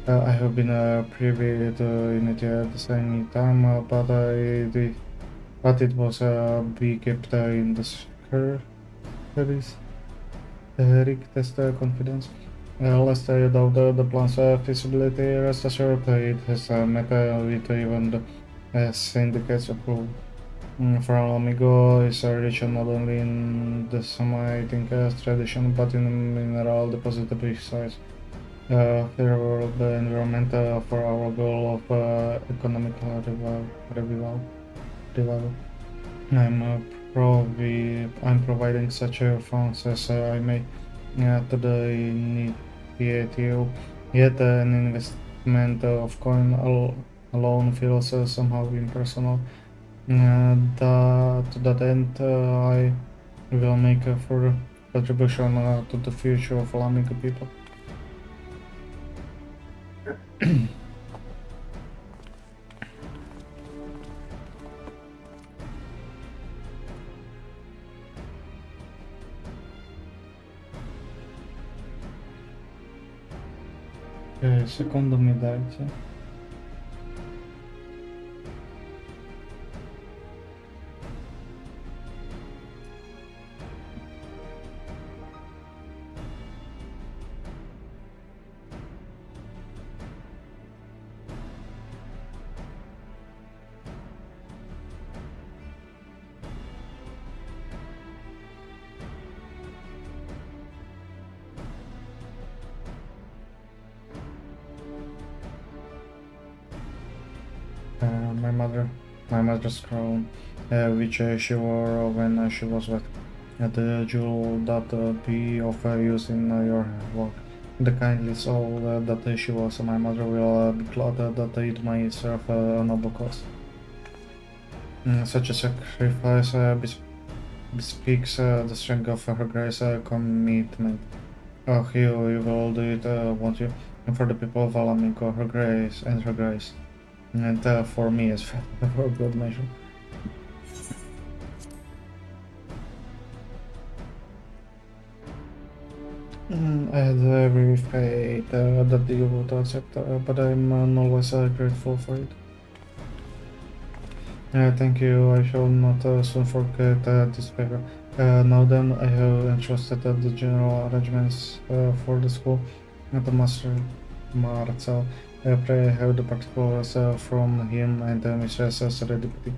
I have been privy to it at the same time, but it was be kept in the strictest confidence. Lest I doubt the plan's feasibility, rest assured it has met with even the syndicate's approval. For Amigo is rich not only in the Semitic tradition but in mineral deposit besides. Favorable the environment for our goal of economic revival. I'm providing such funds as I may to the need PATO, yet an investment of coin alone feels somehow impersonal. To that end, I will make a further contribution to the future of Flamingo people. Секунду мне дайте. My mother's crown, which she wore when she was wed. The jewel that be of use in your work. The kindly soul that she was, my mother will be glad that it may serve a noble cause. Such a sacrifice bespeaks the strength of her grace commitment. Oh, you will do it, won't you? And for the people of Alaminco, her grace and her grace. And for me as well, for good measure. I had every faith that you would accept, but I'm no less grateful for it. Thank you, I shall not soon forget this favor. Now then, I have entrusted the general arrangements for the school and the master Marcel. I pray I have the particulars from him and Mistress Deputy.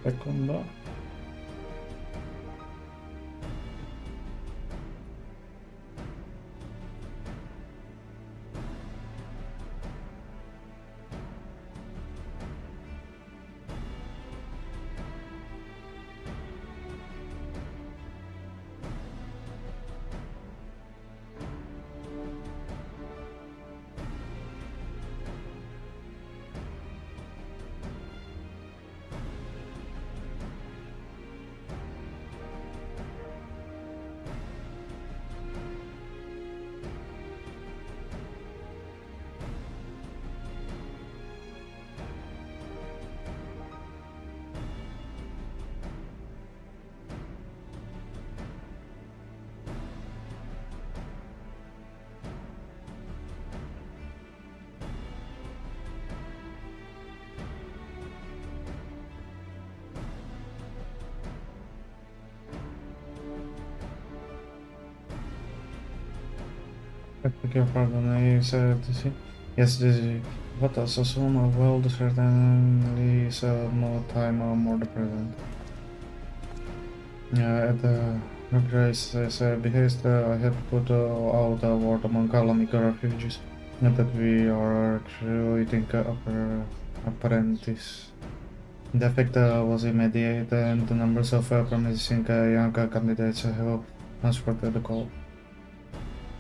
Secondo. I beg your pardon, I said this. Yes, this is. But so soon, well, certainly is no time more the present. At the Grace's behest, I had put out a word among Kalamiga refugees that we are recruiting apprentice. The effect was immediate, and the numbers of promising young candidates have transported the call.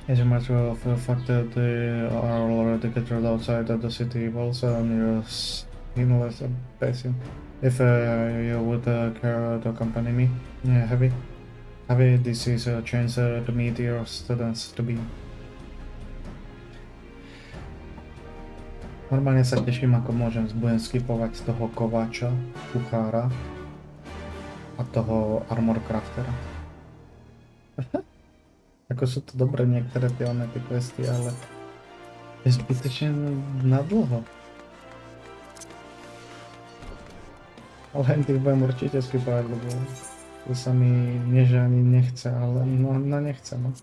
As a matter of fact, they are already gathered outside of the city walls near a seamless basin. If you would care to accompany me, Heavy. Heavy, this is a chance to meet your students to be. Normálne sa teším, ako budem skipovať toho kováča, kuchára a toho armor craftera. Ako sú to dobré niektoré tie questy, ale je zbytečne na dlho. Ale tých budem určite skipovať, lebo to sa mi nie že ani nechce, ale no nechce, no.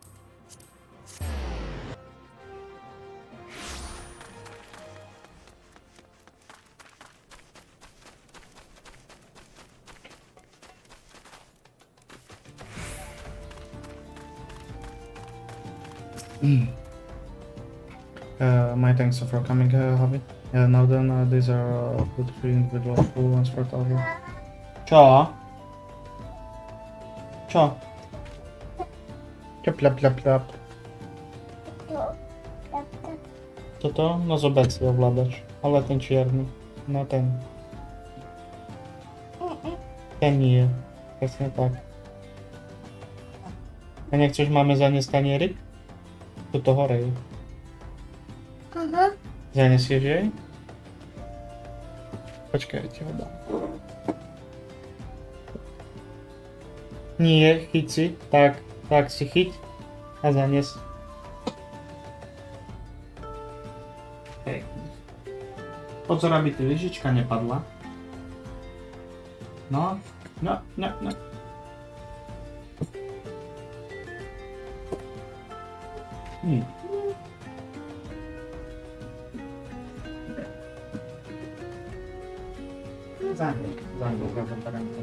My thanks for coming, Javi. Now then, these are good three individuals who once for here. Čo? Čo? Plap. Toto? No zobec si ovládač. Ale ten čierny. No ten. Ten nie. Presne tak. A nechceš máme zaniesť tanierik? Tuto hore je. Aha. Zanesieš jej? Počkaj, ja ti ho dám. Nie, chyť si. Tak si chyť a zanies. Hej. Pozor, aby ti lyžička nepadla. No. Zango, prawdopodobnie.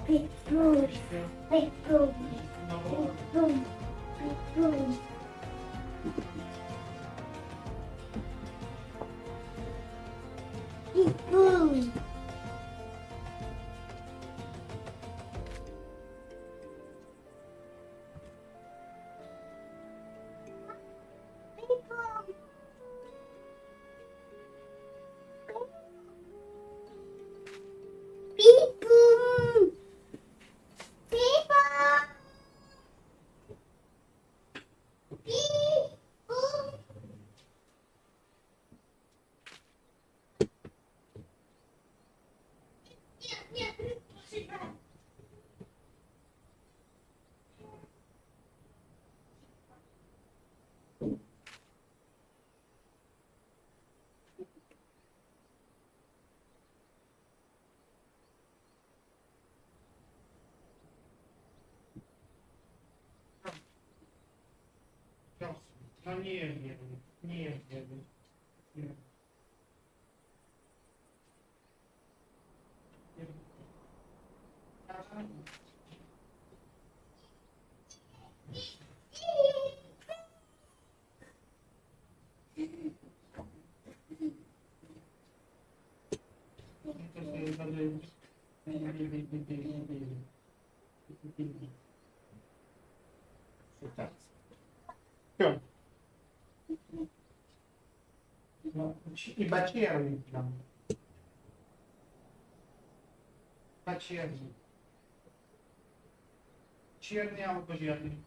Big boom. No nie jest jeden. Все. No, iba čierny tam. Iba čierny. Čierny alebo žiadny.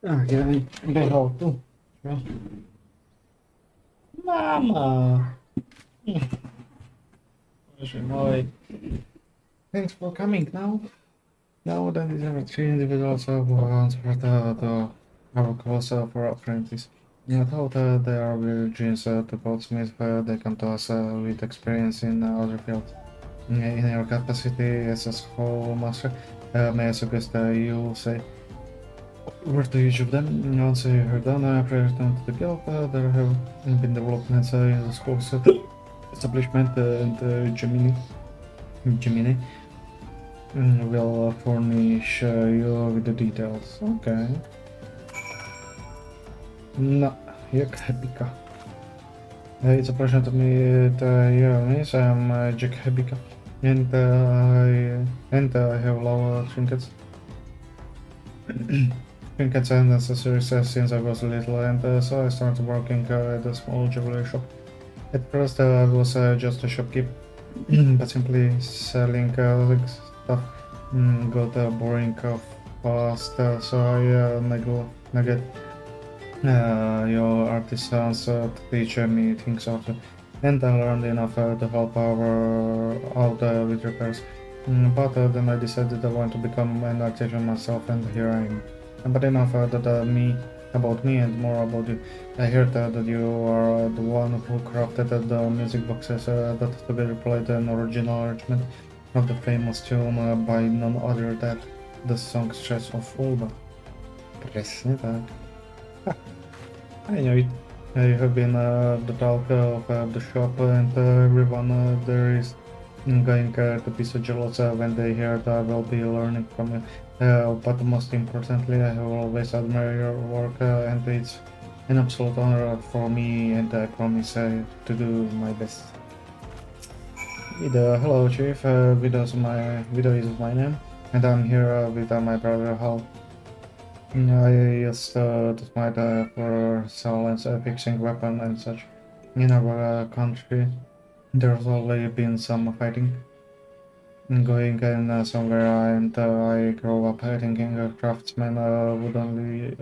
Tak, ja behol tu. Čo? Mama. Thanks for coming now. Now that is our three individuals who answered our calls for apprentice. I thought they are virgins to goldsmith, they come to us with experience in other fields. In your capacity as a schoolmaster, may I suggest you say a word to each of them? Once you're done, return to the guild. There have been developments in the school's establishment and Gemini will furnish you with the details. Okay. No, jak Hebika. It's a pleasure to meet you, miss. I'm Jack Hebika, and I have love trinkets. Trinkets and accessories since I was little, and so I started working at a small jewelry shop. At first, I was just a shopkeeper, but simply selling stuff got boring fast, so I neglect your artisans to teach me things also, and I learned enough to help out with repairs. But then I decided I want to become an artisan myself, and here I am. But enough about me and more about you. I heard that you are the one who crafted the music boxes that together played an original arrangement of the famous tune by none other than the songstress of Ulba. Presne tak. I know it. You have been the talk of the shop, and everyone there is going to be so jealous when they hear that I will be learning from you. But most importantly, I have always admired your work, and it's an absolute honor for me, and I promise to do my best. Hello, Chief. Vido is my name, and I'm here with my brother Hal. I used to fight for silence, fixing weapon and such. In our country, there's always been some fighting going in somewhere, and I grew up thinking a craftsman would only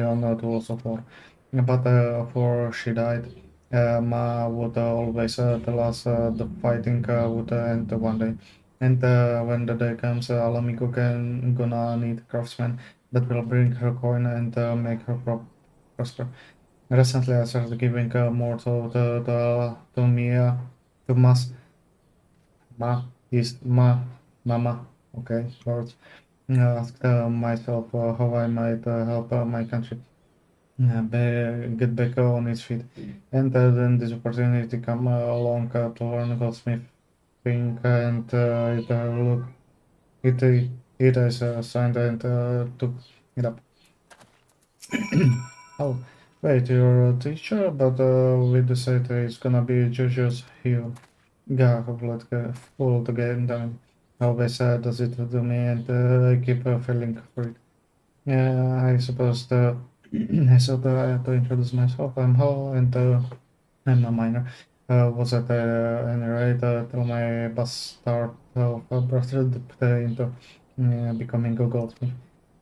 own tools of war. But before she died, Ma would always tell us the fighting would end one day. And when the day comes, Alamigo gonna need craftsmen that will bring her coin and make her prosper. Recently, I started giving more to me to Mas Mama. Okay, words. Asked myself how I might help my country get back on its feet. And then this opportunity come along to learn goldsmithing, and it it is signed and took it up. Oh, wait, you're a teacher, but we decided it's gonna be just you. Yeah, full to get done. Always does it to me, and I keep feeling for it. Yeah, I suppose I should to introduce myself. I'm Hall, and I'm a minor. Was at any rate till my bus start of brother dipped into becoming a goldsmith.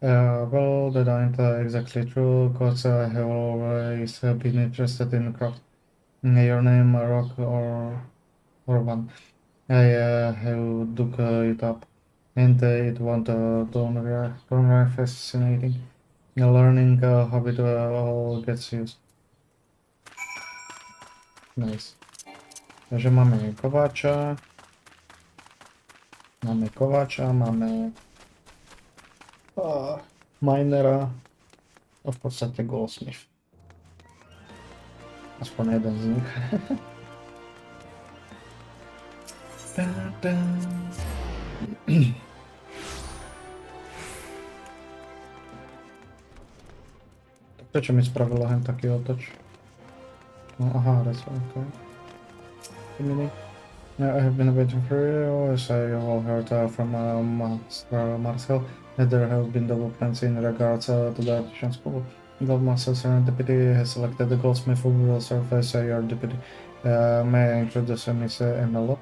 Well, that ain't exactly true, cause I have always been interested in craft. Your name, Rock or one. I have looked it up, and it won't downright fascinating. Learning how it all gets used. Nice. Takže máme kováča, máme minera a v podstate goldsmith. Aspoň jeden z nich. Prečo mi spravila hen taký otoč? No aha, that's okay. I have been waiting for you, as I have all heard from Master Marcel, that there have been developments in regards to the artisan school. Goldmaster Serendipity has selected the goldsmith who will serve as your deputy. May I introduce Miss Emelot?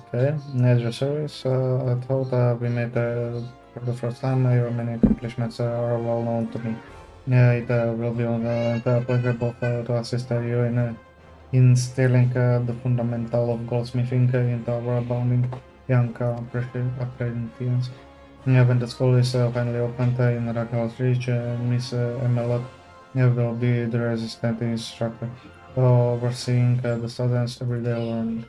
Okay, as your service, I thought we met for the first time. Your many accomplishments are well known to me. Yeah, it will be on the pleasurable to assist you in instilling the fundamental of goldsmithing into our abounding young apprentices. Yeah, when the school is finally opened in Ragnar's Reach, Miss Emelot will be the resistant instructor, overseeing the students' everyday learning.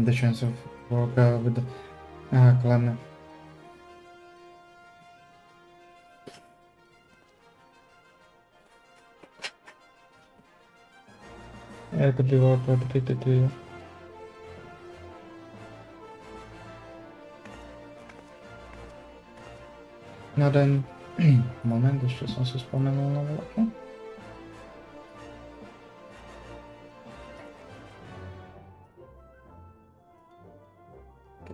The chance of work with climate. Yeah, it could be worth dedicated to you. No ten moment, jeszcze są się wspomenul na vlaku.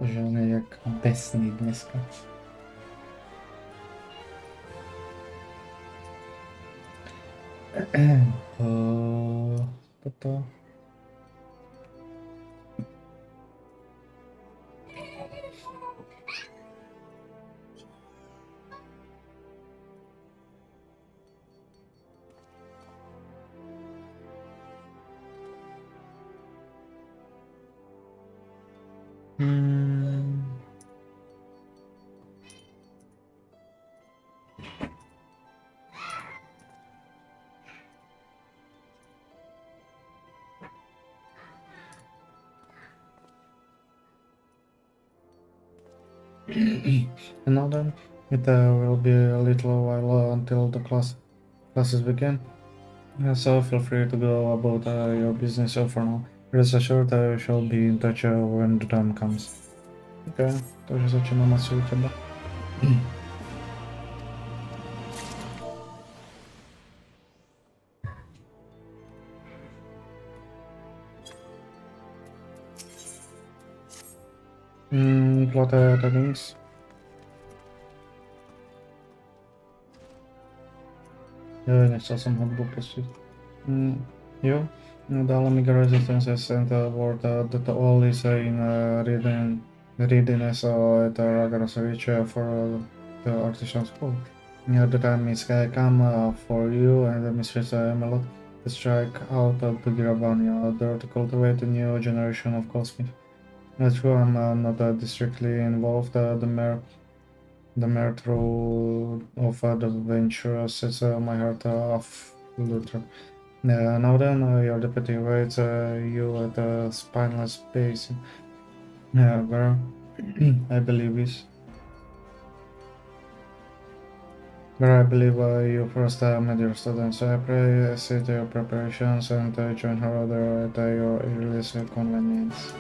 Bože, on je jak besný dneska. Toto. And now then, it will be a little while until the classes begin. So feel free to go about your business for now. Rest assured I shall be in touch when the time comes. Okay, takže začínám asi u teba. Plot things. Nechcel som hudbu pustiť. Jo, dále Mega Resistance and word that all is in readiness at Ragnaros Reach for the Artisan School. The time is come for you and Mistress Emelot to strike out of the Girabania order to cultivate a new generation of goldsmiths. True, I'm not strictly involved. The mere through of the venture sets my heart off Luther. Now then, your deputy waits you at a spineless base, where I believe is. Where I believe you first met your students. I pray see to your preparations and join her other at your earliest convenience.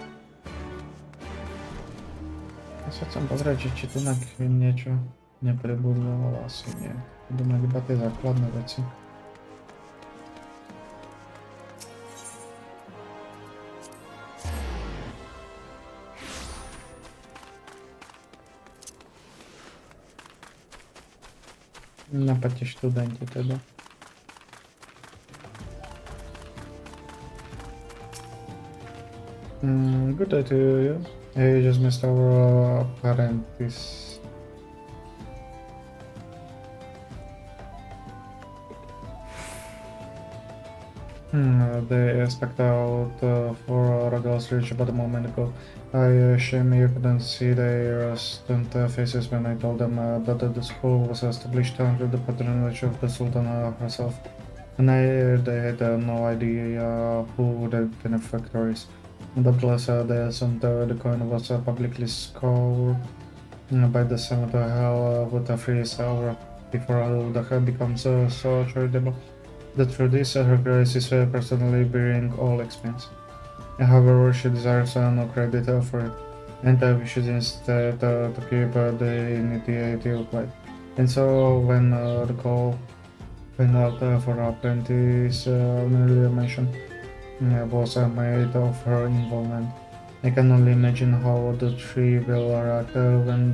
Ja sa chcem pozrieť, či tu niečo nepribudlo, ale asi nie. Budú mať iba tie základné veci. Napadte študenti teda. Good day to you. You just missed our apprentice. They stepped out for Ragal's Reach about a moment ago. I shame you couldn't see their student faces when I told them that the school was established under the patronage of the Sultan herself. And they had no idea who the benefactors. Nevertheless, they assumed the coin was publicly scored by the Senate hell with a free hour before the hell becomes so charitable. That through this, Her Grace is personally bearing all expense. However, she desires no credit for it, and wishes instead to keep the initiative quiet. And so, when the call went out for apprentice earlier mentioned, was made of her involvement. I can only imagine how the three will react when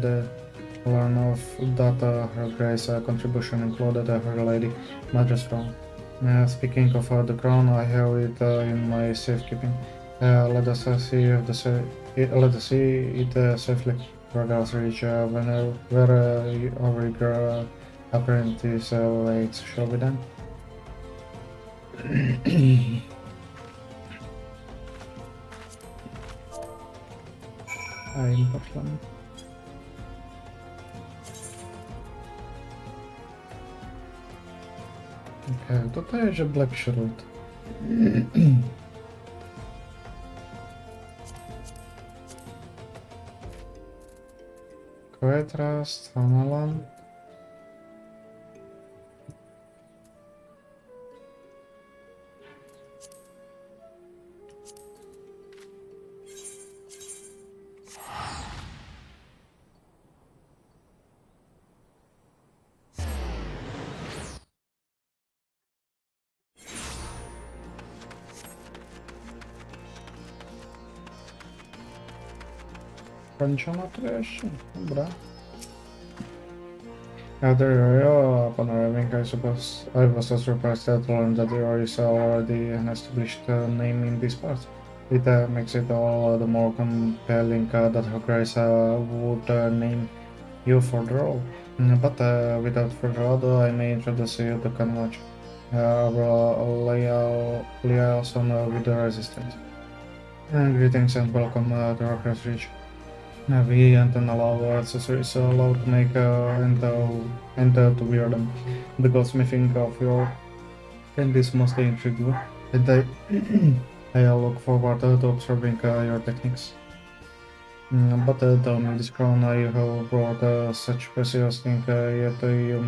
learn of that Her Grace's contribution included her Lady Majesty's crown. Speaking of the crown, I have it in my safekeeping. Let us see if let us see it safely. Regals reach where our eager apprentice waits. Shall we then? I'm Portland. Okej, tutaj jest Black Shroud. Quetras, Thanalan. Kończono to jeszcze? Dobra. After upon arriving, I was so surprised to learn that there is already an established name in this part. It makes it all the more compelling that Her Grace would name you for the role. But without further ado, I may introduce you to Kanwach, our liaison with the Resistance. Greetings and welcome to Rockers Reach. We and allow our accessories allowed to make and to wear them. The goldsmithing of your kind is most intriguing, and I look forward to observing your techniques. But tell me, this crown you have brought such precious thing, yet you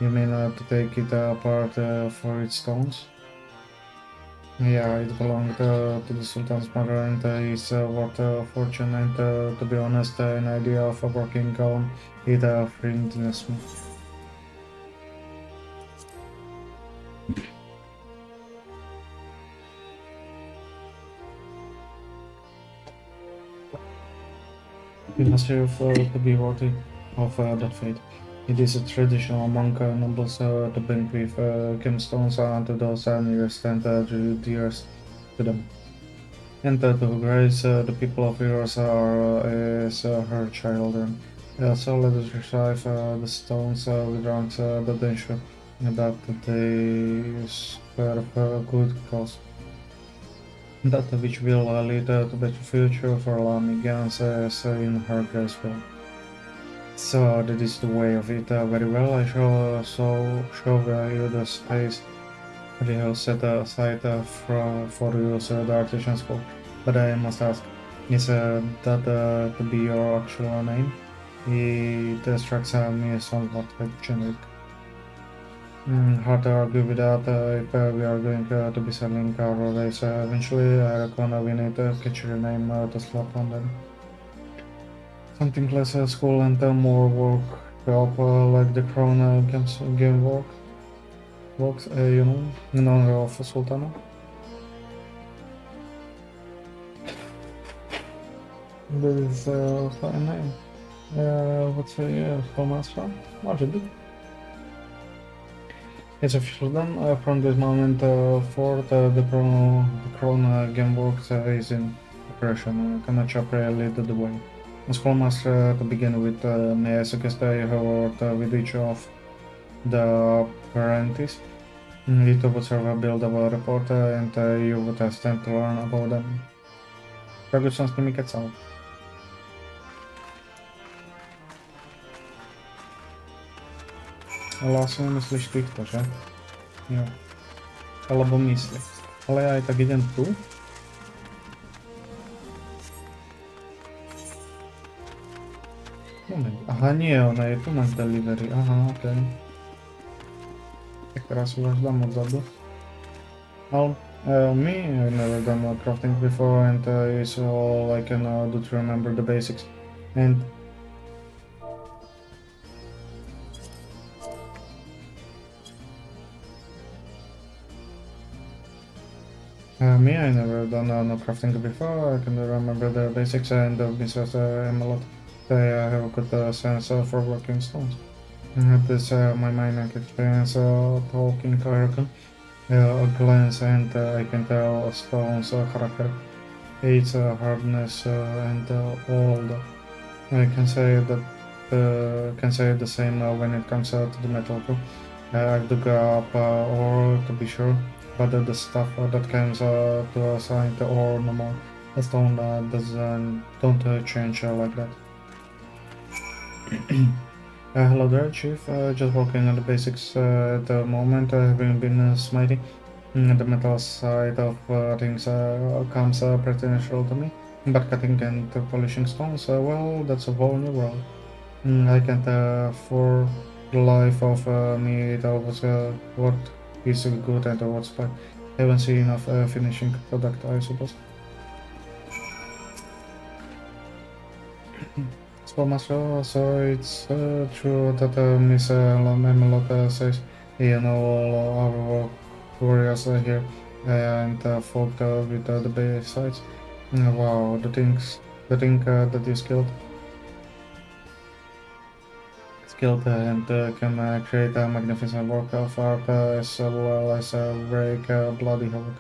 mean to take it apart for its stones? Yeah, it belonged to the Sultan's mother and is worth a fortune, and to be honest, an idea of working on it friendliness me. We must have to be worthy of that fate. It is a tradition among nobles to bequeath gemstones unto those nearest and dearest to them. And to grace the people of yours is her children. So let us retrieve the stones with ranks that ensure that they serve a good cause. That which will lead to better future for Lamigans as in her grace will. So that is the way of it very well. I shall show you the space we have set aside for use the artisan school. But I must ask, is that to be your actual name? It strikes me somewhat generic. Hard to argue with that if we are going to be selling our race eventually. I reckon we need to catch your name to slap on them. Something less school and more work help like the Crown game works, you know, in honor of Sultana. This is fine name. What's Thomas? Może być. It's official done. From this moment forth, the Crown Gameworks is in operation. Kanacha lead the way. Schoolmaster, to begin with, may I suggest you have worked with each of the apprentices? It would serve a build of a report and you would stand to learn about them. Pragus som s nimi kecal. Ale asi nemyslíš týchto, že? Jo. Alebo myslíš. Ale ja aj tak idem tu. Moment. Aha, nie, ona je tu na delivery. Aha, okej. Tak teraz už až dám odzadu. Well, me, I never done crafting before and it's all I can do to remember the basics. And me, I never done no crafting before. I can remember the basics and the business a lot. they have a good sense for working stones. This my mining experience talking Aragon, a glance and I can tell a stone's character, its hardness and all the I can say the same when it comes to the metal too. I've dug up ore to be sure, but the stuff that comes to assign the ore no more. The stone doesn't don't change like that. Hello there, Chief. Just working on the basics at the moment. Having been smiting. The metal side of things comes pretty natural to me. But cutting and polishing stones, well, that's a whole new world. I can't for the life of me tell what is good and what's bad. Haven't seen enough finishing product, I suppose. Master, so it's true that Miss Memelot says, you know, all our warriors here and folk with the bay sides. Wow, the thing that is skilled and can create a magnificent work of art as well as break bloody havoc.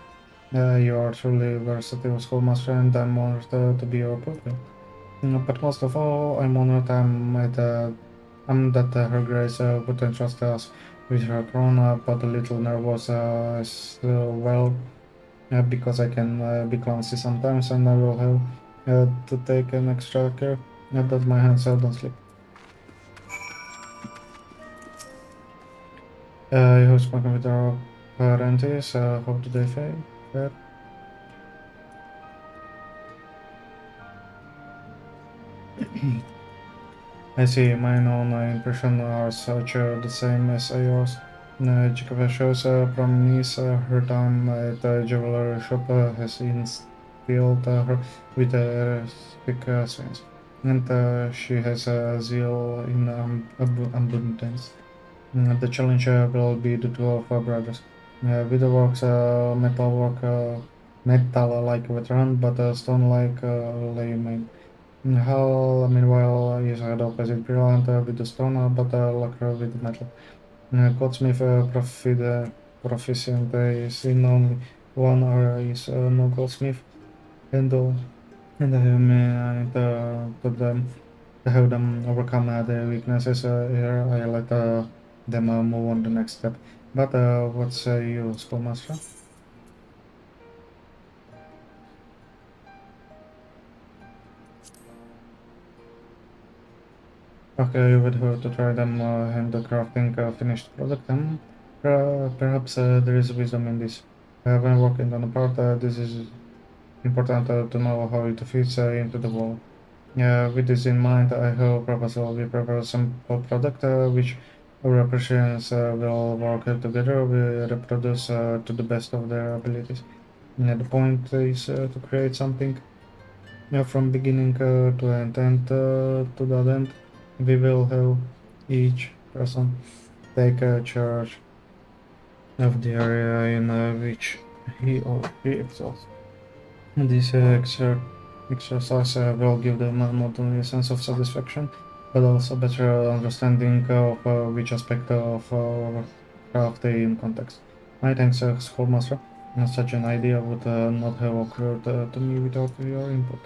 You are truly versatile schoolmaster and I'm honored to be your pupil. But most of all, I'm honored I'm that Her Grace would entrust us with her throne, but a little nervous as well because I can be clumsy sometimes and I will have to take an extra care that my hands don't slip. I have spoken with our parents. How do they fare? I see. My own impression are such the same as yours. Jacob shows from Nice her time at the jeweler shop has instilled her with a thick sense, and she has a zeal in abundance. The challenge will be the two of brothers. Witherworks metalwork, metal like veteran, but stone like layman. Hal, meanwhile, is the opposite brilliant with the stone, but lacquer with the metal. Goldsmith proficient is in only one area is no goldsmith, and to them to help them overcome their weaknesses. Here I let them move on the next step. But what say you, Schoolmaster? Okay, you would have to try them handcrafting finished product. Perhaps there is wisdom in this. When working on a part, this is important to know how it fits into the wall. With this in mind, I have proposal. We prepare some product which our operations will work together. We reproduce to the best of their abilities. The point is to create something from beginning to end, and to that end, we will have each person take charge of the area in which he or she excels. This exercise will give them not only a sense of satisfaction, but also better understanding of which aspect of our craft in context. My thanks, Schoolmaster. Such an idea would not have occurred to me without your input.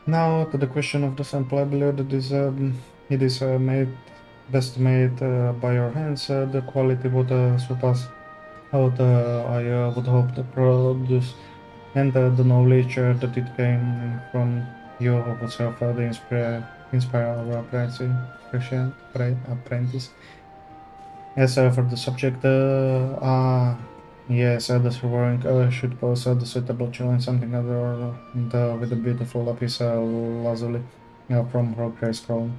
Now to the question of the sample. I believe that it is best made by your hands. The quality would surpass what I would hope to produce, and the knowledge that it came from you would serve the inspire our apprentice. As for the subject, yes, the surviving should pose the suitable challenge, something other with a beautiful lapis lazuli from her grace crown.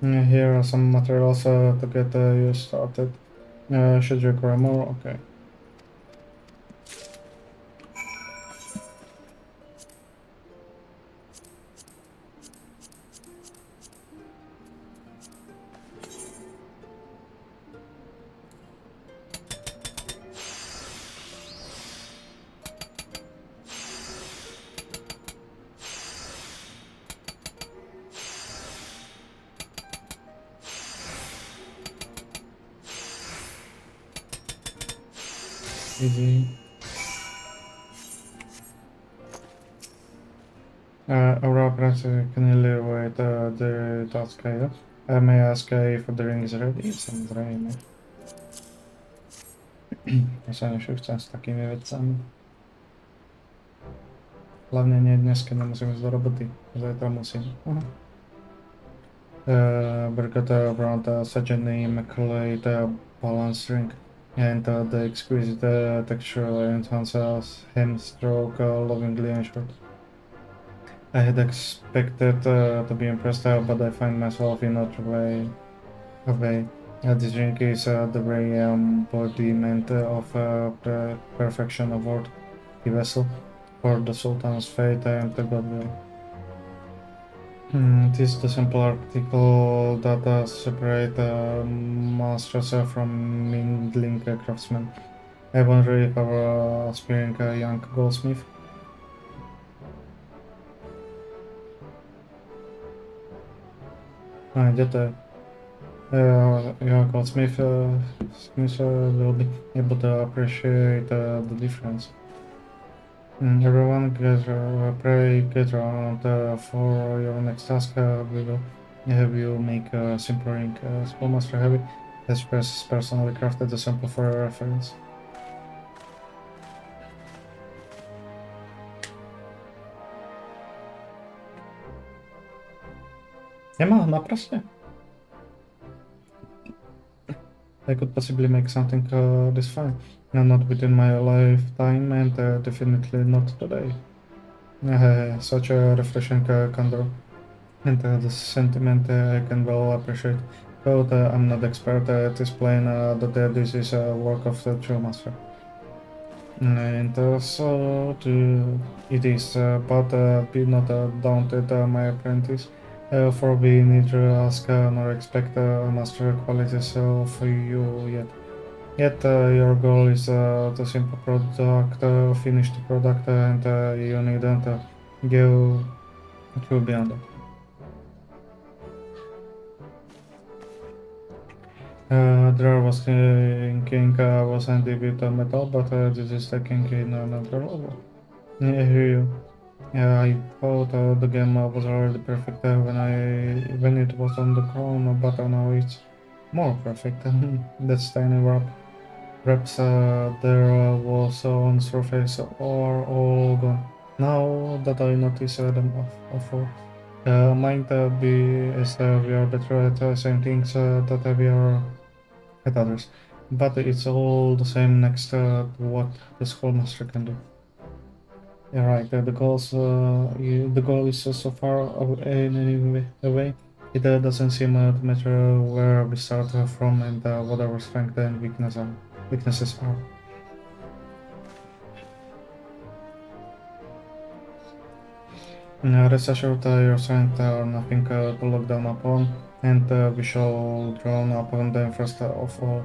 Here are some materials to get you started. Should you require more? Okay. Easy. Aurora press continually with the task here. May I ask if the ring is ready? Samozrejme. Ja sa nešuchcem s takými vecami. Hlavne nie dnes, keď nemusím ísť do roboty. Zajtra musím. Got around such a name, McClay, the balance ring, and the exquisite texture enhances him stroke lovingly and short. I had expected to be impressed, but I find myself in other way. This ring is the very embodiment of perfection aboard the vessel for the Sultan's fate and the goodwill. It is the simple article that separate masters from mingling craftsmen. I wonder if our aspiring young goldsmith. Kde to je? Your goldsmith will be able to appreciate the difference. Everyone get around for your next task. We will have you make a simple ring. Schoolmaster Heavy has personally crafted the sample for reference. Nemá na prste. I could possibly make something this fine. Not within my lifetime, and definitely not today. Such a refreshing candor, and the sentiment I can well appreciate. But I'm not expert at explain that this is a work of the true master. And so it is, but be not daunted, my apprentice. For we neither ask nor expect master qualities of you yet. Yet your goal is the simple product, finished product, and you needn't go through beyond that. There was thinking wasn't a bit of metal, but this is the king in another level. I hear you. I thought the game was already perfect when it was on the crown, but now it's more perfect. That's tiny wrap. Perhaps there was on surface are all gone. Now that I notice them afar. Might be as we are better at saying things that we are at others. But it's all the same next to what the schoolmaster can do. Yeah, right. The goal is so far away. It doesn't seem to matter where we start from and what our strength and weaknesses are. Rest assured, your strength are nothing to look down upon, and we shall draw upon them first of all.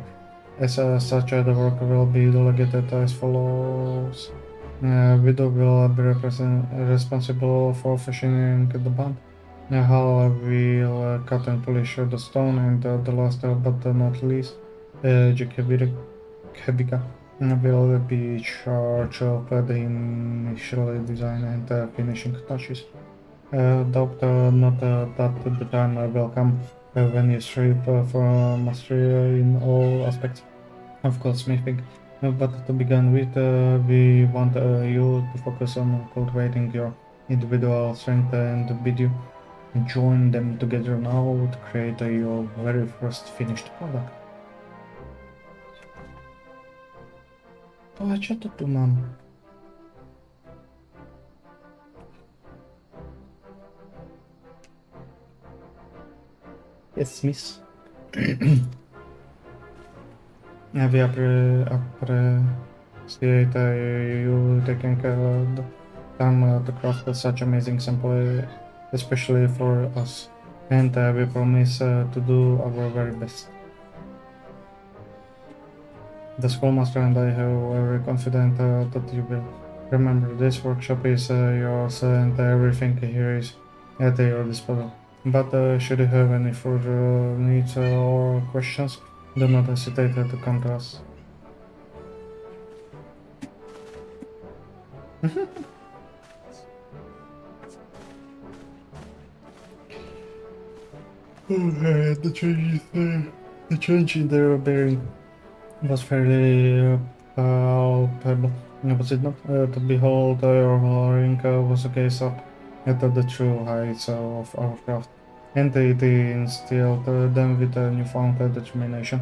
As such, the work will be delegated as follows. Widow will be responsible for fashioning the band. Hal will cut and polish the stone, and the last but not least, Jekebika will be charged of the initial design and finishing touches. Doubt not that the time will come when you strive for mastery in all aspects of goldsmithing. But to begin with, we want you to focus on cultivating your individual strength and bid you join them together now to create your very first finished product. A čo to tu mám? Yes, miss. We appreciate you taking time to craft such amazing sample, especially for us, and we promise to do our very best. The schoolmaster and I are very confident that you will. Remember, this workshop is yours and everything here is at your disposal. But should you have any further needs or questions, do not hesitate to come to us. Okay, the change in their bearing was fairly palpable. Was it not? To behold, your Ring was a case of at the true heights of our craft, and it instilled them with a newfound determination.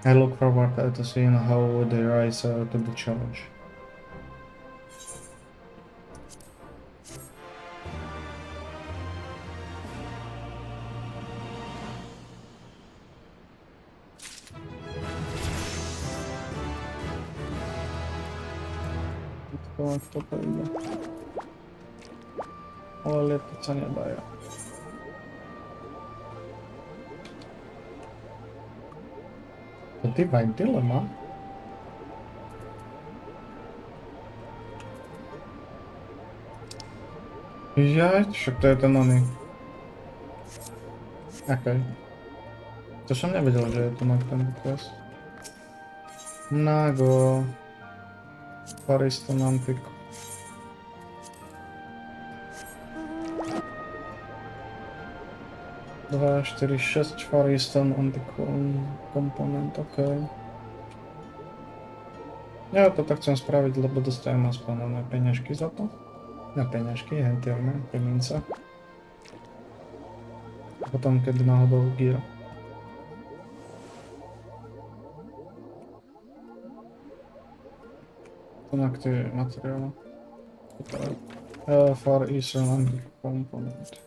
I look forward to seeing how they rise to the challenge. To idzie. Ale to co nie daje. To ty tyle ma? Ja, však to je ten oný. Okej. To som nevedel, že je to na ten quest. Nago. Pariston Antico. Dwa, 4, 6 Fariston Antico komponent, okej. Ja to tak chcem spraviť, lebo dostajem aspoň na peňažky za to. Na peňažky, hentielne, pemince. A potom, keď náhodou gear. To na ktorý materiál. Far Eastern Antico komponent.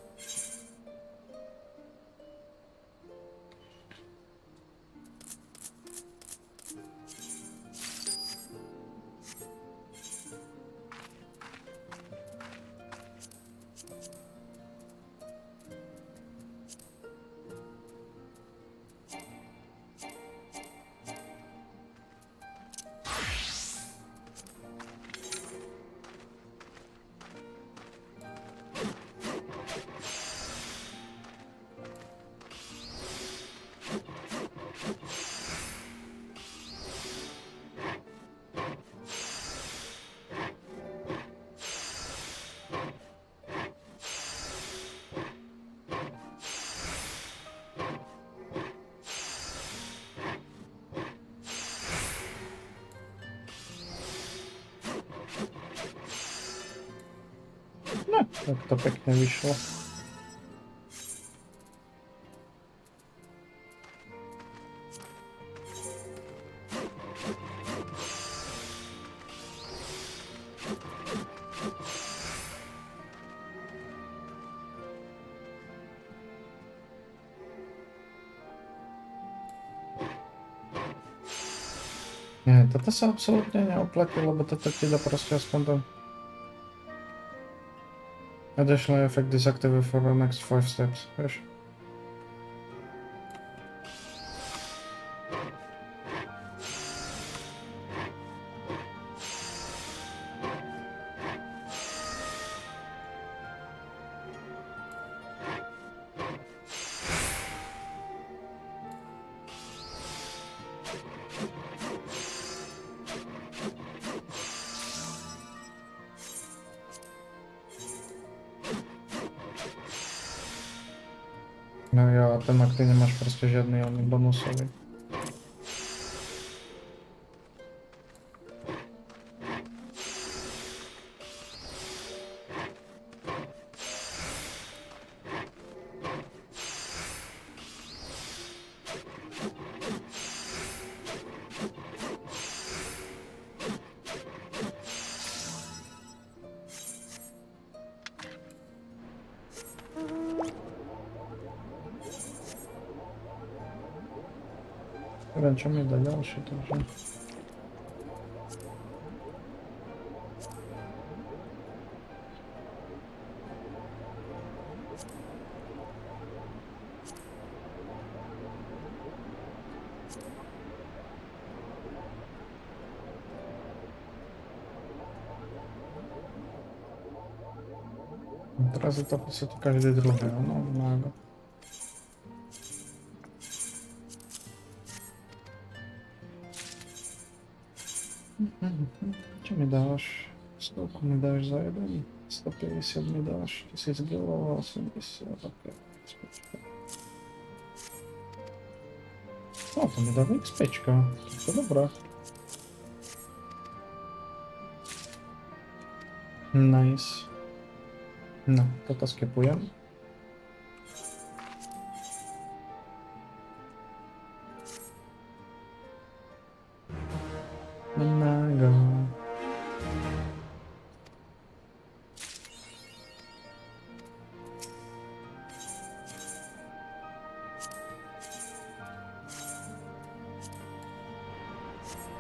No, tak to pekne vyšlo. Nie, toto sa absolútne neoplatí, lebo toto ti dá proste aspoň to. Additional effect disactivate for the next 5 steps, vieš. No jo, a ten, ty nemáš proste žiadny oný bonusový. Neviem, čo mi dá ďalšie, takže... Teraz je to v podstate každý druhý, no, mágo. Čo mi dáš? Skолько mi dáš za jeden? 150 mi dáš, 1000 kg, 80, ok. O, to mi dá XPčka, to dobré. Nice. No, toto skipujem. Nago.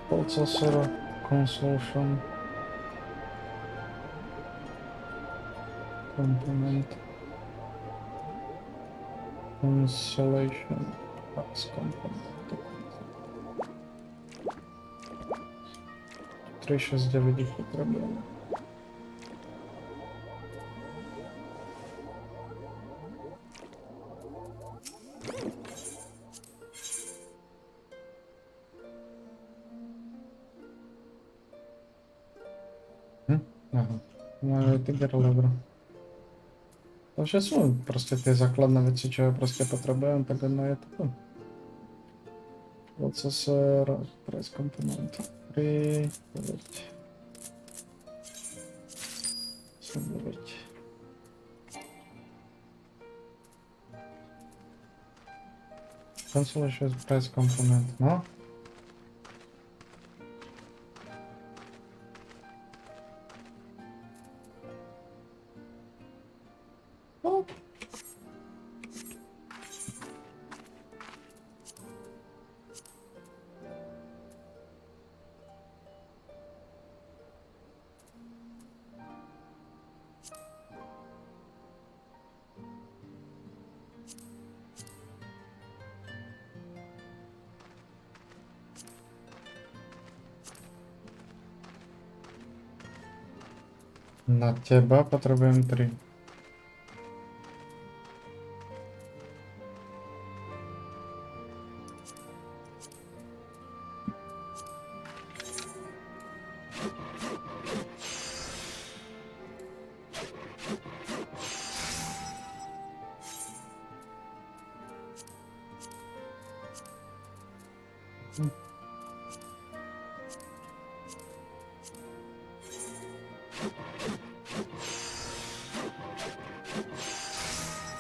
Processor consumption component installation as component 369 ich potrzebujemy. Aha, no ale ty dobra. To вже są просто te základné věci, čo prostě potřebujeme, tak jedno je to. Procesor, price component, 3, 9. 9. Console shows price component, no? No. Na těba potřebujeme 3.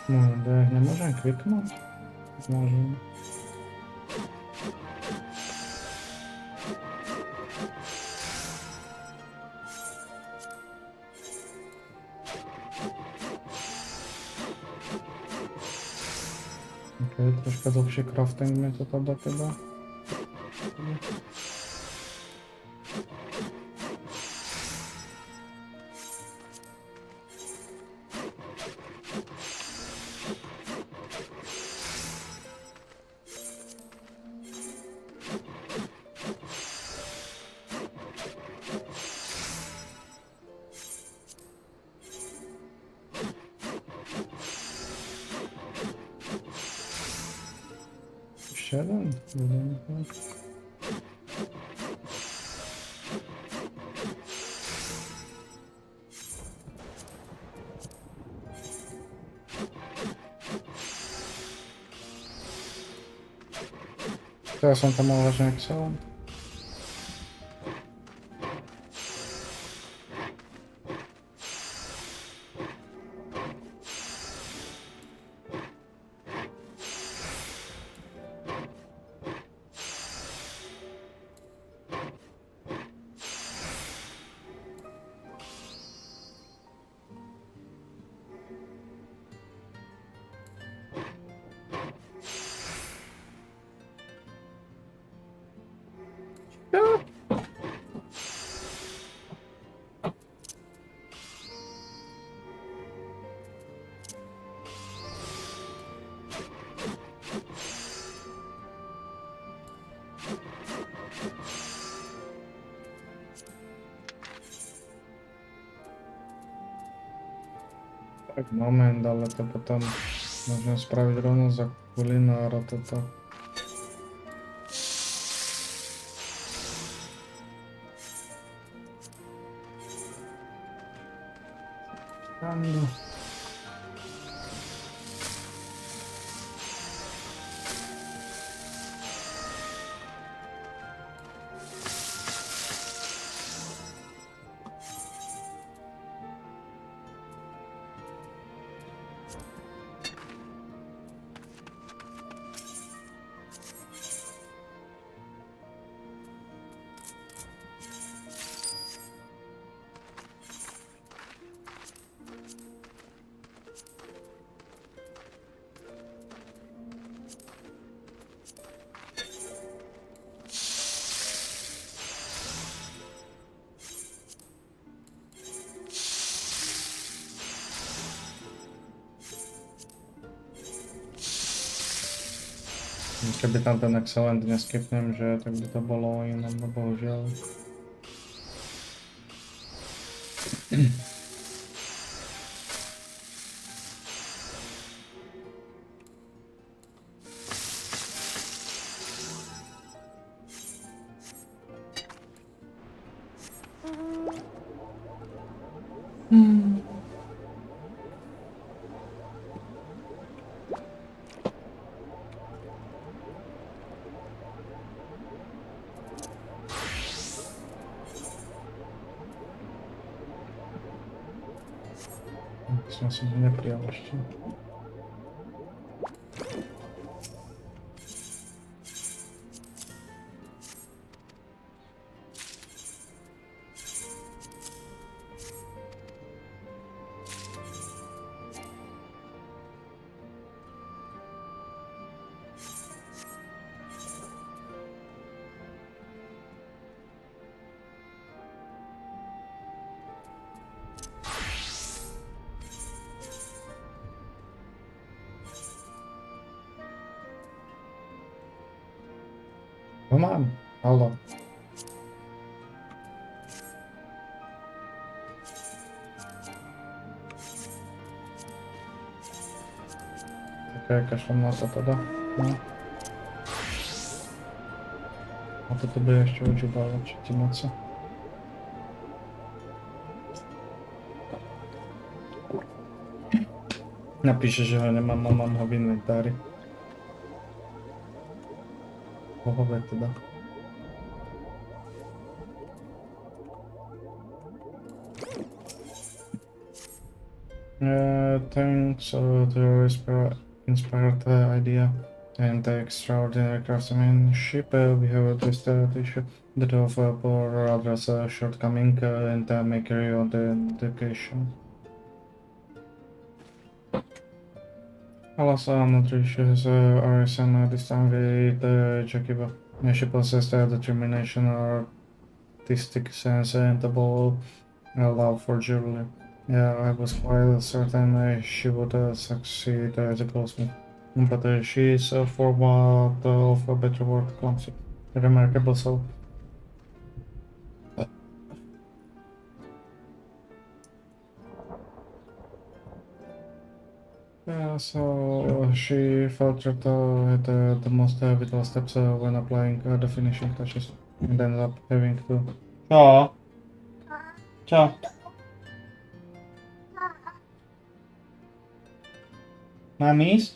No, tak nemůžeme kliknout? Můžeme. Ok, troška dlhší crafting mi to tam do tebe. Ještě jeden? To já jsem tam mal vážně excellent. Tak moment, ale to potom možno spraviť rovno za kulinára toto. Quando? Keby tam ten excellent neskipnem, že tak by to bolo inom, no bohužiaľ. Som si neprijal ešte. No mám, halo. Tak kašlem na to teda. No. A toto bude ešte odžubávať, či ti moci. Napíše, že ho nemám a mám ho v inventári. Pohove teda. Thanks to your inspired idea and the extraordinary craftsmanship, we have established the DoH for address shortcoming and make your dedication. Alas, nutritious RSN this time with Jakiba. She possessed determination, artistic sense, and above love for jewelry. Yeah, I was quite certain she would succeed as a goldsmith. But she is, for want of a better word, clumsy. A remarkable soul. Yeah, so she faltered at the most vital steps when applying the finishing touches, and ended up having to. Ciao. Ciao. Mamis?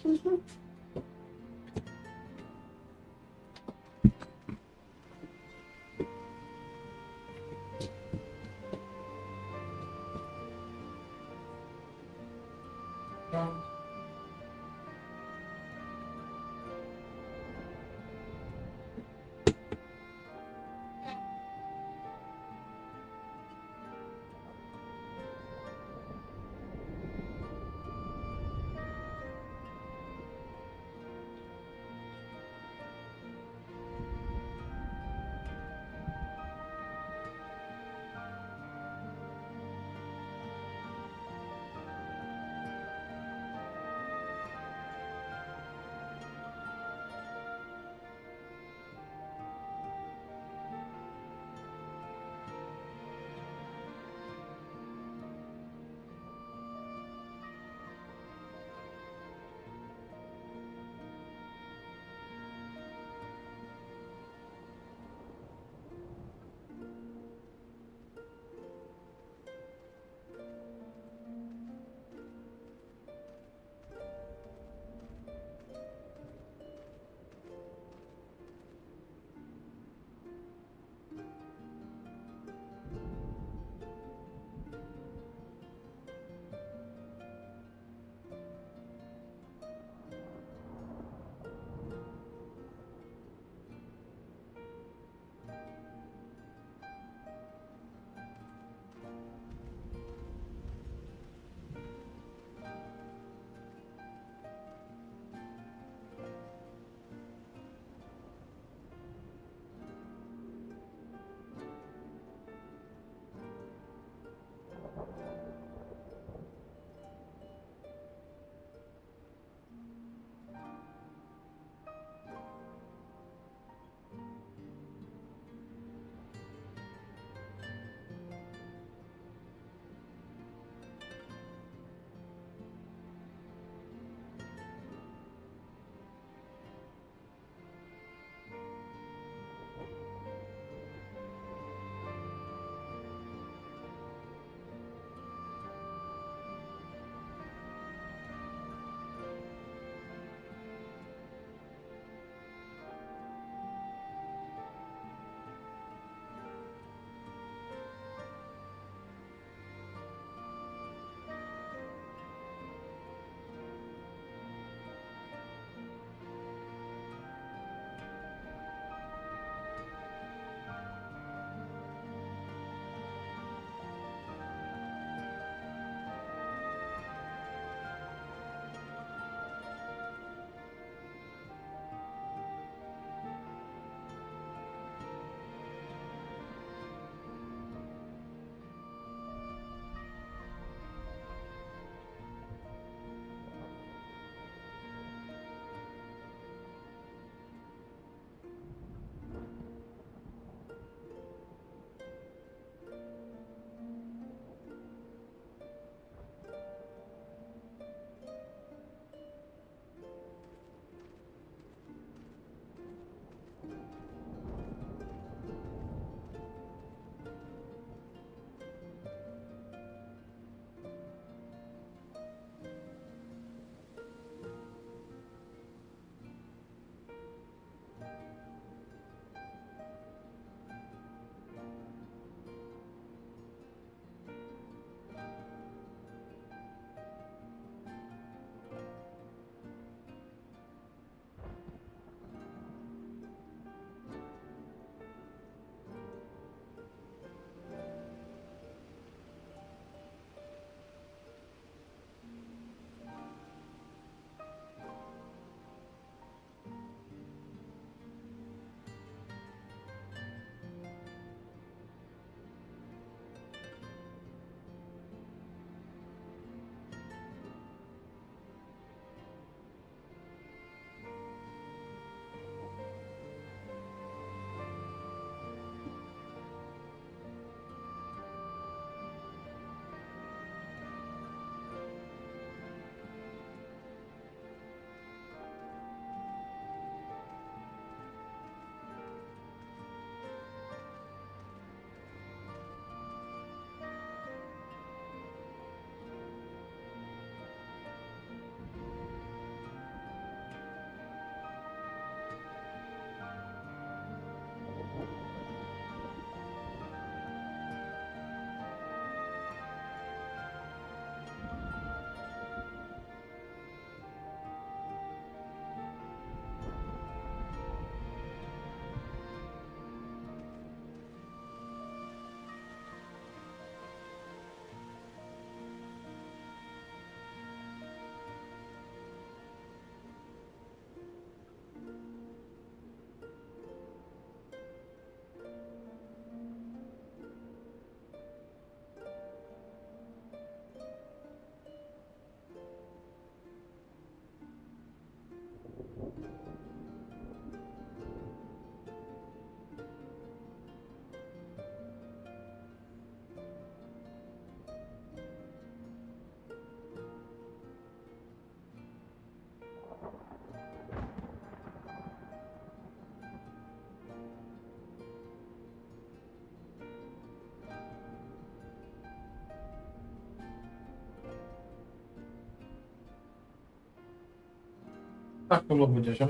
Acolo будешь, а?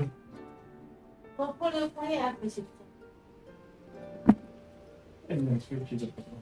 Попробуй появиться. Не исключите потом.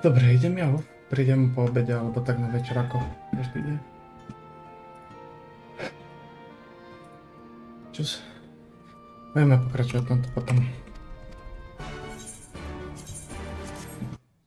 Dobre, idem ja. Prídem po obede alebo tak na večer ako každý deň. Čus. Budeme pokračovať v tomto potom.